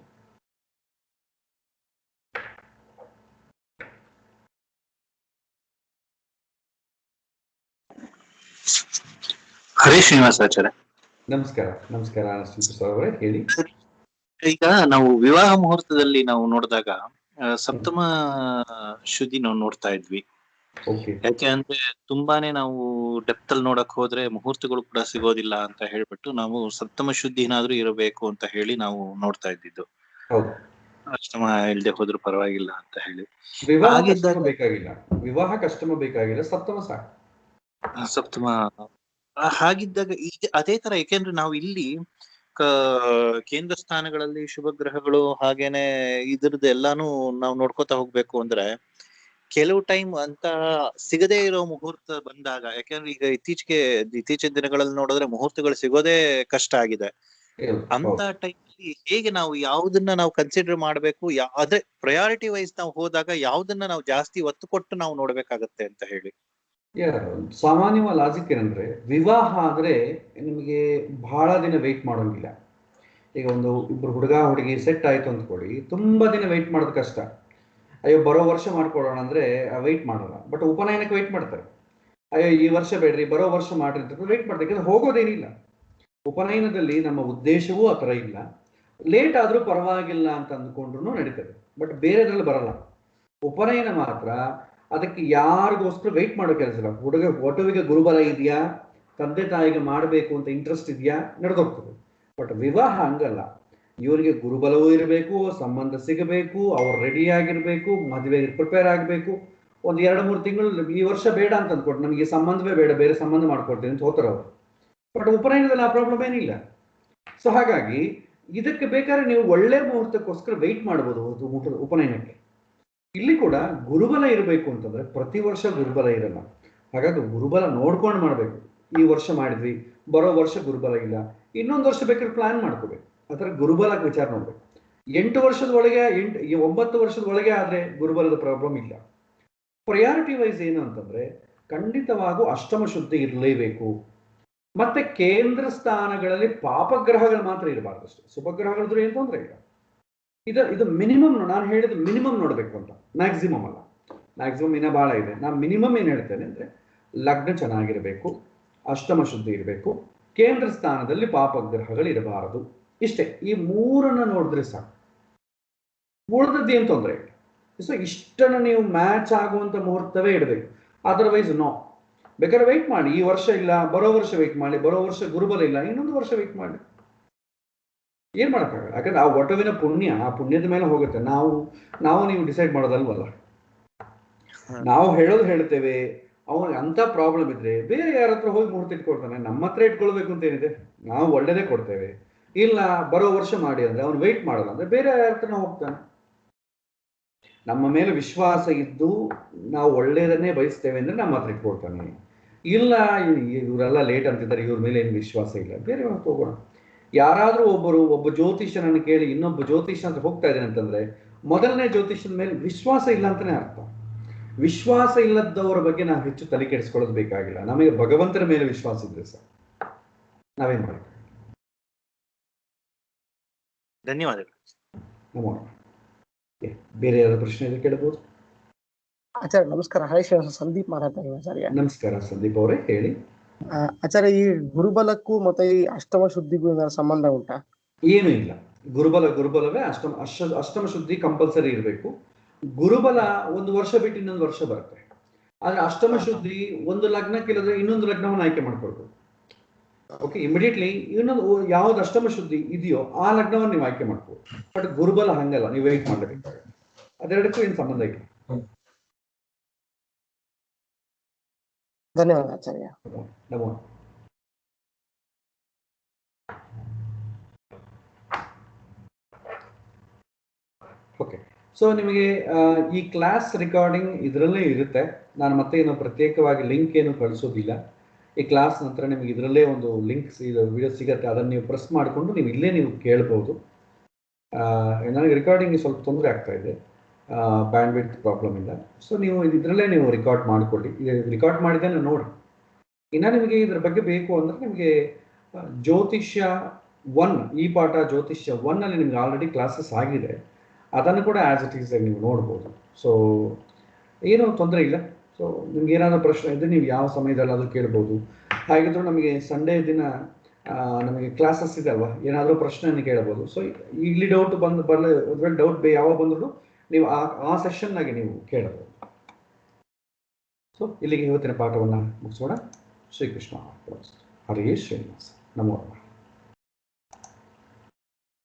S2: ಹರೇ ಶ್ರೀನಿವಾಸಾಚಾರ್ಯ.
S1: ನಮಸ್ಕಾರ ಅವರೇ, ಹೇಳಿ.
S2: ಈಗ ನಾವು ವಿವಾಹ ಮುಹೂರ್ತದಲ್ಲಿ ನಾವು ನೋಡಿದಾಗ ಸಪ್ತಮ ಶುದ್ಧಿ ನಾವು ನೋಡ್ತಾ ಇದ್ವಿ. ಯಾಕೆ ಅಂದ್ರೆ ತುಂಬಾನೇ ನಾವು ಡೆಪ್ತ್ ಅಲ್ಲಿ ನೋಡಕ್ ಹೋದ್ರೆ ಮುಹೂರ್ತಗಳು ಕೂಡ ಸಿಗೋದಿಲ್ಲ ಅಂತ ಹೇಳ್ಬಿಟ್ಟು ನಾವು ಸಪ್ತಮ ಶುದ್ಧಿ ಏನಾದ್ರೂ ಇರಬೇಕು ಅಂತ ಹೇಳಿ ನಾವು ನೋಡ್ತಾ ಇದ್ದಿದ್ದು. ಅಷ್ಟಮ ಇಲ್ದೆ ಹೋದ್ರು ಪರವಾಗಿಲ್ಲ ಅಂತ ಹೇಳಿ.
S1: ವಿವಾಹ ಕಷ್ಟಮ ಬೇಕಾಗಿಲ್ಲ, ಸಪ್ತಮ ಸಾಕು.
S2: ಸಪ್ತಮ ಹಾಗಿದ್ದಾಗ ಈಗ ಅದೇ ತರ, ಏಕೆಂದ್ರೆ ನಾವು ಇಲ್ಲಿ ಕೇಂದ್ರ ಸ್ಥಾನಗಳಲ್ಲಿ ಶುಭ ಗ್ರಹಗಳು ಹಾಗೇನೆ ಇದ್ರದ್ದು ಎಲ್ಲಾನು ನಾವು ನೋಡ್ಕೋತಾ ಹೋಗ್ಬೇಕು ಅಂದ್ರೆ ಕೆಲವು ಟೈಮ್ ಅಂತ ಸಿಗದೇ ಇರೋ ಮುಹೂರ್ತ ಬಂದಾಗ, ಯಾಕೆಂದ್ರೆ ಈಗ ಇತ್ತೀಚಿನ ದಿನಗಳಲ್ಲಿ ನೋಡಿದ್ರೆ ಮುಹೂರ್ತಗಳು ಸಿಗೋದೇ ಕಷ್ಟ ಆಗಿದೆ. ಅಂತ ಟೈಮಲ್ಲಿ ಹೇಗೆ ನಾವು ಯಾವ್ದನ್ನ ನಾವು ಕನ್ಸಿಡರ್ ಮಾಡ್ಬೇಕು, ಅದೇ ಪ್ರಯಾರಿಟಿ ವೈಸ್ ನಾವು ಹೋದಾಗ ಯಾವ್ದನ್ನ ನಾವು ಜಾಸ್ತಿ ಒತ್ತು ಕೊಟ್ಟು ನಾವು ನೋಡ್ಬೇಕಾಗತ್ತೆ ಅಂತ ಹೇಳಿ.
S1: ಸಾಮಾನ್ಯವಾಗಿ ಲಾಜಿಕ್ ಏನಂದ್ರೆ, ವಿವಾಹ ಆದ್ರೆ ನಿಮಗೆ ಬಹಳ ದಿನ ವೆಯ್ಟ್ ಮಾಡೋಂಗಿಲ್ಲ. ಈಗ ಇಬ್ರು ಹುಡುಗ ಹುಡುಗಿ ಸೆಟ್ ಆಯ್ತು ಅಂದ್ಕೊಳ್ಳಿ, ತುಂಬಾ ದಿನ ವೆಯ್ಟ್ ಮಾಡೋದು ಕಷ್ಟ. ಅಯ್ಯೋ ಬರೋ ವರ್ಷ ಮಾಡ್ಕೊಡೋಣ ಅಂದ್ರೆ ವೆಯ್ಟ್ ಮಾಡಲ್ಲ. ಬಟ್ ಉಪನಯನಕ್ಕೆ ವೆಯ್ಟ್ ಮಾಡ್ತಾರೆ. ಅಯ್ಯೋ ಈ ವರ್ಷ ಬೇಡ್ರಿ, ಬರೋ ವರ್ಷ ಮಾಡ್ರಿ ಅಂತ ವೆಯ್ಟ್ ಮಾಡ್ತಾರೆ. ಯಾಕಂದ್ರೆ ಹೋಗೋದೇನಿಲ್ಲ. ಉಪನಯನದಲ್ಲಿ ನಮ್ಮ ಉದ್ದೇಶವೂ ಆ ಥರ ಇಲ್ಲ. ಲೇಟ್ ಆದ್ರೂ ಪರವಾಗಿಲ್ಲ ಅಂತ ಅಂದ್ಕೊಂಡ್ರು ನಡೀತದೆ. ಬಟ್ ಬೇರೆದ್ರಲ್ಲಿ ಬರಲ್ಲ. ಉಪನಯನ ಮಾತ್ರ ಅದಕ್ಕೆ ಯಾರಿಗೋಸ್ಕರ ವೆಯ್ಟ್ ಮಾಡೋ ಕೆಲಸ ಇಲ್ಲ. ವಟುವಿಗೆ ಗುರುಬಲ ಇದೆಯಾ, ತಂದೆ ತಾಯಿಗೆ ಮಾಡಬೇಕು ಅಂತ ಇಂಟ್ರೆಸ್ಟ್ ಇದೆಯಾ, ನಡೆದೋಗ್ತದೆ. ಬಟ್ ವಿವಾಹ ಹಂಗಲ್ಲ. ಇವರಿಗೆ ಗುರುಬಲವೂ ಇರಬೇಕು, ಸಂಬಂಧ ಸಿಗಬೇಕು, ಅವ್ರು ರೆಡಿ ಆಗಿರ್ಬೇಕು, ಮದುವೆಗೆ ಪ್ರಿಪೇರ್ ಆಗಬೇಕು. 1-2-3 ತಿಂಗಳು ಈ ವರ್ಷ ಬೇಡ ಅಂತ ಅಂದ್ಕೊಟ್ಟು, ನನಗೆ ಸಂಬಂಧವೇ ಬೇಡ, ಬೇರೆ ಸಂಬಂಧ ಮಾಡ್ಕೊಡ್ತೀನಿ ಅಂತ ಹೋಗ್ತಾರೆ ಅವರು. ಬಟ್ ಉಪನಯನದಲ್ಲಿ ಆ ಪ್ರಾಬ್ಲಮ್ ಏನಿಲ್ಲ. ಸೊ ಹಾಗಾಗಿ ಇದಕ್ಕೆ ಬೇಕಾದ್ರೆ ನೀವು ಒಳ್ಳೆ ಮುಹೂರ್ತಕ್ಕೋಸ್ಕರ ವೆಯ್ಟ್ ಮಾಡ್ಬೋದು ಉಪನಯನಕ್ಕೆ. ಇಲ್ಲಿ ಕೂಡ ಗುರುಬಲ ಇರಬೇಕು ಅಂತಂದ್ರೆ ಪ್ರತಿ ವರ್ಷ ಗುರುಬಲ ಇರಲ್ಲ. ಹಾಗಾಗಿ ಗುರುಬಲ ನೋಡ್ಕೊಂಡು ಮಾಡ್ಬೇಕು. ಈ ವರ್ಷ ಮಾಡಿದ್ವಿ, ಬರೋ ವರ್ಷ ಗುರುಬಲ ಇಲ್ಲ, ಇನ್ನೊಂದು ವರ್ಷ ಬೇಕಾದ್ರೆ ಪ್ಲಾನ್ ಮಾಡ್ಕೋಬೇಕು. ಆ ಥರ ಗುರುಬಲಕ್ಕೆ ವಿಚಾರ ನೋಡ್ಬೇಕು. 9 ವರ್ಷದ ಒಳಗೆ ಆದ್ರೆ ಗುರುಬಲದ ಪ್ರಾಬ್ಲಮ್ ಇಲ್ಲ. ಪ್ರಯಾರಿಟಿ ವೈಸ್ ಏನು ಅಂತಂದ್ರೆ ಖಂಡಿತವಾಗೂ ಅಷ್ಟಮ ಶುದ್ಧಿ ಇರಲೇಬೇಕು. ಮತ್ತೆ ಕೇಂದ್ರ ಸ್ಥಾನಗಳಲ್ಲಿ ಪಾಪಗ್ರಹಗಳು ಮಾತ್ರ ಇರಬಾರ್ದು ಅಷ್ಟೇ. ಶುಭಗ್ರಹಗಳಿದ್ರು ಏನು ತೊಂದರೆ ಇಲ್ಲ. ಇದು ಮಿನಿಮಮ್, ನಾನು ಹೇಳಿದ ಮಿನಿಮಮ್ ನೋಡ್ಬೇಕು ಅಂತ, ಮ್ಯಾಕ್ಸಿಮಮ್ ಅಲ್ಲ. ಮ್ಯಾಕ್ಸಿಮಮ್ ಇನ್ನೂ ಬಹಳ ಇದೆ. ನಾನು ಮಿನಿಮಮ್ ಏನು ಹೇಳ್ತೇನೆ ಅಂದ್ರೆ ಲಗ್ನ ಚೆನ್ನಾಗಿರಬೇಕು, ಅಷ್ಟಮ ಶುದ್ಧಿ ಇರಬೇಕು, ಕೇಂದ್ರ ಸ್ಥಾನದಲ್ಲಿ ಪಾಪಗ್ರಹಗಳು ಇರಬಾರದು. ಇಷ್ಟೇ. ಈ 3 ನೋಡಿದ್ರೆ ಸಾಕು. ಉಳಿದದ್ದು ಏನು ತೊಂದರೆ ಇಲ್ಲ. ಸೊ ಇಷ್ಟನ್ನು ನೀವು ಮ್ಯಾಚ್ ಆಗುವಂತ ಮುಹೂರ್ತವೇ ಇಡಬೇಕು. Otherwise no. ಬೇಕಾದ್ರೆ ವೆಯ್ಟ್ ಮಾಡಿ, ಈ ವರ್ಷ ಇಲ್ಲ ಬರೋ ವರ್ಷ ವೆಯ್ಟ್ ಮಾಡಿ, ಬರೋ ವರ್ಷ ಗುರುಬಲ ಇಲ್ಲ ಇನ್ನೊಂದು ವರ್ಷ ವೆಯ್ಟ್ ಮಾಡಿ, ಏನ್ ಮಾಡೋಕ್ಕಾಗಲ್ಲ. ಯಾಕಂದ್ರೆ ಆ ವಟುವಿನ ಪುಣ್ಯ ಆ ಪುಣ್ಯದ ಮೇಲೆ ಹೋಗುತ್ತೆ. ನಾವು ನೀವು ಡಿಸೈಡ್ ಮಾಡೋದಲ್ವಲ್ಲ. ನಾವು ಹೇಳ್ತೇವೆ. ಅವನಿಗೆ ಅಂತ ಪ್ರಾಬ್ಲಮ್ ಇದ್ರೆ ಬೇರೆ ಯಾರ ಹತ್ರ ಹೋಗಿ ಮುಹೂರ್ತ ಇಟ್ಕೊಳ್ತಾನೆ. ನಮ್ಮ ಹತ್ರ ಇಟ್ಕೊಳ್ಬೇಕು ಅಂತ ಏನಿದೆ, ನಾವು ಒಳ್ಳೇದೇ ಕೊಡ್ತೇವೆ. ಇಲ್ಲ ಬರೋ ವರ್ಷ ಮಾಡಿ ಅಂದ್ರೆ ಅವ್ನು ವೆಯ್ಟ್ ಮಾಡಲ್ಲ ಅಂದ್ರೆ ಬೇರೆ ಹತ್ರನ ಹೋಗ್ತಾನೆ. ನಮ್ಮ ಮೇಲೆ ವಿಶ್ವಾಸ ಇದ್ದು ನಾವು ಒಳ್ಳೇದನ್ನೇ ಬಯಸ್ತೇವೆ ಅಂದ್ರೆ ನಮ್ಮ ಹತ್ರ ಇಟ್ಕೊಳ್ತಾನೆ. ಇಲ್ಲ ಇವರೆಲ್ಲ ಲೇಟ್ ಅಂತಿದ್ದಾರೆ, ಇವ್ರ ಮೇಲೆ ಏನು ವಿಶ್ವಾಸ ಇಲ್ಲ, ಬೇರೆ ಹೋಗೋಣ. ಯಾರಾದ್ರೂ ಒಬ್ಬ ಜ್ಯೋತಿಷನನ್ನು ಕೇಳಿ ಇನ್ನೊಬ್ಬ ಜ್ಯೋತಿಷ ಅಂತ ಹೋಗ್ತಾ ಇದ್ದೇನೆ ಅಂತಂದ್ರೆ ಮೊದಲನೇ ಜ್ಯೋತಿಷನ ಮೇಲೆ ವಿಶ್ವಾಸ ಇಲ್ಲ ಅಂತಾನೆ ಅರ್ಥ. ವಿಶ್ವಾಸ ಇಲ್ಲದವರ ಬಗ್ಗೆ ನಾವು ಹೆಚ್ಚು ತಲೆ ಕೆಡಿಸ್ಕೊಳ್ಳೋದು ಬೇಕಾಗಿಲ್ಲ. ನಮಗೆ ಭಗವಂತನ ಮೇಲೆ ವಿಶ್ವಾಸ ಇದ್ರೆ ಸರ್ ನಾವೇನ್ ಮಾಡಿ.
S2: ಧನ್ಯವಾದಗಳು.
S1: ಬೇರೆ ಯಾವ್ದು ಪ್ರಶ್ನೆ ಇದೆ ಕೇಳಬಹುದು?
S3: ಆಚಾರ್ಯ ನಮಸ್ಕಾರ. ಹರೀಶ್ ಸಂದೀಪ್ ಮಾತಾಡ್ತಾ ಇದ್ದೀನಿ ಆಚಾರ್ಯ.
S1: ನಮಸ್ಕಾರ ಸಂದೀಪ್ ಅವರೇ, ಹೇಳಿ.
S3: ಆಚಾರ್ಯ, ಈ ಗುರುಬಲಕ್ಕೂ ಮತ್ತೆ ಈ ಅಷ್ಟಮ ಶುದ್ಧಿಗೂ ಏನಾದ್ರು ಸಂಬಂಧ ಉಂಟಾ?
S1: ಏನು ಇಲ್ಲ. ಗುರುಬಲವೇ ಅಷ್ಟಮ ಶುದ್ಧಿ ಕಂಪಲ್ಸರಿ ಇರಬೇಕು. ಗುರುಬಲ ಒಂದು ವರ್ಷ ಬಿಟ್ಟು ಇನ್ನೊಂದು ವರ್ಷ ಬರುತ್ತೆ. ಆದ್ರೆ ಅಷ್ಟಮ ಶುದ್ಧಿ ಒಂದು ಲಗ್ನಕ್ಕಿಲ್ಲದ್ರೆ ಇನ್ನೊಂದು ಲಗ್ನವನ್ನು ಆಯ್ಕೆ ಮಾಡ್ಕೊಳ್ಬೇಕು. ಓಕೆ, ಇಮಿಡಿಯೇಟ್ಲಿ ಇನ್ನೊಂದು ಯಾವ್ದು ಅಷ್ಟಮ ಶುದ್ಧಿ ಇದೆಯೋ ಆ ಲಗ್ನವನ್ನು ನೀವು ಆಯ್ಕೆ ಮಾಡ್ಬೋದು. ಬಟ್ ಗುರುಬಲ ಹಂಗಲ್ಲ, ನೀವು ವೆಯ್ಟ್ ಮಾಡಬೇಕಾಗುತ್ತೆ. ಅದೆರಡಕ್ಕೂ ಏನು ಸಂಬಂಧ ಇಲ್ಲ.
S3: ಧನ್ಯವಾದ ಆಚಾರ್ಯ.
S1: ನಮೋ. ಓಕೆ, ಸೊ ನಿಮಗೆ ಈ ಕ್ಲಾಸ್ ರೆಕಾರ್ಡಿಂಗ್ ಇದರಲ್ಲೇ ಇರುತ್ತೆ. ನಾನು ಮತ್ತೆ ಏನು ಪ್ರತ್ಯೇಕವಾಗಿ ಲಿಂಕ್ ಏನು ಕಳಿಸೋದಿಲ್ಲ. ಈ ಕ್ಲಾಸ್ ನಂತರ ನಿಮಗೆ ಇದರಲ್ಲೇ ಒಂದು ಲಿಂಕ್ ವಿಡಿಯೋ ಸಿಗುತ್ತೆ, ಅದನ್ನು ನೀವು ಪ್ರೆಸ್ ಮಾಡಿಕೊಂಡು ನೀವು ಇಲ್ಲೇ ನೀವು ಕೇಳ್ಬೋದು. ನನಗೆ ರೆಕಾರ್ಡಿಂಗ್ ಸ್ವಲ್ಪ ತೊಂದರೆ ಆಗ್ತಾ ಇದೆ ಬ್ಯಾಂಡ್ವಿಡ್ತ್ ಪ್ರಾಬ್ಲಮ್ ಇಂದ. ಸೊ ನೀವು ಇದರಲ್ಲೇ ನೀವು ರೆಕಾರ್ಡ್ ಮಾಡಿಕೊಳ್ಳಿ. ರೆಕಾರ್ಡ್ ಮಾಡಿದ್ದನ್ನು ನೋಡಿ. ಇನ್ನು ನಿಮಗೆ ಇದ್ರ ಬಗ್ಗೆ ಬೇಕು ಅಂದರೆ ನಿಮಗೆ ಜ್ಯೋತಿಷ್ಯ 1 ಈ ಪಾಠ ಜ್ಯೋತಿಷ್ಯ 1 ಅಲ್ಲಿ ನಿಮ್ಗೆ ಆಲ್ರೆಡಿ ಕ್ಲಾಸಸ್ ಆಗಿದೆ. ಅದನ್ನು ಕೂಡ ಆ್ಯಸ್ ಇಟ್ ಈಸ್ ನೀವು ನೋಡ್ಬೋದು. ಸೊ ಏನೂ ತೊಂದರೆ ಇಲ್ಲ. ಸೊ ನಿಮ್ಗೆ ಏನಾದರೂ ಪ್ರಶ್ನೆ ಇದ್ದರೆ ನೀವು ಯಾವ ಸಮಯದಲ್ಲಾದರೂ ಕೇಳ್ಬೋದು. ಹಾಗಿದ್ರೂ ನಮಗೆ ಸಂಡೇ ದಿನ ನಮಗೆ ಕ್ಲಾಸಸ್ ಇದೆ ಅಲ್ವಾ, ಏನಾದರೂ ಪ್ರಶ್ನೆಯನ್ನು ಕೇಳ್ಬೋದು. ಸೊ ಇಲ್ಲಿ ಡೌಟ್ ಡೌಟ್ ಯಾವಾಗ ಬಂದರೂ ನೀವು ಆ ಸೆಷನ್ನಾಗೆ ನೀವು ಕೇಳಬಹುದು. ಸೊ ಇಲ್ಲಿಗೆ ಇವತ್ತಿನ ಪಾಠವನ್ನು ಮುಗಿಸೋಣ. ಶ್ರೀಕೃಷ್ಣ ಹರೇ ಶ್ರೀನಿವಾಸ. ನಮೋ ನಮಃ.